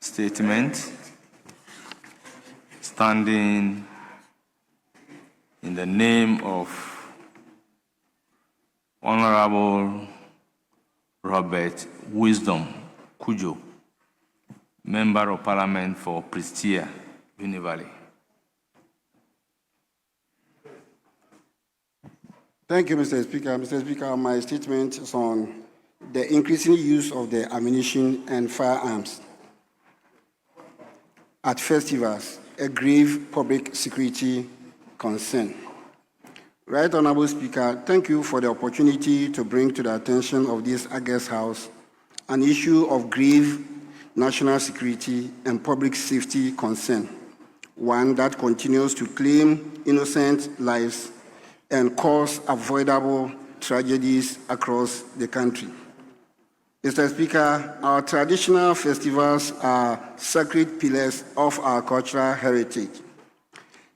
statement, standing in the name of Honorable Robert Wisdom Kujo, Member of Parliament for Prestia, Uni Valley. Thank you, Mr. Speaker. Mr. Speaker, my statement is on the increasing use of the ammunition and firearms at festivals, a grave public security concern. Right Honorable Speaker, thank you for the opportunity to bring to the attention of this august House an issue of grave national security and public safety concern, one that continues to claim innocent lives and cause avoidable tragedies across the country. Mr. Speaker, our traditional festivals are sacred pillars of our cultural heritage.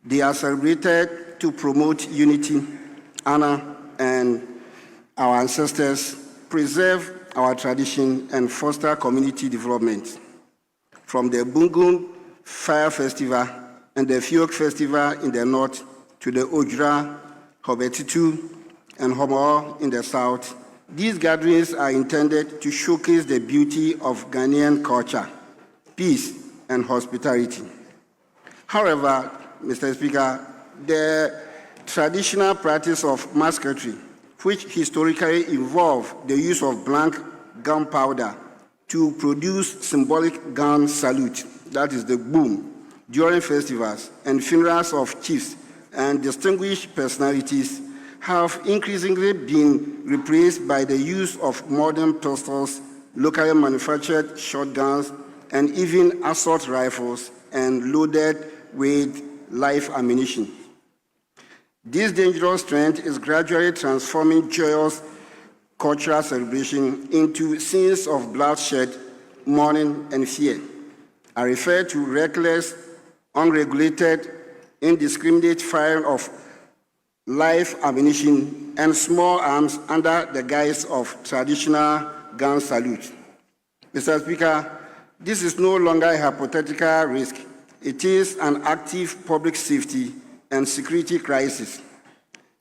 They are celebrated to promote unity, honor, and our ancestors, preserve our tradition, and foster community development. From the Bungun Fire Festival and the Fiok Festival in the north to the Ojra, Hobetitu, and Homo in the south, these gatherings are intended to showcase the beauty of Ghanaian culture, peace, and hospitality. However, Mr. Speaker, the traditional practice of musketry, which historically involved the use of blank gunpowder to produce symbolic gun salute, that is the boom, during festivals and funerals of chiefs and distinguished personalities, have increasingly been replaced by the use of modern pistols, locally manufactured shotguns, and even assault rifles and loaded with live ammunition. This dangerous trend is gradually transforming joyous cultural celebration into scenes of bloodshed, mourning, and fear. I refer to reckless, unregulated, indiscriminate firing of live ammunition and small arms under the guise of traditional gun salute. Mr. Speaker, this is no longer a hypothetical risk. It is an active public safety and security crisis.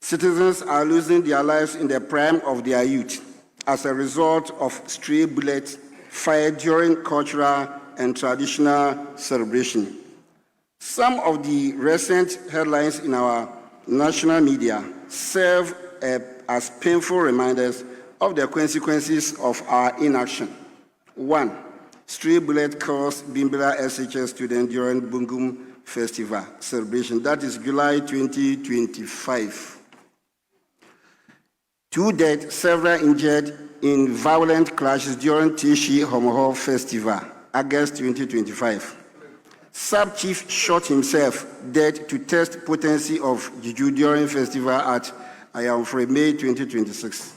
Citizens are losing their lives in the prime of their youth as a result of stray bullets fired during cultural and traditional celebration. Some of the recent headlines in our national media serve as painful reminders of the consequences of our inaction. 1. Stray bullet kills Bimbila SHS student during Bungum Festival celebration. That is July 2025. 2 dead, several injured in violent clashes during Tishi Homoho Festival, August 2025. Sub-chief shot himself dead to test potency of juju during festival at Ayamfre, May 2026.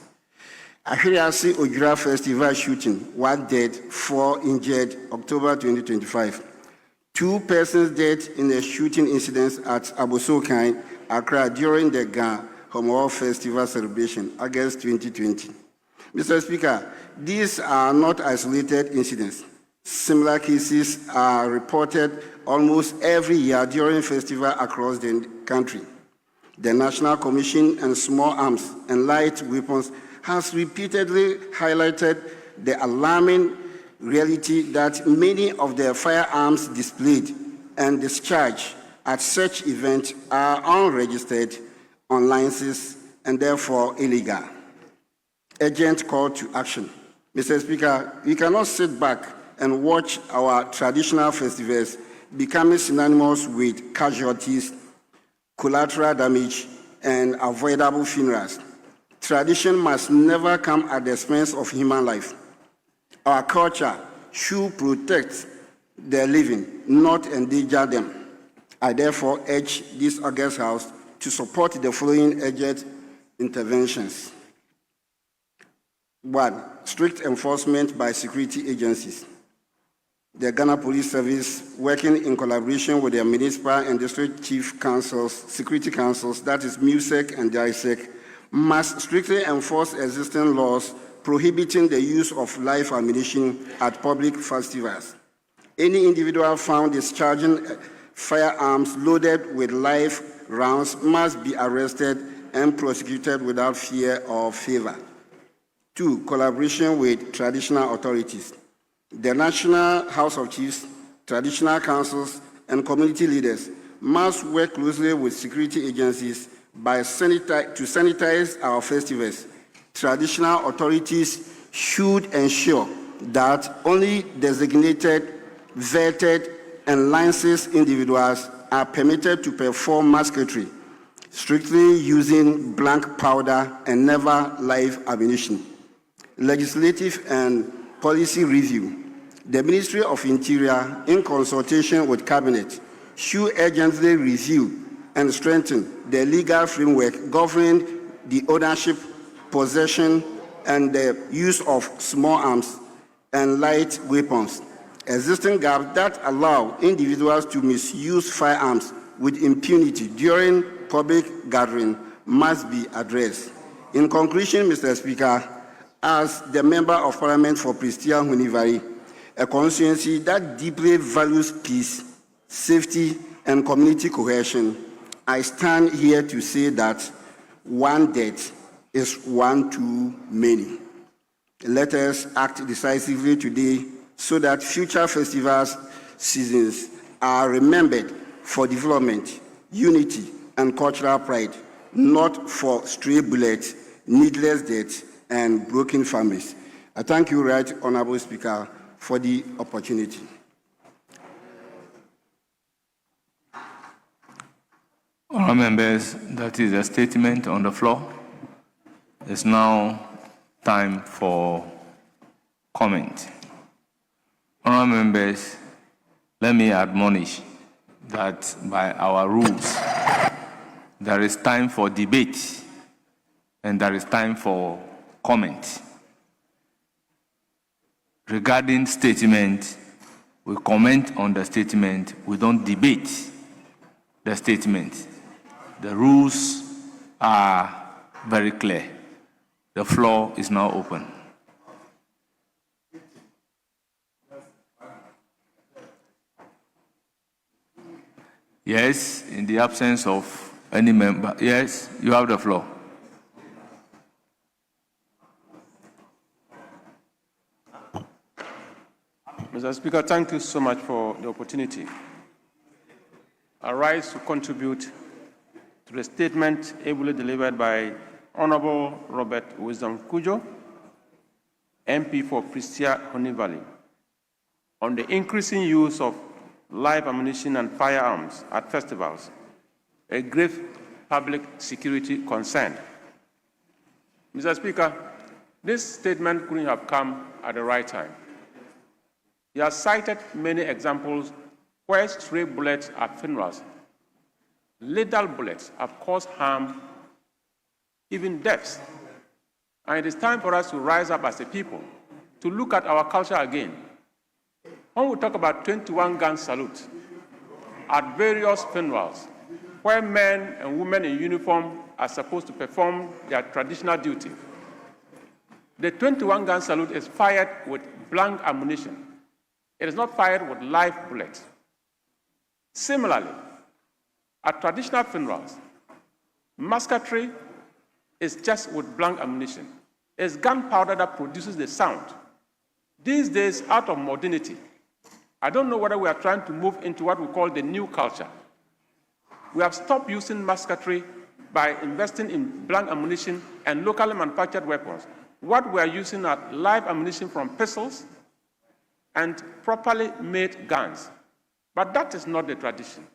Ahiriasi Ojura Festival shooting, 1 dead, 4 injured, October 2025. 2 persons dead in a shooting incident at Abosokai, Accra during the Ga Homo Festival celebration, August 2020. Mr. Speaker, these are not isolated incidents. Similar cases are reported almost every year during festivals across the country. The National Commission on Small Arms and Light Weapons has repeatedly highlighted the alarming reality that many of the firearms displayed and discharged at such events are unregistered, on licenses, and therefore illegal. Urgent call to action. Mr. Speaker, we cannot sit back and watch our traditional festivals becoming synonymous with casualties, collateral damage, and avoidable funerals. Tradition must never come at the expense of human life. Our culture should protect the living, not endanger them. I therefore urge this August House to support the following urgent interventions. 1. Strict enforcement by security agencies. The Ghana Police Service, working in collaboration with the municipal and district chief councils, security councils, that is MUSEC and DISEC, must strictly enforce existing laws prohibiting the use of live ammunition at public festivals. Any individual found discharging firearms loaded with live rounds must be arrested and prosecuted without fear or favor. 2. Collaboration with traditional authorities. The National House of Chiefs, traditional councils, and community leaders must work closely with security agencies to sanitize our festivals. Traditional authorities should ensure that only designated, vetted, and licensed individuals are permitted to perform musketry, strictly using blank powder and never live ammunition. Legislative and policy review. The Ministry of Interior, in consultation with Cabinet, should urgently review and strengthen the legal framework governing the ownership, possession, and the use of small arms and light weapons. Existing gaps that allow individuals to misuse firearms with impunity during public gathering must be addressed. In conclusion, Mr. Speaker, as the Member of Parliament for Prestia Hunivari, a constituency that deeply values peace, safety, and community cohesion, I stand here to say that one death is one too many. Let us act decisively today so that future festivals seasons are remembered for development, unity, and cultural pride, not for stray bullets, needless deaths, and broken families. I thank you, Right Honorable Speaker, for the opportunity. Honourable members, that is a statement on the floor. It's now time for comment. Honourable members, let me admonish that by our rules, there is time for debate and there is time for comment. Regarding statement, we comment on the statement, we don't debate the statement. The rules are very clear. The floor is now open. Yes, in the absence of any member. Yes, you have the floor. Mr. Speaker, thank you so much for the opportunity. I rise to contribute to the statement ably delivered by Honorable Robert Wisdom Kujo, MP for Prestia Honey Valley, on the increasing use of live ammunition and firearms at festivals, a grave public security concern. Mr. Speaker, this statement couldn't have come at the right time. He has cited many examples where stray bullets at funerals, lethal bullets, have caused harm, even deaths. And it is time for us to rise up as a people to look at our culture again. When we talk about 21-gun salute at various funerals, where men and women in uniform are supposed to perform their traditional duty, the 21-gun salute is fired with blank ammunition. It is not fired with live bullets. Similarly, at traditional funerals, musketry is just with blank ammunition. It's gunpowder that produces the sound. These days, out of modernity, I don't know whether we are trying to move into what we call the new culture. We have stopped using musketry by investing in blank ammunition and locally manufactured weapons. What we are using are live ammunition from pistols and properly made guns. But that is not the tradition.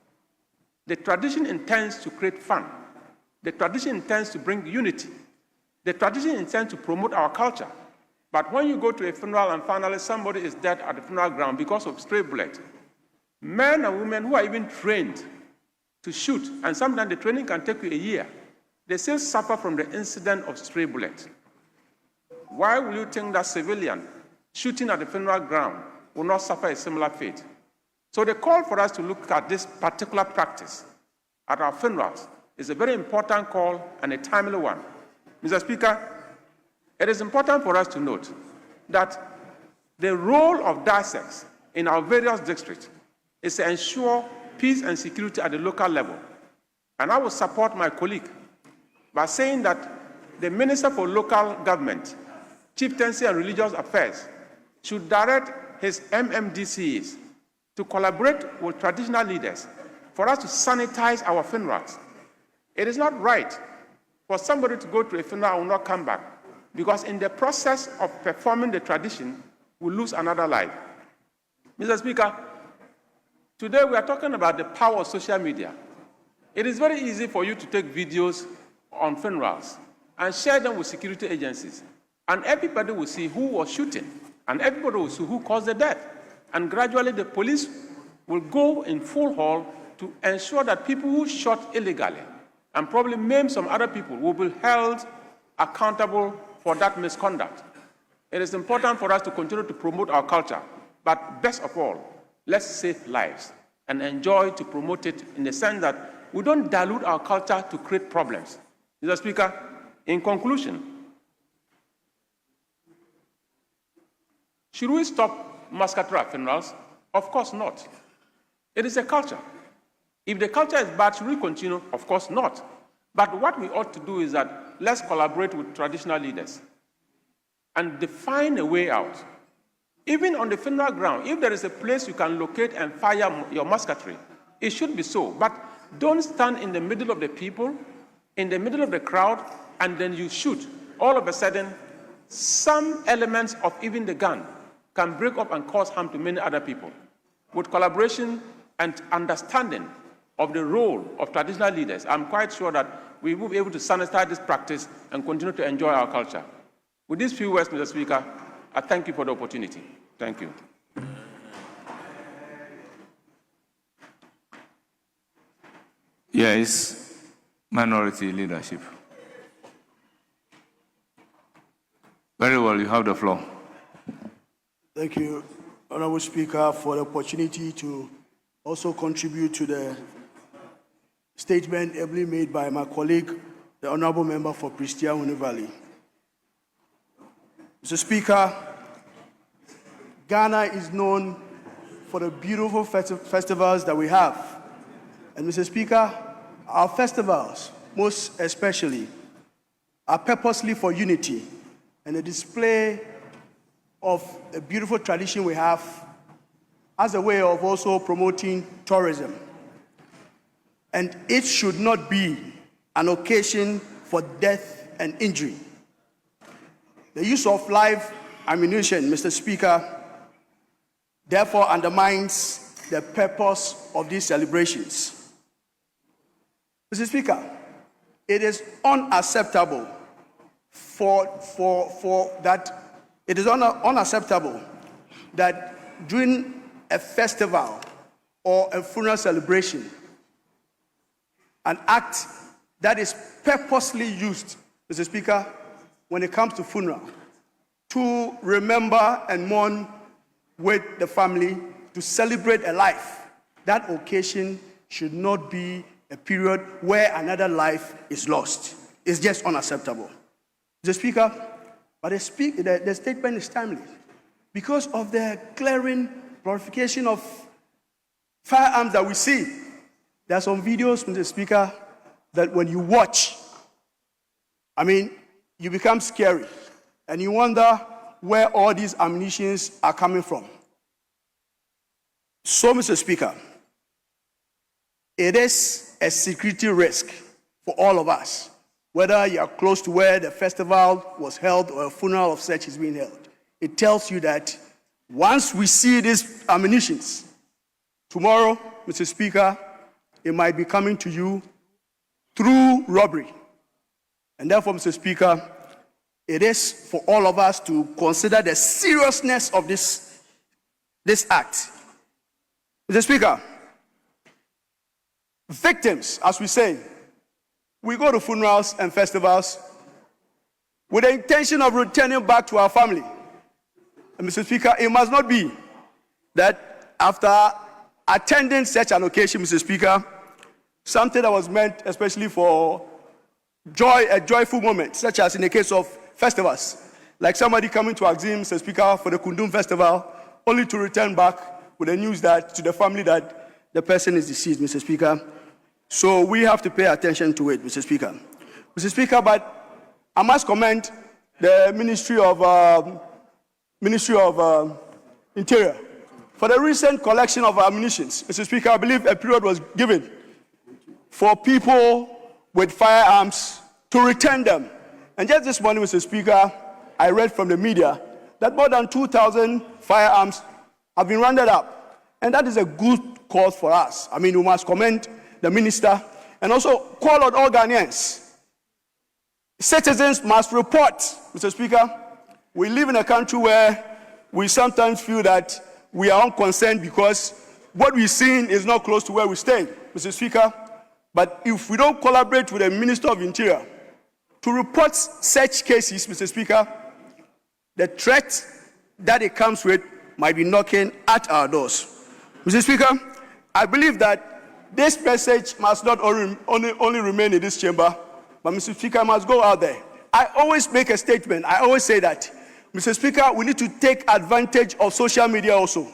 The tradition intends to create fun. The tradition intends to bring unity. The tradition intends to promote our culture. But when you go to a funeral and finally somebody is dead at the funeral ground because of stray bullet, men and women who are even trained to shoot, and sometimes the training can take you a year, they still suffer from the incident of stray bullet. Why will you think that civilian shooting at the funeral ground will not suffer a similar fate? So the call for us to look at this particular practice at our funerals is a very important call and a timely one. Mr. Speaker, it is important for us to note that the role of DISEX in our various districts is to ensure peace and security at the local level. And I will support my colleague by saying that the Minister for Local Government, Chieftaincy and Religious Affairs should direct his MMDCs to collaborate with traditional leaders for us to sanitize our funerals. It is not right for somebody to go to a funeral and not come back, because in the process of performing the tradition, we lose another life. Mr. Speaker, today we are talking about the power of social media. It is very easy for you to take videos on funerals and share them with security agencies, and everybody will see who was shooting, and everybody will see who caused the death. And gradually the police will go in full haul to ensure that people who shot illegally and probably maimed some other people will be held accountable for that misconduct. It is important for us to continue to promote our culture, but best of all, let's save lives and enjoy to promote it in the sense that we don't dilute our culture to create problems. Mr. Speaker, In conclusion, should we stop massacre at funerals? Of course not. It is a culture. If the culture is bad, should we continue? Of course not. But what we ought to do is that let's collaborate with traditional leaders and define a way out. Even on the funeral ground, if there is a place you can locate and fire your musketry, it should be so. But don't stand in the middle of the people, in the middle of the crowd, and then you shoot. All of a sudden, some elements of even the gun can break up and cause harm to many other people. With collaboration and understanding of the role of traditional leaders, I'm quite sure that we will be able to sanitize this practice and continue to enjoy our culture. With these few words, Mr. Speaker, I thank you for the opportunity. Thank you. Yes, minority leadership. Very well, you have the floor. Thank you, Honorable Speaker, for the opportunity to also contribute to the statement ably made by my colleague, the Honorable Member for Prestia-Huni Valley. Mr. Speaker, Ghana is known for the beautiful festivals that we have. And Mr. Speaker, our festivals, most especially, are purposely for unity and a display of the beautiful tradition we have as a way of also promoting tourism. And it should not be an occasion for death and injury. The use of live ammunition, Mr. Speaker, therefore undermines the purpose of these celebrations. Mr. Speaker, it is unacceptable unacceptable that during a festival or a funeral celebration, an act that is purposely used, Mr. Speaker, when it comes to funeral, to remember and mourn with the family, to celebrate a life, that occasion should not be a period where another life is lost. It's just unacceptable. Mr. Speaker, but the statement is timely because of the glaring glorification of firearms that we see. There are some videos, Mr. Speaker, that when you watch, you become scary and you wonder where all these ammunitions are coming from. So, Mr. Speaker, it is a security risk for all of us, whether you are close to where the festival was held or a funeral of such is being held. It tells you that once we see these ammunitions, tomorrow, Mr. Speaker, it might be coming to you through robbery. And therefore, Mr. Speaker, it is for all of us to consider the seriousness of this act. Mr. Speaker, victims, as we say, we go to funerals and festivals with the intention of returning back to our family. And Mr. Speaker, it must not be that after attending such an occasion, Mr. Speaker, something that was meant especially for joy, a joyful moment, such as in the case of festivals, like somebody coming to Axim, Mr. Speaker, for the Kundum Festival, only to return back with the news that to the family that the person is deceased, Mr. Speaker. So we have to pay attention to it, Mr. Speaker. Mr. Speaker, but I must commend the Ministry of Interior for the recent collection of ammunition. Mr. Speaker, I believe a period was given for people with firearms to return them. And just this morning, Mr. Speaker, I read from the media that more than 2,000 firearms have been rounded up. And that is a good cause for us. We must commend the minister and also call on all Ghanaians. Citizens must report, Mr. Speaker. We live in a country where we sometimes feel that we are unconcerned because what we're seeing is not close to where we stay, Mr. Speaker. But if we don't collaborate with the Minister of Interior to report such cases, Mr. Speaker, the threat that it comes with might be knocking at our doors. Mr. Speaker, I believe that this message must not only remain in this chamber, but Mr. Speaker, must go out there I always make a statement. I always say that, Mr. Speaker, we need to take advantage of social media also.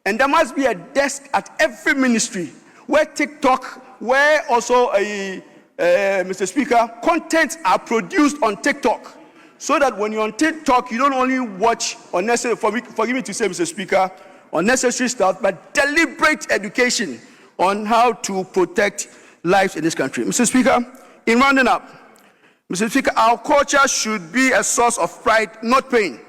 And there must be a desk at every ministry where TikTok, where also, Mr. Speaker, contents are produced on TikTok. So that when you're on TikTok, you don't only watch unnecessary, forgive me to say, Mr. Speaker, unnecessary stuff, but deliberate education on how to protect lives in this country. Mr. Speaker, in rounding up, Mr. Speaker, our culture should be a source of pride, not pain.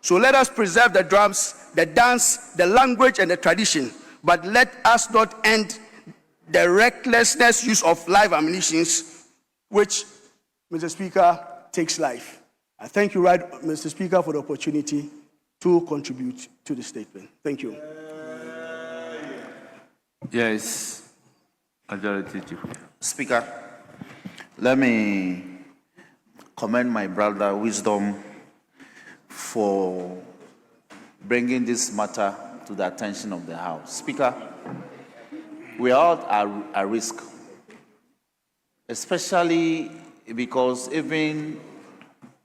So let us preserve the drums, the dance, the language, and the tradition, but let us not end the recklessness use of live ammunition, which, Mr. Speaker, takes life. I thank you, Mr. Speaker, for the opportunity to contribute to the statement. Thank you. Yes, Majority Chief. Speaker, let me commend my brother Wisdom for bringing this matter to the attention of the House. Speaker, we are at risk, especially because even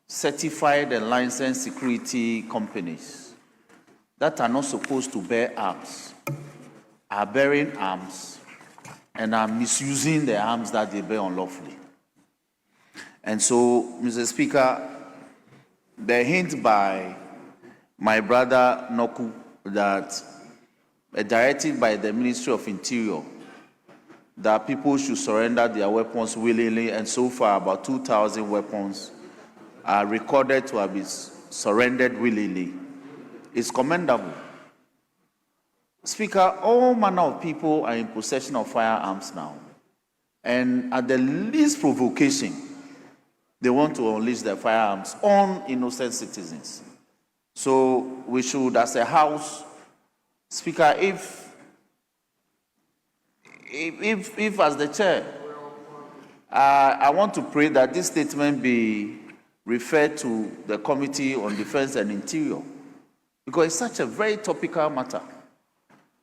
certified and licensed security companies that are not supposed to bear arms are bearing arms and are misusing the arms that they bear unlawfully. And so, Mr. Speaker, the hint by my brother Noku that a directive by the Ministry of Interior that people should surrender their weapons willingly, and so far about 2,000 weapons are recorded to have been surrendered willingly, is commendable. Speaker, all manner of people are in possession of firearms now, and at the least provocation, they want to unleash their firearms on innocent citizens. So we should, as a House, Speaker, if as the chair, I want to pray that this statement be referred to the Committee on Defense and Interior, because it's such a very topical matter.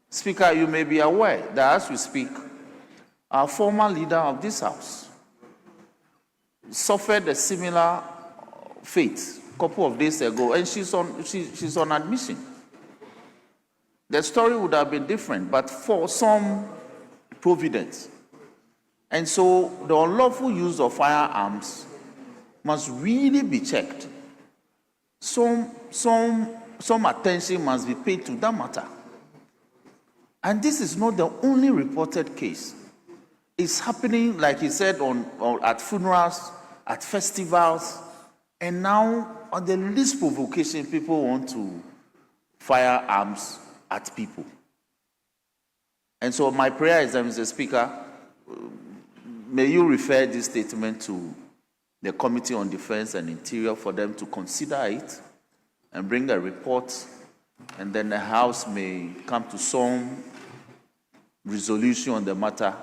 Speaker, you may be aware that as we speak, our former leader of this House suffered a similar fate a couple of days ago, and she's on admission. The story would have been different, but for some providence. And so the unlawful use of firearms must really be checked. Some attention must be paid to that matter. And this is not the only reported case. It's happening, like he said, at funerals, at festivals, and now on the least provocation, people want to fire arms at people. And so my prayer is that, Mr. Speaker, may you refer this statement to the Committee on Defense and Interior for them to consider it and bring a report, and then the House may come to some resolution on the matter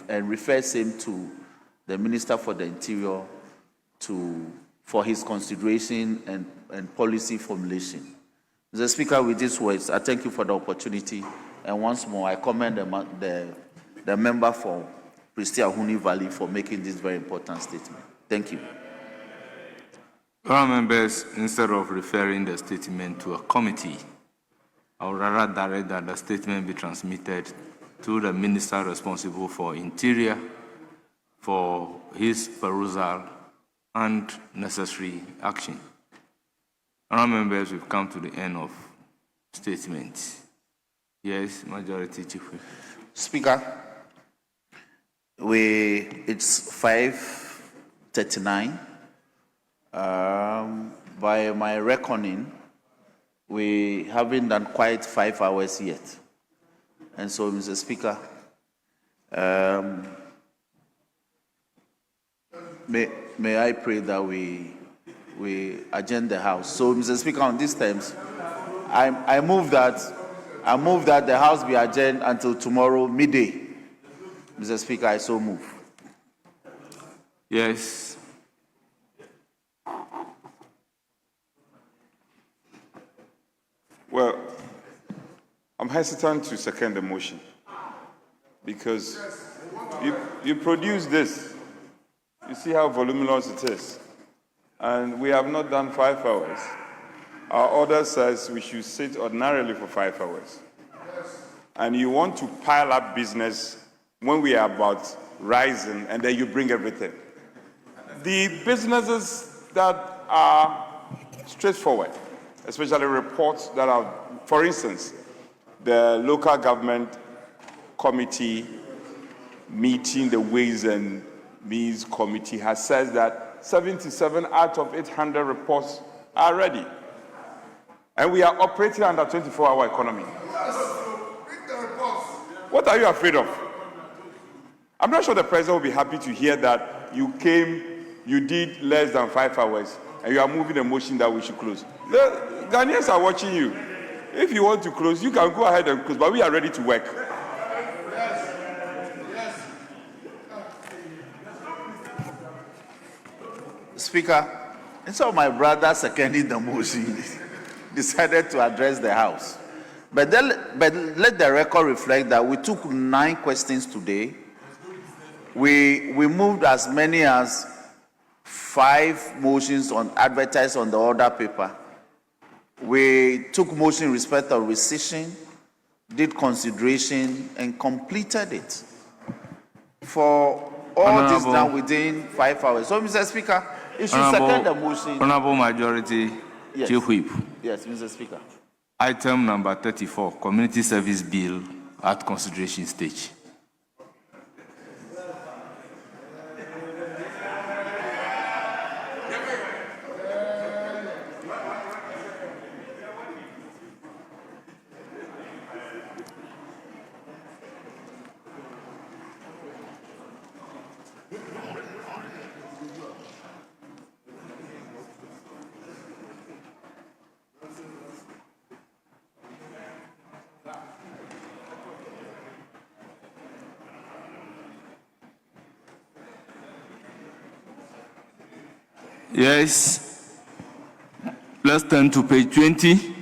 and refer same to the Minister for the Interior for his consideration and policy formulation. Mr. Speaker, with these words, I thank you for the opportunity, and once more, I commend the member for Pristi Ahuni Valley for making this very important statement. Thank you. Honourable members, instead of referring the statement to a committee, I would rather direct that the statement be transmitted to the Minister responsible for Interior for his perusal and necessary action. Honourable members, we've come to the end of statements. Yes, Majority Chief Whip. Speaker, it's 5:39. By my reckoning, we haven't done quite 5 hours yet. And so, Mr. Speaker, may I pray that we adjourn the House. So, Mr. Speaker, on these terms, I move that the House be adjourned until tomorrow midday. Mr. Speaker, I so move. Yes. Well, I'm hesitant to second the motion because you produce this. You see how voluminous it is. and we have not done 5 hours. Our order says we should sit ordinarily for 5 hours. And you want to pile up business when we are about rising, and then you bring everything. The businesses that are straightforward, especially reports that are, for instance, the local government committee meeting, the Ways and Means Committee has said that 77 out of 800 reports are ready. And we are operating under a 24-hour economy. What are you afraid of? I'm not sure the president will be happy to hear that you came, you did less than 5 hours, and you are moving a motion that we should close. The Ghanaians are watching you. If you want to close, you can go ahead and close, but we are ready to work. Speaker, instead of my brother seconding the motion, decided to address the House. But let the record reflect that we took 9 questions today. We moved as many as 5 motions advertised on the order paper. We took motion in respect of rescission, did consideration, and completed it. For all this done within 5 hours. So, Mr. Speaker, you should second the motion. Honorable Majority, Yes. Chief Whip. Yes, Mr. Speaker. Item number 34, Community Service Bill at consideration stage. Yes. Let's turn to page 20.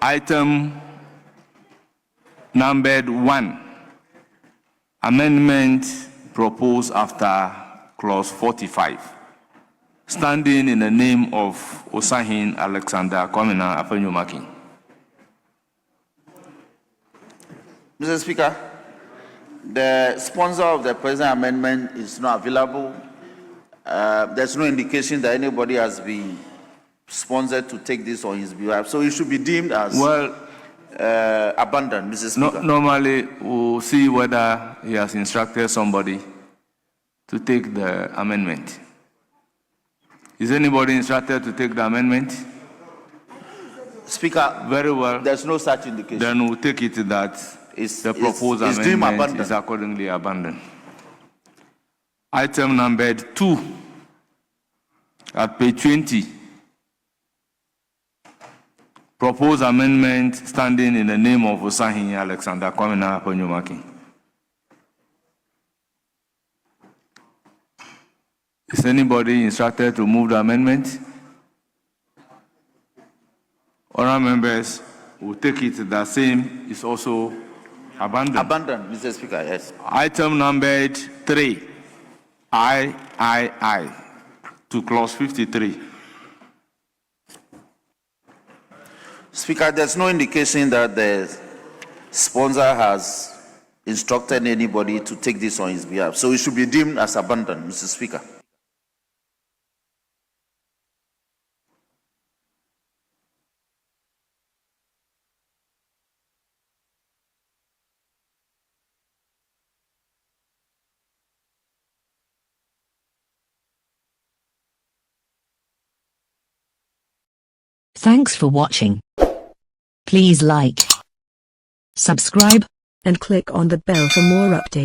Item numbered 1. Amendment proposed after clause 45. Standing in the name of Osahin Alexander Komena Afenyomakin. Mr. Speaker, the sponsor of the present amendment is not available. There's no indication that anybody has been sponsored to take this on his behalf, so it should be deemed as abandoned, Mr. Speaker. Normally, we'll see whether he has instructed somebody to take the amendment. Is anybody instructed to take the amendment? Speaker, very well. There's no such indication. Then we'll take it that the proposed amendment is accordingly abandoned. Item numbered 2 at page 20. Proposed amendment standing in the name of Osahin Alexander Komena Afenyomakin. Is anybody instructed to move the amendment? Other members will take it the same is also abandoned. Abandoned, Mr. Speaker, yes. Item numbered 3. I to clause 53. Speaker, there's no indication that the sponsor has instructed anybody to take this on his behalf, so it should be deemed as abandoned, Mr. Speaker. Thanks for watching. Please like, subscribe, and click on the bell for more updates.